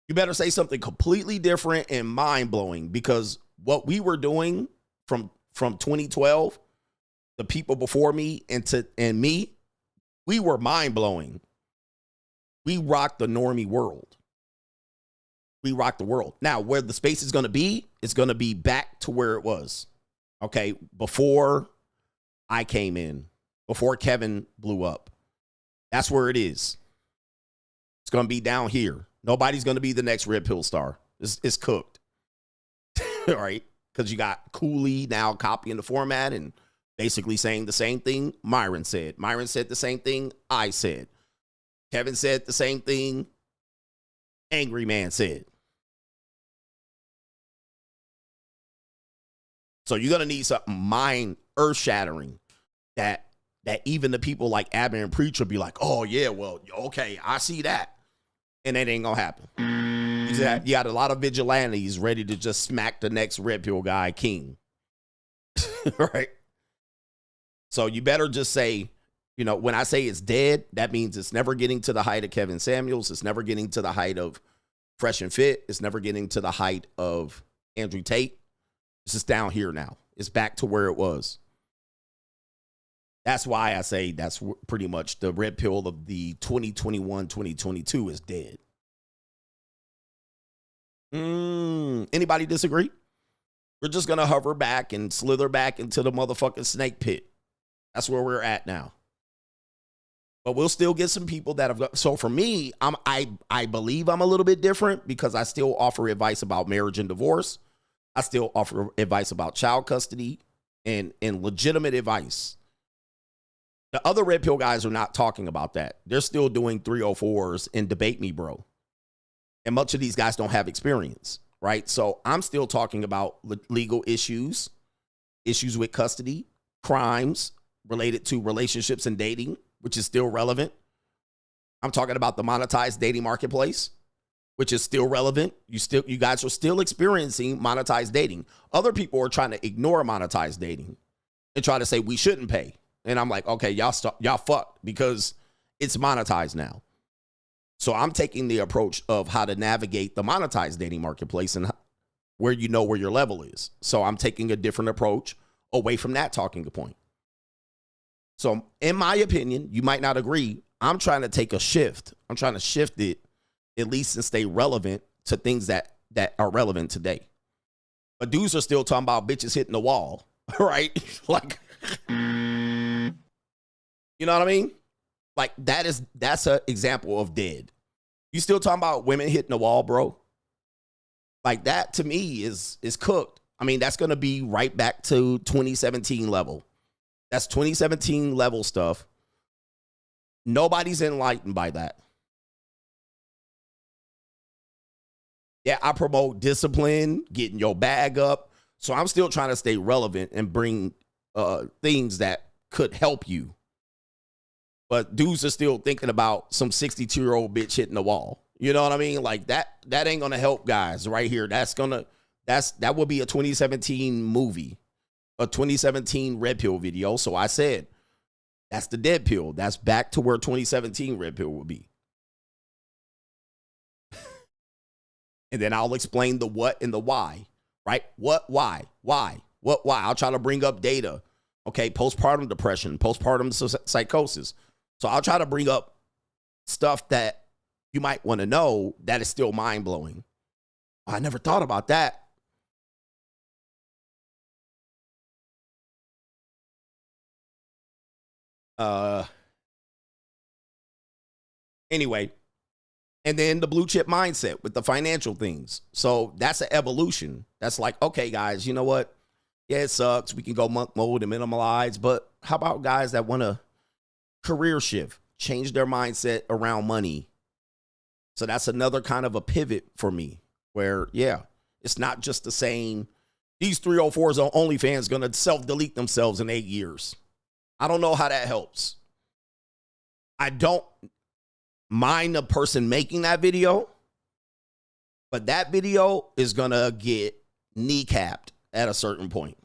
You better say something completely different and mind-blowing, because what we were doing from 2012, the people before me and me, we were mind-blowing. We rocked the normie world. We rocked the world. Now, where the space is going to be, it's going to be back to where it was. Okay, before I came in, before Kevin blew up. That's where it is. It's going to be down here. Nobody's going to be the next Red Pill star. It's cooked. All right? Because you got Cooley now copying the format and basically saying the same thing Myron said. Myron said the same thing I said. Kevin said the same thing Angry Man said. So you're going to need something earth-shattering that even the people like Abner and Preacher be like, oh, yeah, well, okay, I see that. And that ain't going to happen. You got a lot of vigilantes ready to just smack the next Red Pill guy king. Right? So you better just say, you know, when I say it's dead, that means it's never getting to the height of Kevin Samuels. It's never getting to the height of Fresh and Fit. It's never getting to the height of Andrew Tate. It's just down here now. It's back to where it was. That's why I say that's pretty much the Red Pill of the 2021-2022 is dead. Anybody disagree? We're just going to hover back and slither back into the motherfucking snake pit. That's where we're at now. But we'll still get some people that have got. So for me, I believe I'm a little bit different because I still offer advice about marriage and divorce. I still offer advice about child custody and legitimate advice. The other Red Pill guys are not talking about that. They're still doing 304s and debate me, bro. And much of these guys don't have experience, right? So I'm still talking about legal issues with custody, crimes related to relationships and dating, which is still relevant. I'm talking about the monetized dating marketplace, which is still relevant. You guys are still experiencing monetized dating. Other people are trying to ignore monetized dating and try to say we shouldn't pay. And I'm like, okay, y'all fucked because it's monetized now. So I'm taking the approach of how to navigate the monetized dating marketplace and where you know where your level is. So I'm taking a different approach away from that talking point. So in my opinion, you might not agree. I'm trying to take a shift. I'm trying to shift it at least and stay relevant to things that are relevant today. But dudes are still talking about bitches hitting the wall, right? Like, you know what I mean? Like that's an example of dead. You still talking about women hitting the wall, bro? Like that to me is cooked. I mean, that's going to be right back to 2017 level. That's 2017 level stuff. Nobody's enlightened by that. Yeah, I promote discipline, getting your bag up. So I'm still trying to stay relevant and bring things that could help you. But dudes are still thinking about some 62-year-old bitch hitting the wall. You know what I mean? Like that ain't gonna help guys right here. That would be a 2017 movie, a 2017 Red Pill video. So I said, that's the dead pill. That's back to where 2017 Red Pill would be. And then I'll explain the what and the why, right? What, why, what, why. I'll try to bring up data. Okay, postpartum depression, postpartum psychosis. So I'll try to bring up stuff that you might want to know that is still mind-blowing. I never thought about that. Anyway, and then the blue chip mindset with the financial things. So that's an evolution. That's like, okay, guys, you know what? Yeah, it sucks. We can go monk mode and minimalize, but how about guys that want to career shift, change their mindset around money? So that's another kind of a pivot for me where, yeah, it's not just the same. These 304s on OnlyFans going to self-delete themselves in 8 years. I don't know how that helps. I don't. mind the person making that video, but that video is going to get kneecapped at a certain point.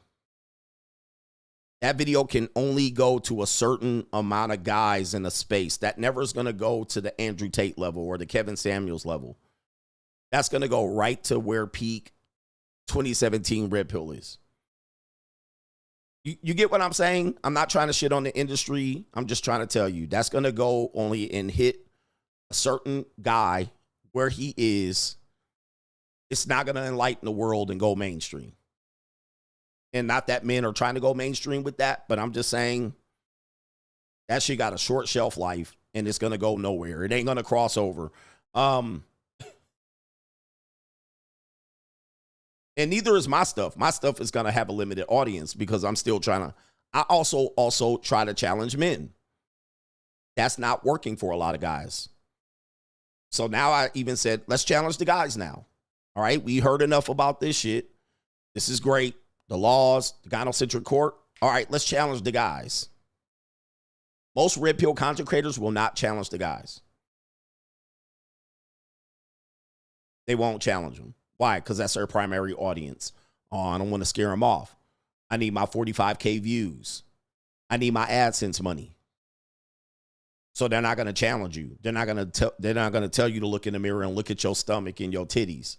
That video can only go to a certain amount of guys in a space. That never is going to go to the Andrew Tate level or the Kevin Samuels level. That's going to go right to where peak 2017 Red Pill is. You get what I'm saying? I'm not trying to shit on the industry. I'm just trying to tell you that's going to go only and hit a certain guy where he is. It's not going to enlighten the world and go mainstream. And not that men are trying to go mainstream with that, but I'm just saying that shit got a short shelf life and it's going to go nowhere. It ain't going to cross over. And neither is my stuff. My stuff is going to have a limited audience because I'm still trying to. I also try to challenge men. That's not working for a lot of guys. So now I even said, let's challenge the guys now. All right, we heard enough about this shit. This is great. The laws, the gynocentric court. All right, let's challenge the guys. Most red pill content creators will not challenge the guys. They won't challenge them. Why? Because that's their primary audience. Oh, I don't want to scare them off. I need my 45K views. I need my AdSense money. So they're not going to challenge you. They're not going to tell you to look in the mirror and look at your stomach and your titties.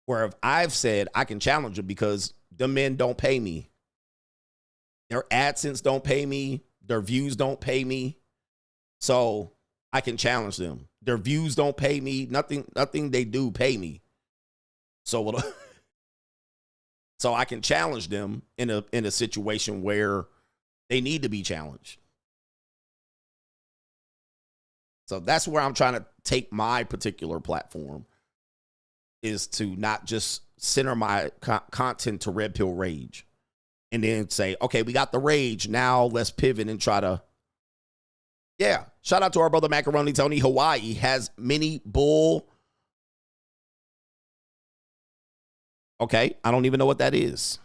Where if I've said I can challenge them because the men don't pay me. Their AdSense don't pay me. Their views don't pay me. So I can challenge them. Their views don't pay me. Nothing they do pay me. So I can challenge them in a situation where they need to be challenged. So that's where I'm trying to take my particular platform, is to not just center my content to red pill rage and then say, okay, we got the rage. Now let's pivot and try to, yeah. Shout out to our brother Macaroni Tony. Hawaii has mini bull. Okay, I don't even know what that is.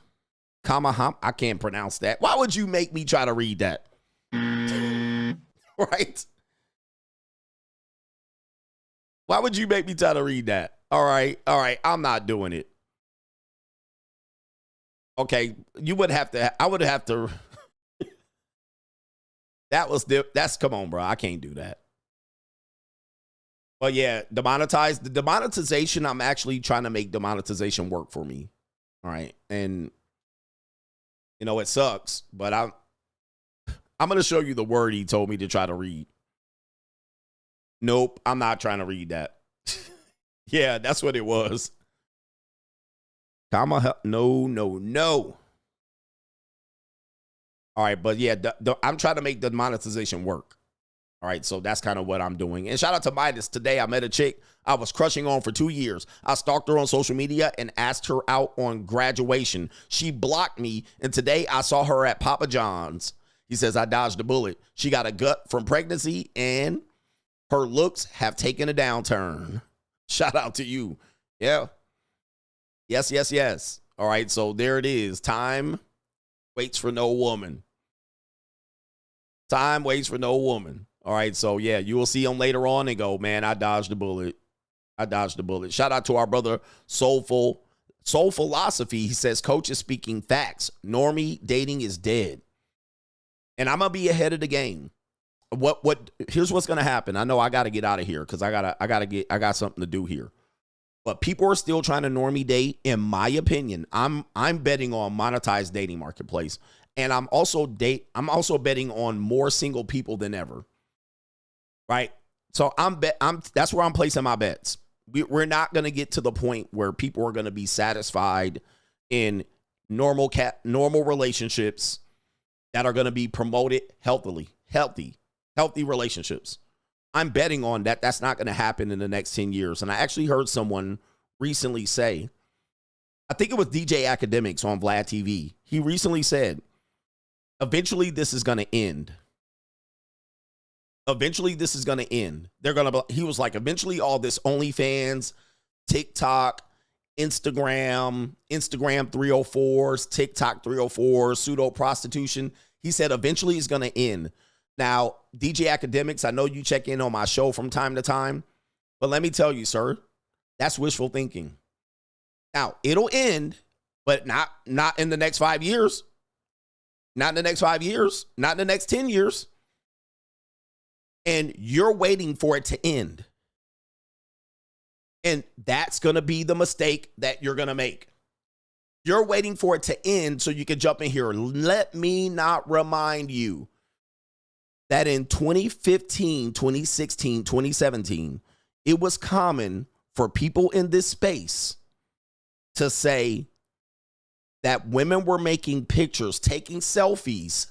Kamaham, I can't pronounce that. Why would you make me try to read that? Right? Why would you make me try to read that? All right, I'm not doing it. Okay, you would have to, I would have to. That's come on, bro. I can't do that. But yeah, the demonetization, I'm actually trying to make demonetization work for me. All right. And you know, it sucks, but I'm going to show you the word he told me to try to read. Nope, I'm not trying to read that. Yeah, that's what it was. No. All right, but yeah, I'm trying to make the monetization work. All right, so that's kind of what I'm doing. And shout out to Midas. Today I met a chick I was crushing on for 2 years. I stalked her on social media and asked her out on graduation. She blocked me, and today I saw her at Papa John's. He says, I dodged a bullet. She got a gut from pregnancy, and her looks have taken a downturn. Shout out to you. Yeah. Yes. All right, so there it is. Time waits for no woman. Time waits for no woman. All right, so yeah, you will see him later on and go, man, I dodged the bullet. Shout out to our brother Soul Philosophy. He says, Coach is speaking facts. Normie dating is dead. And I'm gonna be ahead of the game. Here's what's gonna happen. I know I gotta get out of here because I got something to do here. But people are still trying to normie date. In my opinion, I'm betting on monetized dating marketplace. And I'm also betting on more single people than ever. Right? So that's where I'm placing my bets. We're not going to get to the point where people are going to be satisfied in normal relationships that are going to be promoted healthy relationships. I'm betting on that. That's not going to happen in the next 10 years. And I actually heard someone recently say, I think it was DJ Academics on Vlad TV. He recently said, eventually this is going to end. He was like, eventually all this OnlyFans, TikTok, Instagram 304s, TikTok 304s, pseudo prostitution. He said, eventually it's going to end. Now, DJ Academics, I know you check in on my show from time to time, but let me tell you, sir, that's wishful thinking. Now, it'll end, but not in the next 5 years. Not in the next 5 years. Not in the next 10 years. And you're waiting for it to end. And that's going to be the mistake that you're going to make. You're waiting for it to end so you can jump in here. Let me not remind you that in 2015, 2016, 2017, it was common for people in this space to say that women were making pictures, taking selfies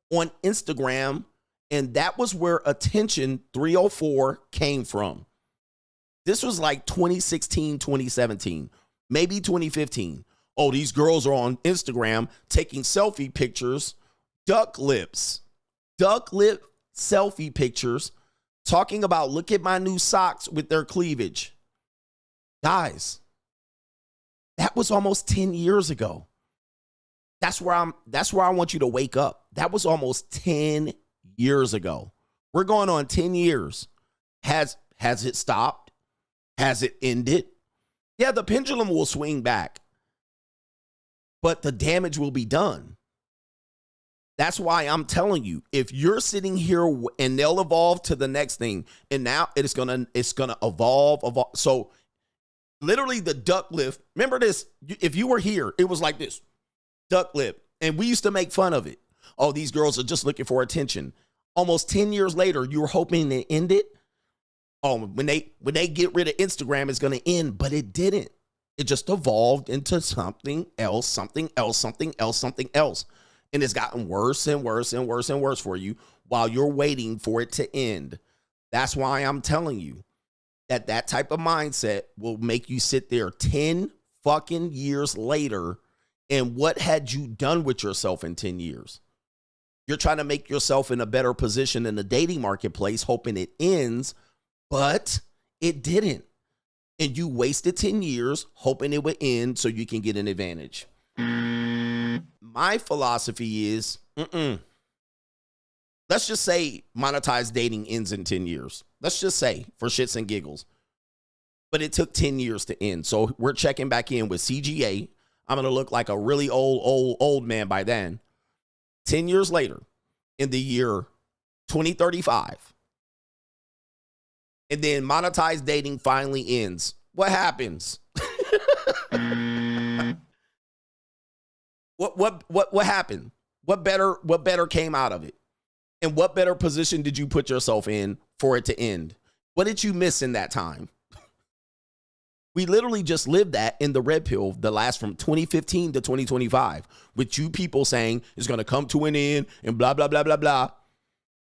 on Instagram, and that was where Attention 304 came from. This was like 2016, 2017, maybe 2015. Oh, these girls are on Instagram taking selfie pictures, duck lip selfie pictures, talking about, look at my new socks with their cleavage. Guys, that was almost 10 years ago. That's where I want you to wake up. That was almost 10 years ago. We're going on 10 years. Has it stopped? Has it ended? Yeah, the pendulum will swing back, but the damage will be done. That's why I'm telling you, if you're sitting here and they'll evolve to the next thing, and now it's gonna evolve. So literally the duck lip. Remember this? If you were here, it was like this, duck lip, and we used to make fun of it. Oh, these girls are just looking for attention. Almost 10 years later, you were hoping to end it. Oh, when they get rid of Instagram, it's going to end, but it didn't. It just evolved into something else, something else, something else, something else. And it's gotten worse and worse and worse and worse for you while you're waiting for it to end. That's why I'm telling you that type of mindset will make you sit there 10 fucking years later. And what had you done with yourself in 10 years? You're trying to make yourself in a better position in the dating marketplace, hoping it ends, but it didn't. And you wasted 10 years hoping it would end so you can get an advantage. My philosophy is, let's just say monetized dating ends in 10 years. Let's just say, for shits and giggles. But it took 10 years to end. So we're checking back in with CGA. I'm going to look like a really old man by then. 10 years later, in the year 2035. And then monetized dating finally ends. What happens? What happened? What better came out of it? And what better position did you put yourself in for it to end? What did you miss in that time? We literally just lived that in the red pill that lasts from 2015 to 2025 with you people saying it's going to come to an end and blah, blah, blah, blah, blah.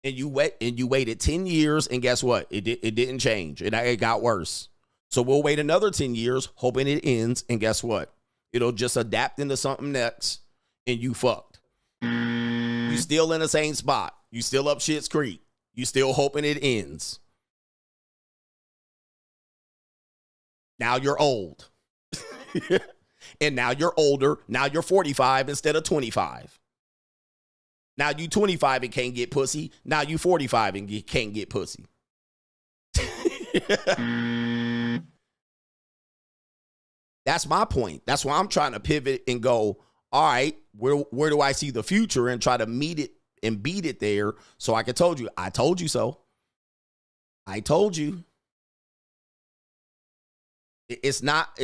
And you waited 10 years, and guess what? It didn't change. It got worse. So we'll wait another 10 years, hoping it ends, and guess what? It'll just adapt into something next, and you fucked. You still in the same spot. You still up shit's creek. You still hoping it ends. Now you're old. And now you're older. Now you're 45 instead of 25. Now you 25 and can't get pussy. Now you 45 and you can't get pussy. That's my point. That's why I'm trying to pivot and go, all right, where do I see the future, and try to meet it and beat it there so I told you so. I told you. It's not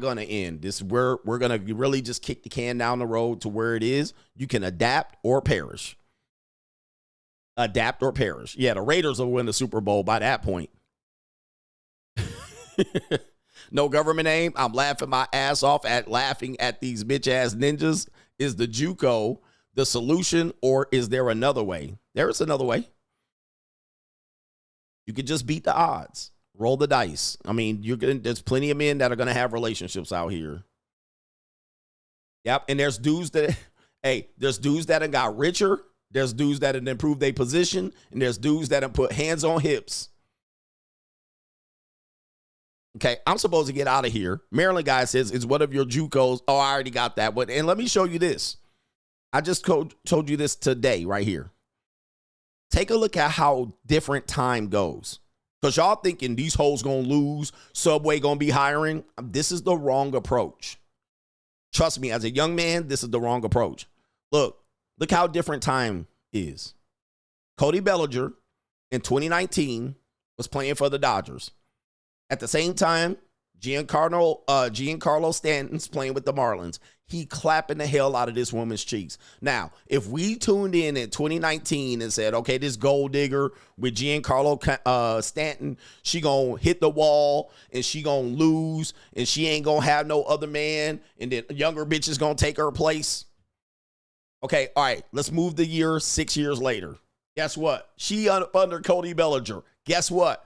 going to end. We're going to really just kick the can down the road to where it is. You can adapt or perish. Adapt or perish. Yeah, the Raiders will win the Super Bowl by that point. No government aim. I'm laughing my ass off at laughing at these bitch ass ninjas. Is the JUCO the solution, or is there another way? There is another way. You could just beat the odds. Roll the dice. I mean, there's plenty of men that are going to have relationships out here. Yep. And there's dudes that have got richer. There's dudes that have improved their position. And there's dudes that have put hands on hips. Okay. I'm supposed to get out of here. Maryland guy says, it's one of your JUCOs. Oh, I already got that. And let me show you this. I just told you this today right here. Take a look at how different time goes. Because y'all thinking these hoes gonna lose, Subway gonna be hiring. This is the wrong approach. Trust me, as a young man, this is the wrong approach. Look how different time is. Cody Bellinger in 2019 was playing for the Dodgers. At the same time, Giancarlo Stanton's playing with the Marlins. He clapping the hell out of this woman's cheeks. Now, if we tuned in 2019 and said, okay, this gold digger with Giancarlo Stanton, she gonna hit the wall and she gonna lose and she ain't gonna have no other man and then a younger bitch is gonna take her place. Okay, all right, let's move the year 6 years later. Guess what? She under Cody Bellinger. Guess what?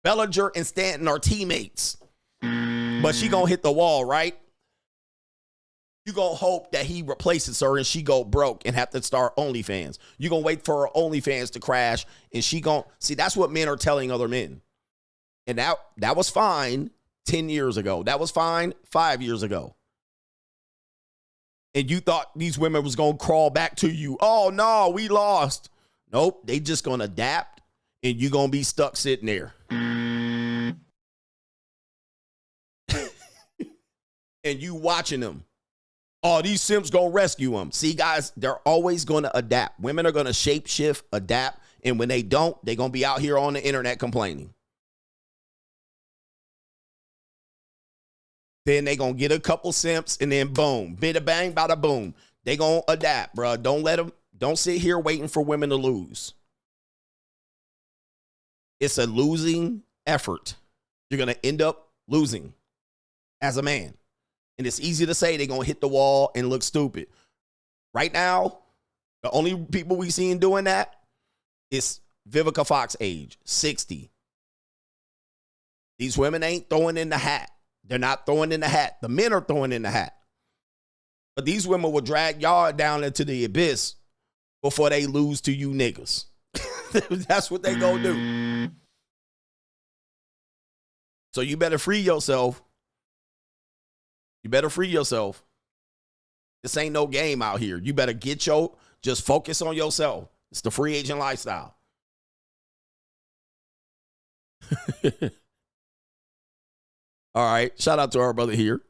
Bellinger and Stanton are teammates. But she gonna hit the wall, right? You gonna hope that he replaces her and she go broke and have to start OnlyFans. You gonna wait for her OnlyFans to crash and she gonna see. That's what men are telling other men, and that was fine 10 years ago. That was fine 5 years ago. And you thought these women was gonna crawl back to you. Oh no, we lost. Nope, they just gonna adapt, and you gonna be stuck sitting there. And you watching them. Oh, these simps gonna rescue them. See, guys, they're always gonna adapt. Women are gonna shape shift, adapt, and when they don't, they're gonna be out here on the internet complaining. Then they gonna get a couple simps, and then boom, bada bang, bada boom. They gonna adapt, bro. Don't sit here waiting for women to lose. It's a losing effort. You're gonna end up losing as a man. And it's easy to say they're going to hit the wall and look stupid. Right now, the only people we seen doing that is Vivica Fox age, 60. These women ain't throwing in the hat. They're not throwing in the hat. The men are throwing in the hat. But these women will drag y'all down into the abyss before they lose to you niggas. That's what they gonna do. So you better free yourself. You better free yourself. This ain't no game out here. You better just focus on yourself. It's the free agent lifestyle. All right. Shout out to our brother here.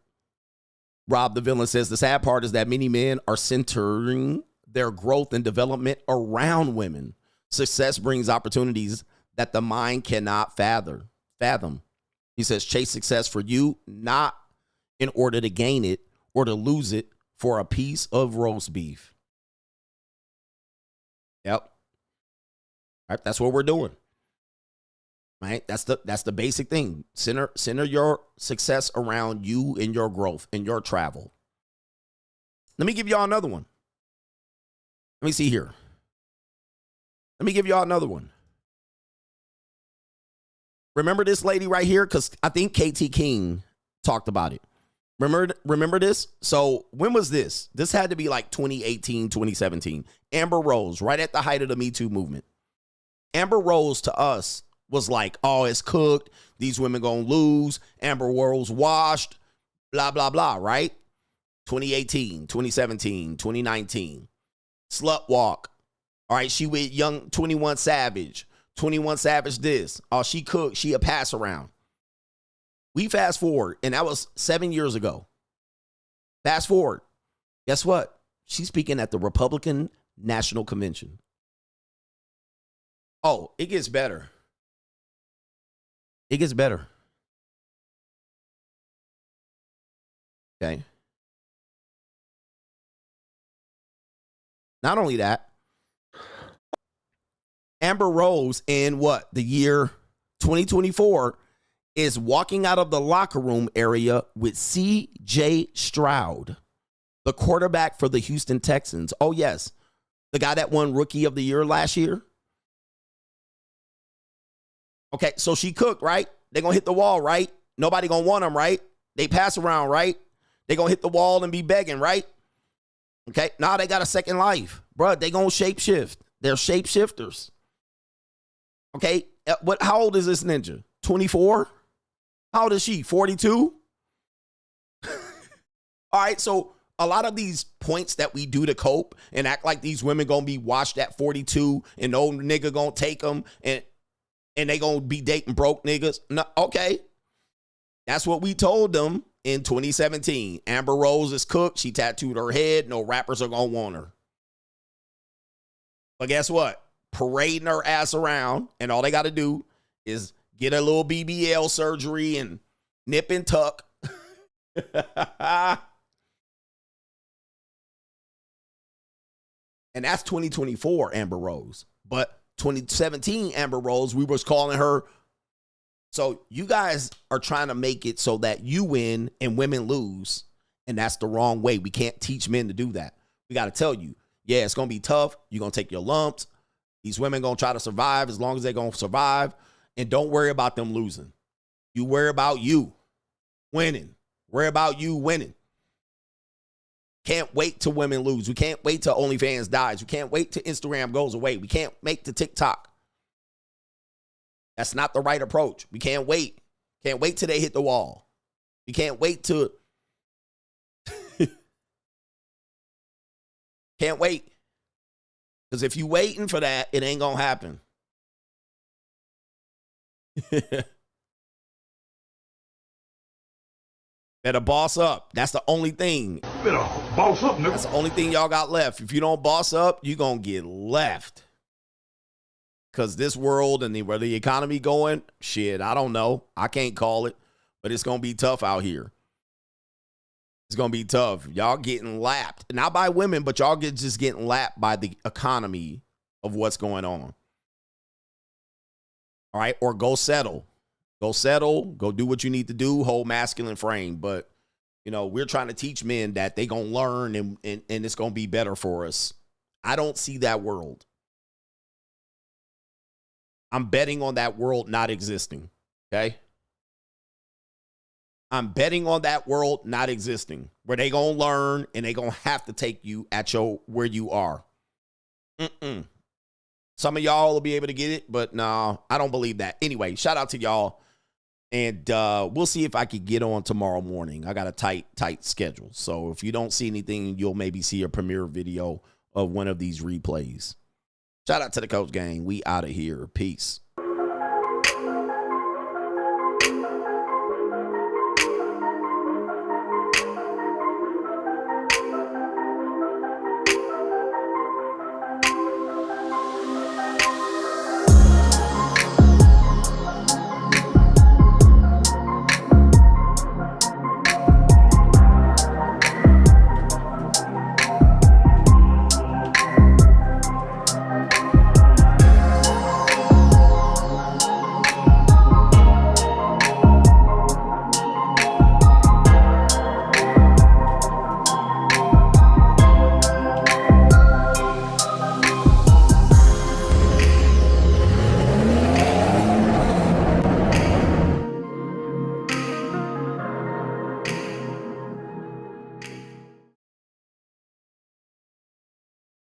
Rob the Villain says the sad part is that many men are centering their growth and development around women. Success brings opportunities that the mind cannot fathom. He says chase success for you, not in order to gain it or to lose it for a piece of roast beef. Yep. All right, that's what we're doing. Right? That's the basic thing. Center your success around you and your growth and your travel. Let me give y'all another one. Let me see here. Let me give y'all another one. Remember this lady right here? Because I think KT King talked about it. Remember this? So when was this? This had to be like 2018, 2017. Amber Rose, right at the height of the Me Too movement. Amber Rose to us was like, oh, it's cooked. These women gonna lose. Amber Rose washed. Blah, blah, blah, right? 2018, 2017, 2019. Slut walk. All right, she with young 21 Savage. 21 Savage this. Oh, she cooked. She a pass around. We fast forward, and that was 7 years ago. Fast forward. Guess what? She's speaking at the Republican National Convention. Oh, it gets better. It gets better. Okay. Not only that, Amber Rose in the year 2024 is walking out of the locker room area with C.J. Stroud, the quarterback for the Houston Texans. Oh, yes. The guy that won Rookie of the Year last year. Okay, so she cooked, right? They're going to hit the wall, right? Nobody going to want them, right? They pass around, right? They're going to hit the wall and be begging, right? Okay, now they got a second life. Bruh, they going to shapeshift. They're shapeshifters. Okay, how old is this ninja? 24? How old is she? 42? All right, so a lot of these points that we do to cope and act like these women gonna be washed at 42 and no nigga gonna take them and they gonna be dating broke niggas. No, okay. That's what we told them in 2017. Amber Rose is cooked. She tattooed her head. No rappers are gonna want her. But guess what? Parading her ass around, and all they got to do is get a little BBL surgery and nip and tuck. And that's 2024 Amber Rose. But 2017 Amber Rose, we was calling her. So you guys are trying to make it so that you win and women lose. And that's the wrong way. We can't teach men to do that. We got to tell you, yeah, it's going to be tough. You're going to take your lumps. These women going to try to survive as long as they're going to survive. And don't worry about them losing. You worry about you winning. Worry about you winning. Can't wait till women lose. We can't wait till OnlyFans dies. We can't wait till Instagram goes away. We can't make the TikTok. That's not the right approach. We can't wait. Can't wait till they hit the wall. We can't wait till... Can't wait. Because if you waiting for that, it ain't going to happen. Better boss up. That's the only thing. Better boss up, nigga. That's the only thing y'all got left. If you don't boss up, you going to get left. Because this world and where the economy going, shit, I don't know. I can't call it. But it's going to be tough out here. It's going to be tough. Y'all getting lapped. Not by women, but y'all just getting lapped by the economy of what's going on. All right? Or go settle. Go settle. Go do what you need to do. Hold masculine frame. But, you know, we're trying to teach men that they going to learn and it's going to be better for us. I don't see that world. I'm betting on that world not existing. Okay? I'm betting on that world not existing, where they gonna learn and they gonna have to take you at where you are. Some of y'all will be able to get it, but no, I don't believe that. Anyway, shout out to y'all, and we'll see if I can get on tomorrow morning. I got a tight schedule, so if you don't see anything, you'll maybe see a premiere video of one of these replays. Shout out to the Coach Gang. We out of here. Peace.